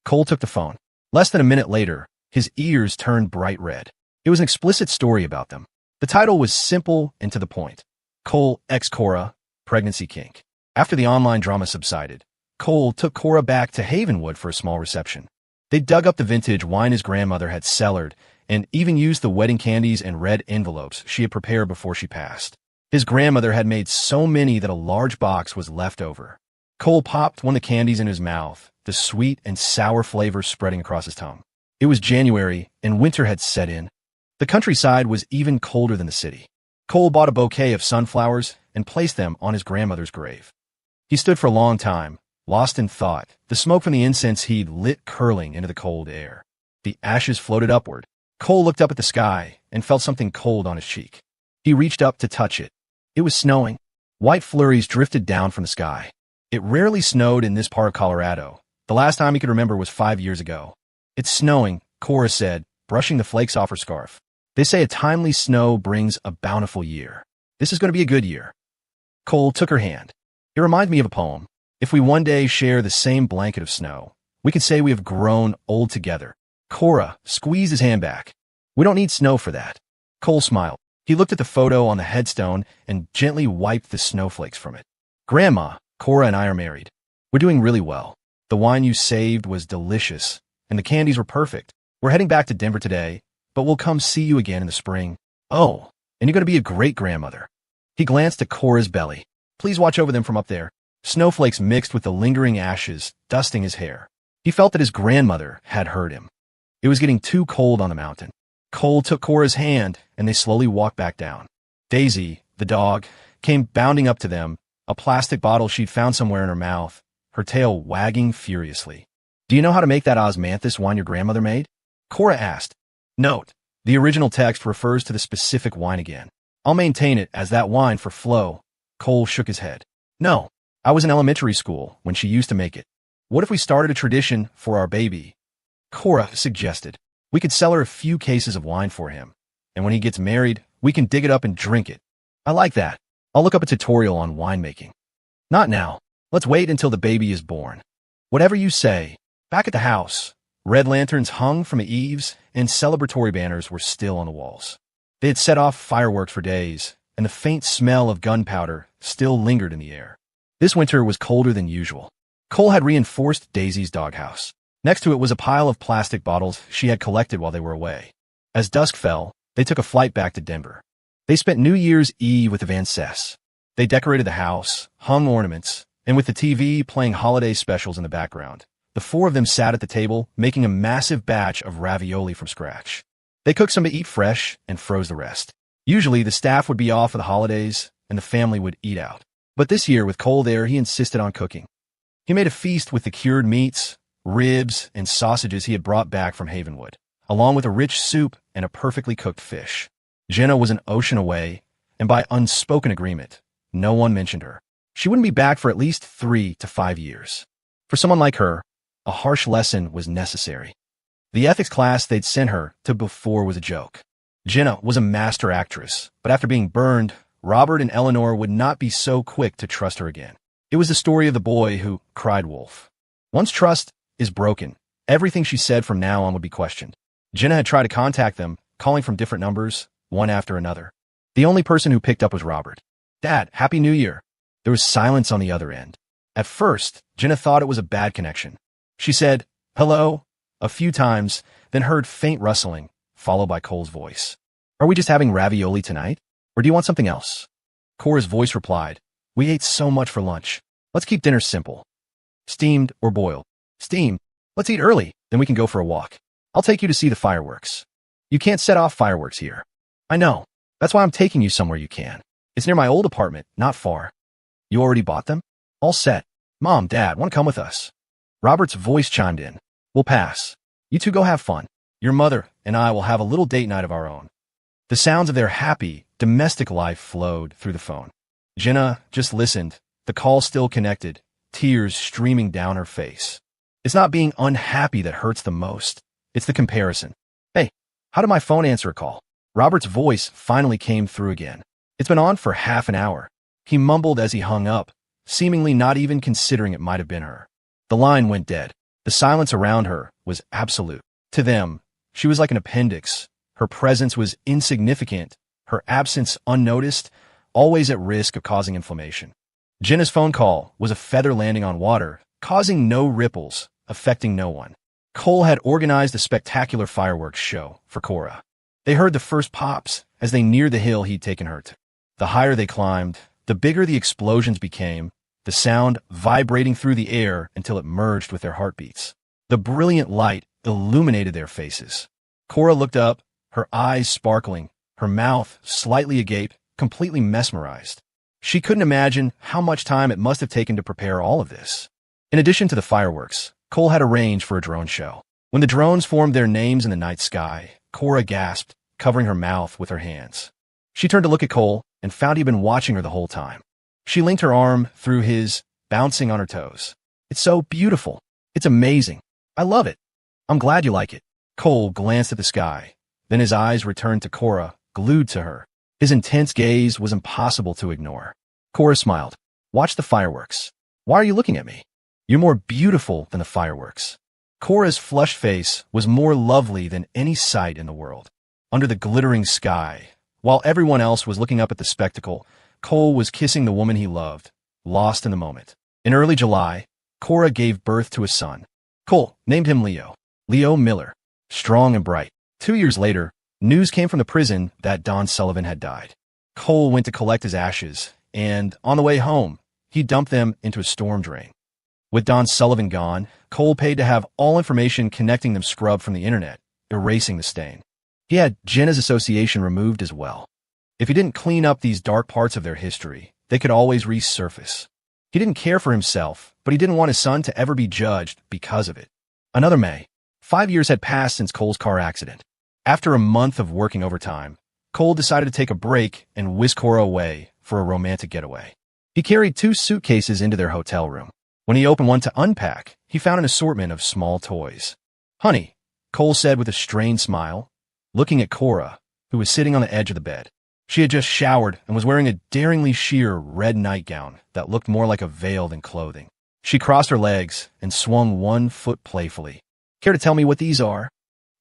Cole took the phone. Less than a minute later, his ears turned bright red. It was an explicit story about them. The title was simple and to the point. Cole x Cora, Pregnancy Kink. After the online drama subsided, Cole took Cora back to Havenwood for a small reception. They dug up the vintage wine his grandmother had cellared and even used the wedding candies and red envelopes she had prepared before she passed. His grandmother had made so many that a large box was left over. Cole popped one of the candies in his mouth, the sweet and sour flavor spreading across his tongue. It was January, and winter had set in. The countryside was even colder than the city. Cole bought a bouquet of sunflowers and placed them on his grandmother's grave. He stood for a long time, lost in thought, the smoke from the incense he'd lit curling into the cold air. The ashes floated upward. Cole looked up at the sky and felt something cold on his cheek. He reached up to touch it. It was snowing. White flurries drifted down from the sky. It rarely snowed in this part of Colorado. The last time he could remember was 5 years ago. It's snowing, Cora said, brushing the flakes off her scarf. They say a timely snow brings a bountiful year. This is going to be a good year. Cole took her hand. It reminded me of a poem. If we one day share the same blanket of snow, we could say we have grown old together. Cora squeezed his hand back. We don't need snow for that. Cole smiled. He looked at the photo on the headstone and gently wiped the snowflakes from it. Grandma, Cora and I are married. We're doing really well. The wine you saved was delicious, and the candies were perfect. We're heading back to Denver today, but we'll come see you again in the spring. Oh, and you're going to be a great grandmother. He glanced at Cora's belly. Please watch over them from up there. Snowflakes mixed with the lingering ashes, dusting his hair. He felt that his grandmother had heard him. It was getting too cold on the mountain. Cole took Cora's hand, and they slowly walked back down. Daisy, the dog, came bounding up to them, a plastic bottle she'd found somewhere in her mouth, her tail wagging furiously. Do you know how to make that osmanthus wine your grandmother made? Cora asked. Note, the original text refers to the specific wine again. I'll maintain it as that wine for Flo. Cole shook his head. No, I was in elementary school when she used to make it. What if we started a tradition for our baby? Cora suggested. We could sell her a few cases of wine for him, and when he gets married, we can dig it up and drink it. I like that. I'll look up a tutorial on winemaking. Not now. Let's wait until the baby is born. Whatever you say. Back at the house, red lanterns hung from the eaves and celebratory banners were still on the walls. They had set off fireworks for days, and the faint smell of gunpowder still lingered in the air. This winter was colder than usual. Cole had reinforced Daisy's doghouse. Next to it was a pile of plastic bottles she had collected while they were away. As dusk fell, they took a flight back to Denver. They spent New Year's Eve with the fiancée. They decorated the house, hung ornaments, and with the TV playing holiday specials in the background, the four of them sat at the table making a massive batch of ravioli from scratch. They cooked some to eat fresh and froze the rest. Usually, the staff would be off for the holidays, and the family would eat out. But this year, with Cole there, he insisted on cooking. He made a feast with the cured meats, ribs, and sausages he had brought back from Havenwood, along with a rich soup and a perfectly cooked fish. Jenna was an ocean away, and by unspoken agreement, no one mentioned her. She wouldn't be back for at least 3 to 5 years. For someone like her, a harsh lesson was necessary. The ethics class they'd sent her to before was a joke. Jenna was a master actress, but after being burned, Robert and Eleanor would not be so quick to trust her again. It was the story of the boy who cried wolf. Once trust is broken, everything she said from now on would be questioned. Jenna had tried to contact them, calling from different numbers, one after another. The only person who picked up was Robert. "Dad, Happy New Year." There was silence on the other end. At first, Jenna thought it was a bad connection. She said, "Hello," a few times, then heard faint rustling, followed by Cole's voice. "Are we just having ravioli tonight? Or do you want something else?" Cora's voice replied, "We ate so much for lunch. Let's keep dinner simple. Steamed or boiled?" "Steamed. Let's eat early, then we can go for a walk. I'll take you to see the fireworks." "You can't set off fireworks here." "I know. That's why I'm taking you somewhere you can. It's near my old apartment, not far." "You already bought them?" "All set. Mom, Dad, want to come with us?" Robert's voice chimed in. "We'll pass. You two go have fun. Your mother and I will have a little date night of our own." The sounds of their happy, domestic life flowed through the phone. Jenna just listened, the call still connected, tears streaming down her face. It's not being unhappy that hurts the most. It's the comparison. "Hey, how did my phone answer a call?" Robert's voice finally came through again. "It's been on for half an hour." He mumbled as he hung up, seemingly not even considering it might have been her. The line went dead. The silence around her was absolute. To them, she was like an appendix. Her presence was insignificant, her absence unnoticed, always at risk of causing inflammation. Jenna's phone call was a feather landing on water, causing no ripples, affecting no one. Cole had organized a spectacular fireworks show for Cora. They heard the first pops as they neared the hill he'd taken her to. The higher they climbed, the bigger the explosions became, the sound vibrating through the air until it merged with their heartbeats. The brilliant light illuminated their faces. Cora looked up, her eyes sparkling, her mouth slightly agape, completely mesmerized. She couldn't imagine how much time it must have taken to prepare all of this. In addition to the fireworks, Cole had arranged for a drone show. When the drones formed their names in the night sky, Cora gasped, covering her mouth with her hands. She turned to look at Cole and found he'd been watching her the whole time. She linked her arm through his, bouncing on her toes. "It's so beautiful. It's amazing. I love it. I'm glad you like it." Cole glanced at the sky. Then his eyes returned to Cora, glued to her. His intense gaze was impossible to ignore. Cora smiled. "Watch the fireworks." "Why are you looking at me?" "You're more beautiful than the fireworks." Cora's flushed face was more lovely than any sight in the world. Under the glittering sky, while everyone else was looking up at the spectacle, Cole was kissing the woman he loved, lost in the moment. In early July, Cora gave birth to a son. Cole named him Leo. Leo Miller. Strong and bright. 2 years later, news came from the prison that Don Sullivan had died. Cole went to collect his ashes, and on the way home, he dumped them into a storm drain. With Don Sullivan gone, Cole paid to have all information connecting them scrubbed from the internet, erasing the stain. He had Jenna's association removed as well. If he didn't clean up these dark parts of their history, they could always resurface. He didn't care for himself, but he didn't want his son to ever be judged because of it. Another May. 5 years had passed since Cole's car accident. After a month of working overtime, Cole decided to take a break and whisk Cora away for a romantic getaway. He carried 2 suitcases into their hotel room. When he opened one to unpack, he found an assortment of small toys. "Honey," Cole said with a strained smile, looking at Cora, who was sitting on the edge of the bed. She had just showered and was wearing a daringly sheer red nightgown that looked more like a veil than clothing. She crossed her legs and swung one foot playfully. Care to tell me what these are?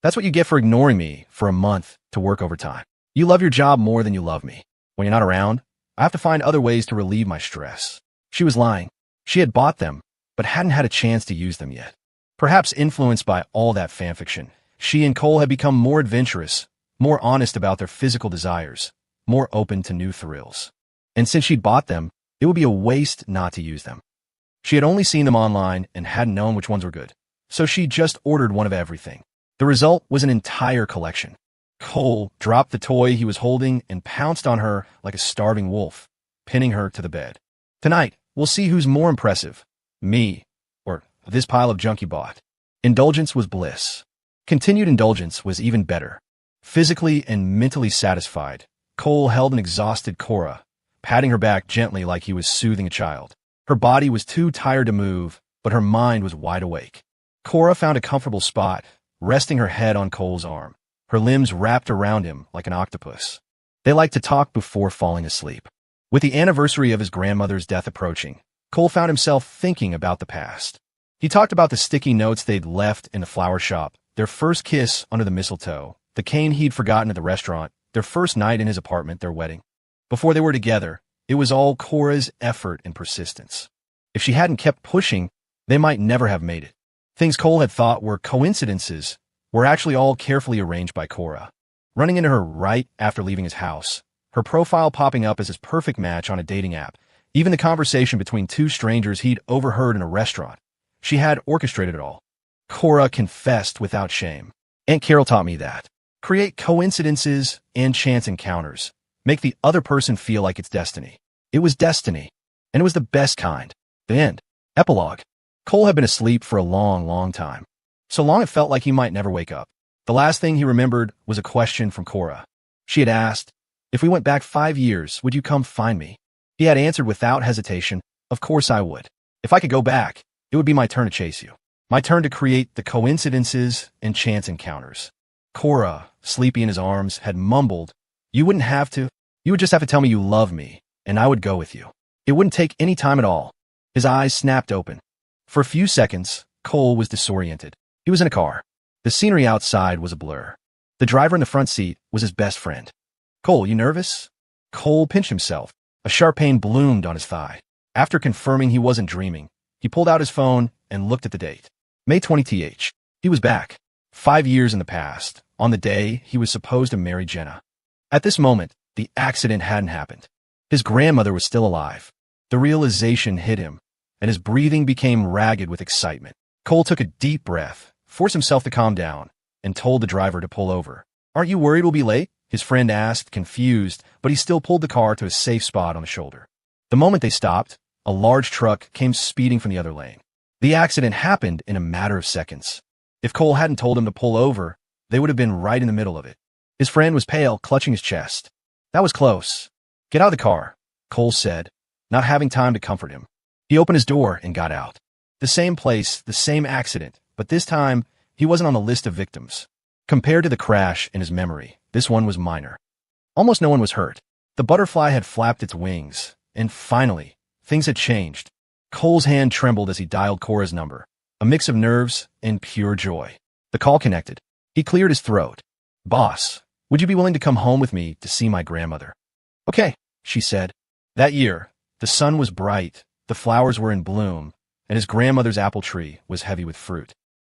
That's what you get for ignoring me for a month to work overtime. You love your job more than you love me. When you're not around, I have to find other ways to relieve my stress. She was lying. She had bought them, but hadn't had a chance to use them yet. Perhaps influenced by all that fanfiction, she and Cole had become more adventurous, more honest about their physical desires, more open to new thrills. And since she'd bought them, it would be a waste not to use them. She had only seen them online and hadn't known which ones were good, so she just ordered one of everything. The result was an entire collection. Cole dropped the toy he was holding and pounced on her like a starving wolf, pinning her to the bed. Tonight, we'll see who's more impressive, me or this pile of junk you bought. Indulgence was bliss. Continued indulgence was even better. Physically and mentally satisfied, Cole held an exhausted Cora, patting her back gently like he was soothing a child. Her body was too tired to move, but her mind was wide awake. Cora found a comfortable spot, resting her head on Cole's arm, her limbs wrapped around him like an octopus. They liked to talk before falling asleep. With the anniversary of his grandmother's death approaching, Cole found himself thinking about the past. He talked about the sticky notes they'd left in the flower shop, their first kiss under the mistletoe, the cane he'd forgotten at the restaurant, their first night in his apartment, their wedding. Before they were together, it was all Cora's effort and persistence. If she hadn't kept pushing, they might never have made it. Things Cole had thought were coincidences were actually all carefully arranged by Cora. Running into her right after leaving his house, her profile popping up as his perfect match on a dating app, even the conversation between two strangers he'd overheard in a restaurant. She had orchestrated it all. Cora confessed without shame. Aunt Carol taught me that. Create coincidences and chance encounters. Make the other person feel like it's destiny. It was destiny, and it was the best kind. The end. Epilogue. Cole had been asleep for a long, long time. So long it felt like he might never wake up. The last thing he remembered was a question from Cora. She had asked, "If we went back 5 years, would you come find me?" He had answered without hesitation, "Of course I would. If I could go back, it would be my turn to chase you. My turn to create the coincidences and chance encounters." Cora, sleepy in his arms, had mumbled, "You wouldn't have to. You would just have to tell me you love me, and I would go with you. It wouldn't take any time at all." His eyes snapped open. For a few seconds, Cole was disoriented. He was in a car. The scenery outside was a blur. The driver in the front seat was his best friend. "Cole, you nervous?" Cole pinched himself. A sharp pain bloomed on his thigh. After confirming he wasn't dreaming, he pulled out his phone and looked at the date. May 20th. He was back. 5 years in the past, on the day he was supposed to marry Jenna. At this moment, the accident hadn't happened. His grandmother was still alive. The realization hit him, and his breathing became ragged with excitement. Cole took a deep breath, forced himself to calm down, and told the driver to pull over. "Aren't you worried we'll be late?" his friend asked, confused, but he still pulled the car to a safe spot on the shoulder. The moment they stopped, a large truck came speeding from the other lane. The accident happened in a matter of seconds. If Cole hadn't told him to pull over, they would have been right in the middle of it. His friend was pale, clutching his chest. "That was close." "Get out of the car," Cole said, not having time to comfort him. He opened his door and got out. The same place, the same accident, but this time, he wasn't on the list of victims. Compared to the crash in his memory, this one was minor. Almost no one was hurt. The butterfly had flapped its wings, and finally, things had changed. Cole's hand trembled as he dialed Cora's number, a mix of nerves and pure joy. The call connected. He cleared his throat. "Boss, would you be willing to come home with me to see my grandmother?" "Okay," she said. That year, the sun was bright, the flowers were in bloom, and his grandmother's apple tree was heavy with fruit.